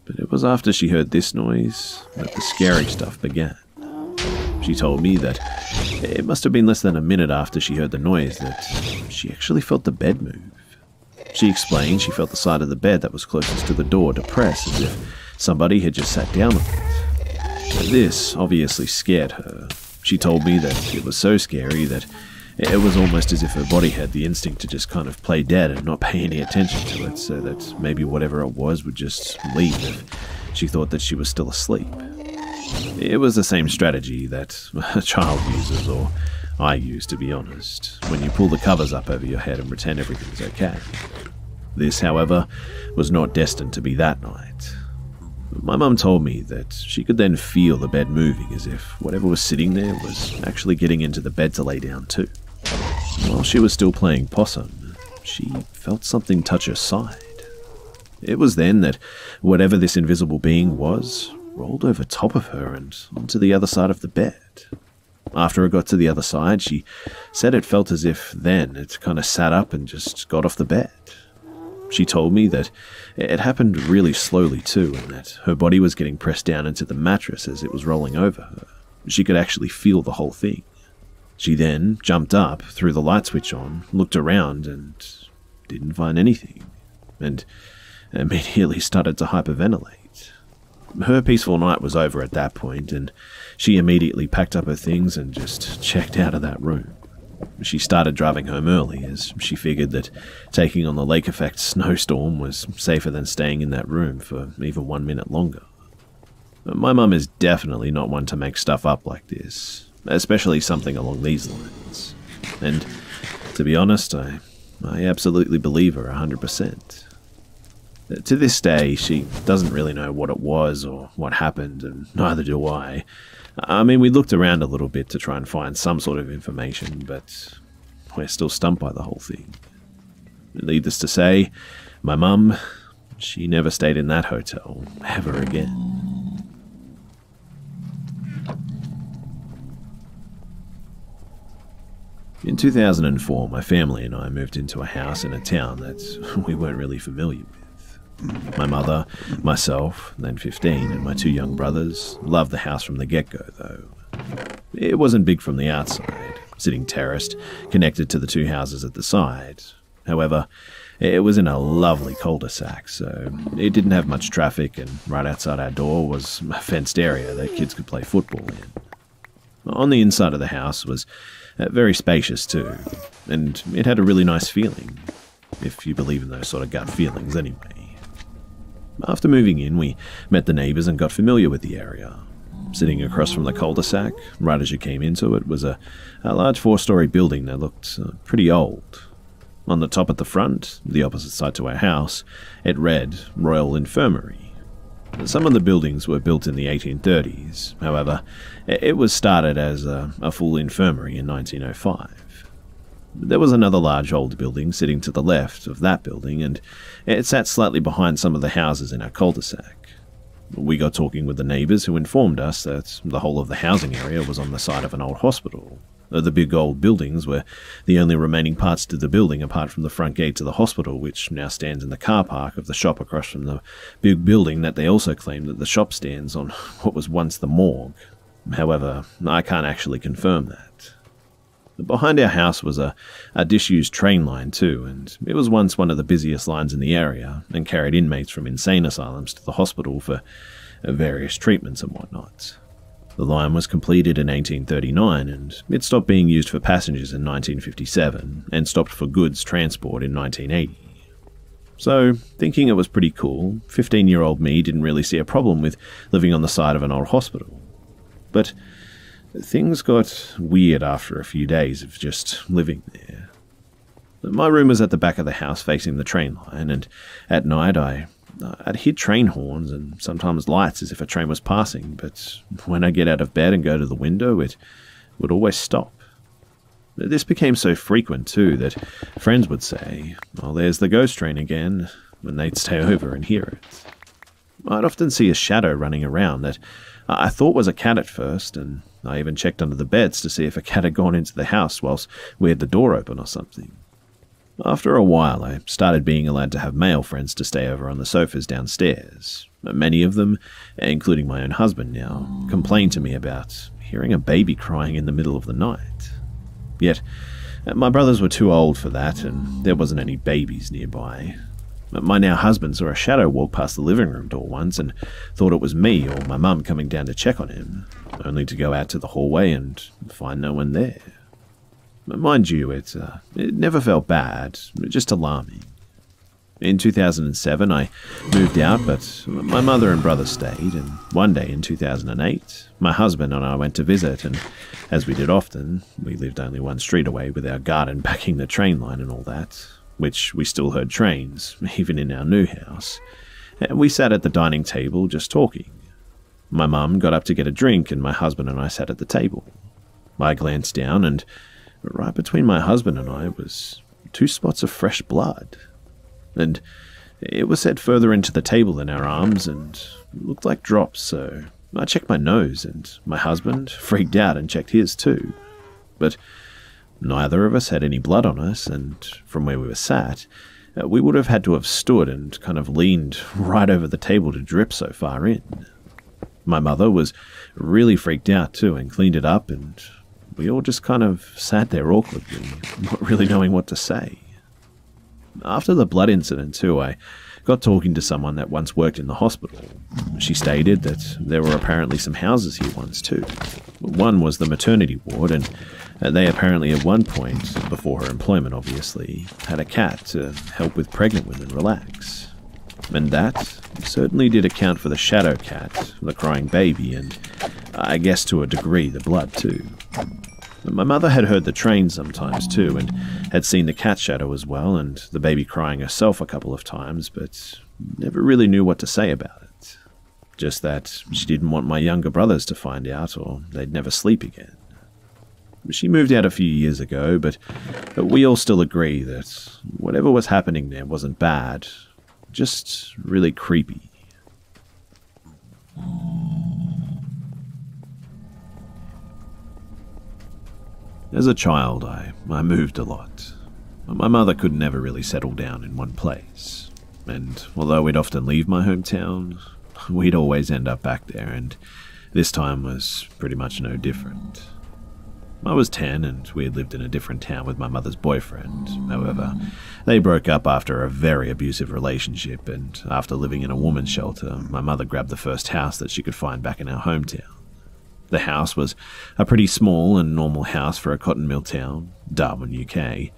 But it was after she heard this noise that the scary stuff began. She told me that it must have been less than a minute after she heard the noise that she actually felt the bed move. She explained she felt the side of the bed that was closest to the door depress, as if somebody had just sat down on it. This obviously scared her. She told me that it was so scary that it was almost as if her body had the instinct to just kind of play dead and not pay any attention to it, so that maybe whatever it was would just leave if she thought that she was still asleep. It was the same strategy that a child uses, or I use, to be honest, when you pull the covers up over your head and pretend everything's okay. This, however, was not destined to be that night. My mum told me that she could then feel the bed moving, as if whatever was sitting there was actually getting into the bed to lay down too. While she was still playing possum, she felt something touch her side. It was then that whatever this invisible being was rolled over top of her and onto the other side of the bed. After it got to the other side, she said it felt as if then it kind of sat up and just got off the bed. She told me that it happened really slowly too, and that her body was getting pressed down into the mattress as it was rolling over her. She could actually feel the whole thing. She then jumped up, threw the light switch on, looked around, and didn't find anything, and immediately started to hyperventilate. Her peaceful night was over at that point, and she immediately packed up her things and just checked out of that room. She started driving home early, as she figured that taking on the lake effect snowstorm was safer than staying in that room for even 1 minute longer. My mum is definitely not one to make stuff up like this, especially something along these lines. And to be honest, I absolutely believe her 100%. To this day, she doesn't really know what it was or what happened, and neither do I. I mean, we looked around a little bit to try and find some sort of information, but we're still stumped by the whole thing. Needless to say, my mum, she never stayed in that hotel ever again. In 2004, my family and I moved into a house in a town that we weren't really familiar with. My mother, myself, then 15, and my 2 young brothers loved the house from the get-go, though. It wasn't big from the outside, sitting terraced, connected to the 2 houses at the side. However, it was in a lovely cul-de-sac, so it didn't have much traffic, and right outside our door was a fenced area that kids could play football in. On the inside of the house was very spacious too, and it had a really nice feeling, if you believe in those sort of gut feelings anyway. After moving in, we met the neighbours and got familiar with the area. Sitting across from the cul-de-sac, right as you came into it, was a large 4-story building that looked pretty old. On the top at the front, the opposite side to our house, it read Royal Infirmary. Some of the buildings were built in the 1830s, however, it was started as a full infirmary in 1905. There was another large old building sitting to the left of that building, and it sat slightly behind some of the houses in our cul-de-sac. We got talking with the neighbours, who informed us that the whole of the housing area was on the side of an old hospital. The big old buildings were the only remaining parts to the building apart from the front gate to the hospital, which now stands in the car park of the shop across from the big building that they also claim that the shop stands on what was once the morgue. However, I can't actually confirm that. Behind our house was a disused train line too, and it was once one of the busiest lines in the area and carried inmates from insane asylums to the hospital for various treatments and whatnot. The line was completed in 1839, and it stopped being used for passengers in 1957 and stopped for goods transport in 1980. So, thinking it was pretty cool, 15-year-old me didn't really see a problem with living on the side of an old hospital. But things got weird after a few days of just living there. My room was at the back of the house facing the train line, and at night I'd hear train horns and sometimes lights as if a train was passing, but when I get out of bed and go to the window, it would always stop. This became so frequent too that friends would say, "Oh, there's the ghost train again," when they'd stay over and hear it. I'd often see a shadow running around that I thought was a cat at first, and I even checked under the beds to see if a cat had gone into the house whilst we had the door open or something. After a while, I started being allowed to have male friends to stay over on the sofas downstairs. Many of them, including my own husband now, complained to me about hearing a baby crying in the middle of the night. Yet, my brothers were too old for that, and there wasn't any babies nearby. My now husband saw a shadow walk past the living room door once and thought it was me or my mum coming down to check on him, only to go out to the hallway and find no one there. Mind you, it never felt bad, just alarming. In 2007, I moved out, but my mother and brother stayed, and one day in 2008, my husband and I went to visit, and as we did often, we lived only one street away with our garden backing the train line and all that, which we still heard trains, even in our new house, and we sat at the dining table just talking. My mum got up to get a drink, and my husband and I sat at the table. I glanced down, and right between my husband and I was 2 spots of fresh blood. And it was set further into the table than our arms and looked like drops, so I checked my nose, and my husband freaked out and checked his too. But neither of us had any blood on us, and from where we were sat, we would have had to have stood and kind of leaned right over the table to drip so far in. My mother was really freaked out too and cleaned it up, and we all just kind of sat there awkwardly, not really knowing what to say. After the blood incident too, I got talking to someone that once worked in the hospital. She stated that there were apparently some houses here once too. One was the maternity ward, and they apparently at one point, before her employment obviously, had a cat to help with pregnant women relax. And that certainly did account for the shadow cat, the crying baby, and I guess to a degree the blood too. My mother had heard the train sometimes too, and had seen the cat shadow as well, and the baby crying herself a couple of times, but never really knew what to say about it. Just that she didn't want my younger brothers to find out, or they'd never sleep again. She moved out a few years ago, but we all still agree that whatever was happening there wasn't bad, just really creepy. As a child, I moved a lot. My mother could never really settle down in one place, and although we'd often leave my hometown, we'd always end up back there, and this time was pretty much no different. I was 10 and we had lived in a different town with my mother's boyfriend. However, they broke up after a very abusive relationship, and after living in a woman's shelter, my mother grabbed the first house that she could find back in our hometown. The house was a pretty small and normal house for a cotton mill town, Darwin, UK.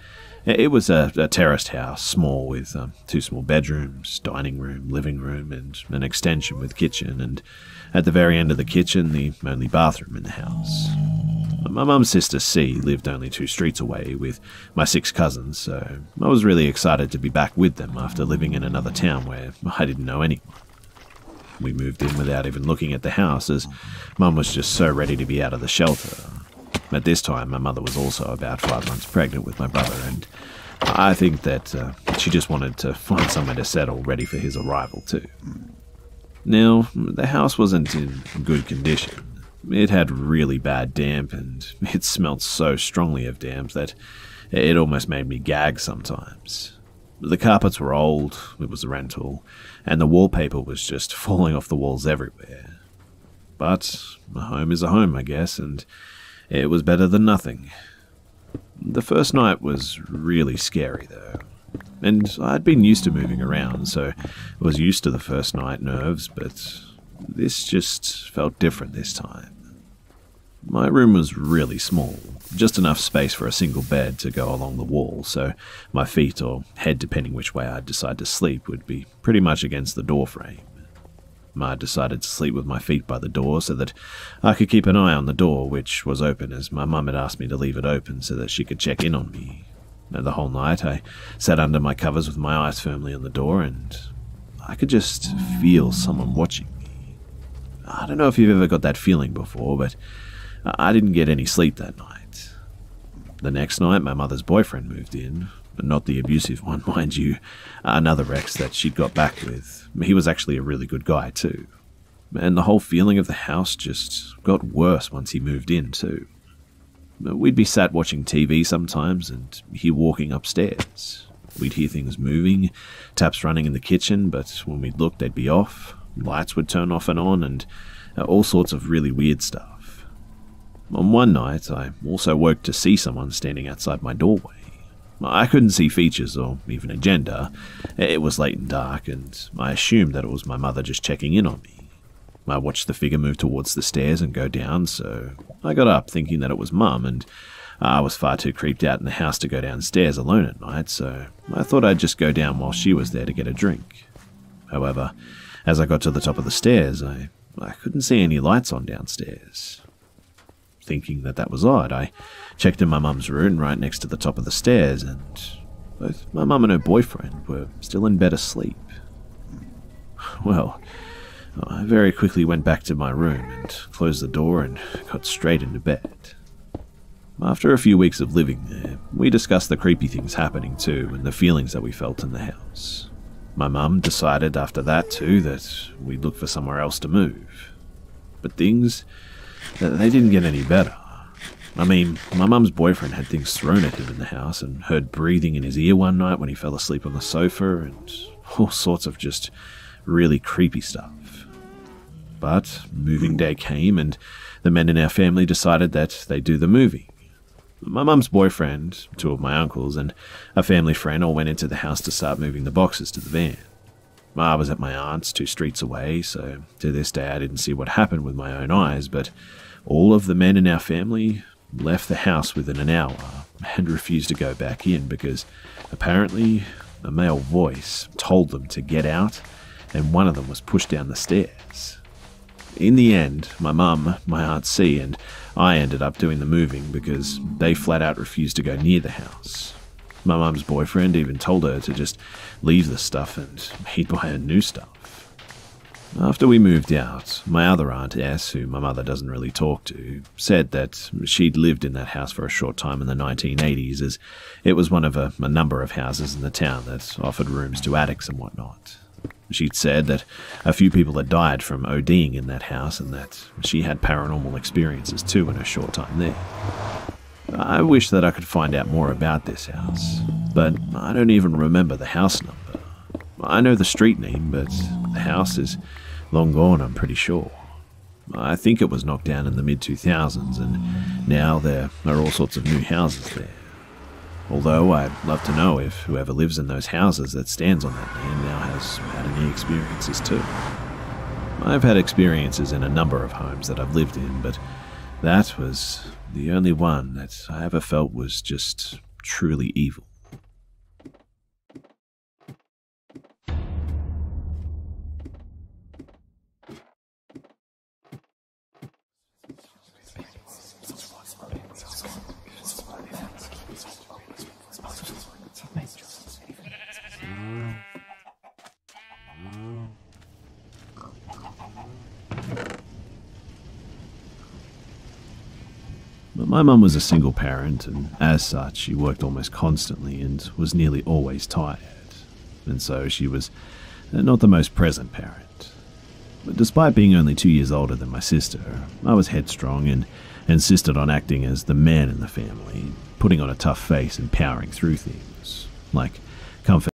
It was a terraced house, small, with 2 small bedrooms, dining room, living room, and an extension with kitchen, and at the very end of the kitchen, the only bathroom in the house. My mum's sister C lived only 2 streets away with my 6 cousins, so I was really excited to be back with them after living in another town where I didn't know anyone. We moved in without even looking at the house, as Mum was just so ready to be out of the shelter. At this time, my mother was also about 5 months pregnant with my brother, and I think that she just wanted to find somewhere to settle, ready for his arrival too. Now, the house wasn't in good condition. It had really bad damp, and it smelled so strongly of damp that it almost made me gag sometimes. The carpets were old, it was a rental, and the wallpaper was just falling off the walls everywhere. But a home is a home, I guess, and it was better than nothing. The first night was really scary, though. And I'd been used to moving around, so I was used to the first night nerves, but this just felt different this time. My room was really small, just enough space for a single bed to go along the wall, so my feet or head, depending which way I'd decide to sleep, would be pretty much against the door frame. I decided to sleep with my feet by the door so that I could keep an eye on the door, which was open as my mum had asked me to leave it open so that she could check in on me. And the whole night I sat under my covers with my eyes firmly on the door, and I could just feel someone watching me. I don't know if you've ever got that feeling before, but I didn't get any sleep that night. The next night, my mother's boyfriend moved in, but not the abusive one, mind you, another ex that she'd got back with. He was actually a really good guy too. And the whole feeling of the house just got worse once he moved in too. We'd be sat watching TV sometimes and hear walking upstairs. We'd hear things moving, taps running in the kitchen, but when we'd look they'd be off, lights would turn off and on, and all sorts of really weird stuff. On one night, I also woke to see someone standing outside my doorway. I couldn't see features or even a gender. It was late and dark, and I assumed that it was my mother just checking in on me. I watched the figure move towards the stairs and go down, so I got up thinking that it was Mum, and I was far too creeped out in the house to go downstairs alone at night, so I thought I'd just go down while she was there to get a drink. However, as I got to the top of the stairs, I couldn't see any lights on downstairs. Thinking that was odd, I checked in my mum's room right next to the top of the stairs, and both my mum and her boyfriend were still in bed asleep. Well, I very quickly went back to my room and closed the door and got straight into bed. After a few weeks of living there, we discussed the creepy things happening too and the feelings that we felt in the house. My mum decided after that too that we'd look for somewhere else to move. But things, they didn't get any better. I mean, my mum's boyfriend had things thrown at him in the house and heard breathing in his ear one night when he fell asleep on the sofa and all sorts of just really creepy stuff. But moving day came and the men in our family decided that they'd do the moving. My mum's boyfriend, two of my uncles, and a family friend all went into the house to start moving the boxes to the van. I was at my aunt's 2 streets away, so to this day I didn't see what happened with my own eyes, but all of the men in our family left the house within an hour and refused to go back in because apparently a male voice told them to get out and one of them was pushed down the stairs. In the end, my mum, my Aunt C, and I ended up doing the moving because they flat out refused to go near the house. My mum's boyfriend even told her to just leave the stuff and he'd buy her new stuff. After we moved out, my other Aunt S, who my mother doesn't really talk to, said that she'd lived in that house for a short time in the 1980s as it was one of a number of houses in the town that offered rooms to addicts and whatnot. She'd said that a few people had died from ODing in that house and that she had paranormal experiences too in her short time there. I wish that I could find out more about this house, but I don't even remember the house number. I know the street name, but the house is long gone, I'm pretty sure. I think it was knocked down in the mid-2000s, and now there are all sorts of new houses there. Although I'd love to know if whoever lives in those houses that stands on that land now has had any experiences too. I've had experiences in a number of homes that I've lived in, but that was the only one that I ever felt was just truly evil. But my mum was a single parent, and as such, she worked almost constantly and was nearly always tired. And so she was not the most present parent. But despite being only 2 years older than my sister, I was headstrong and insisted on acting as the man in the family, putting on a tough face and powering through things, like comfort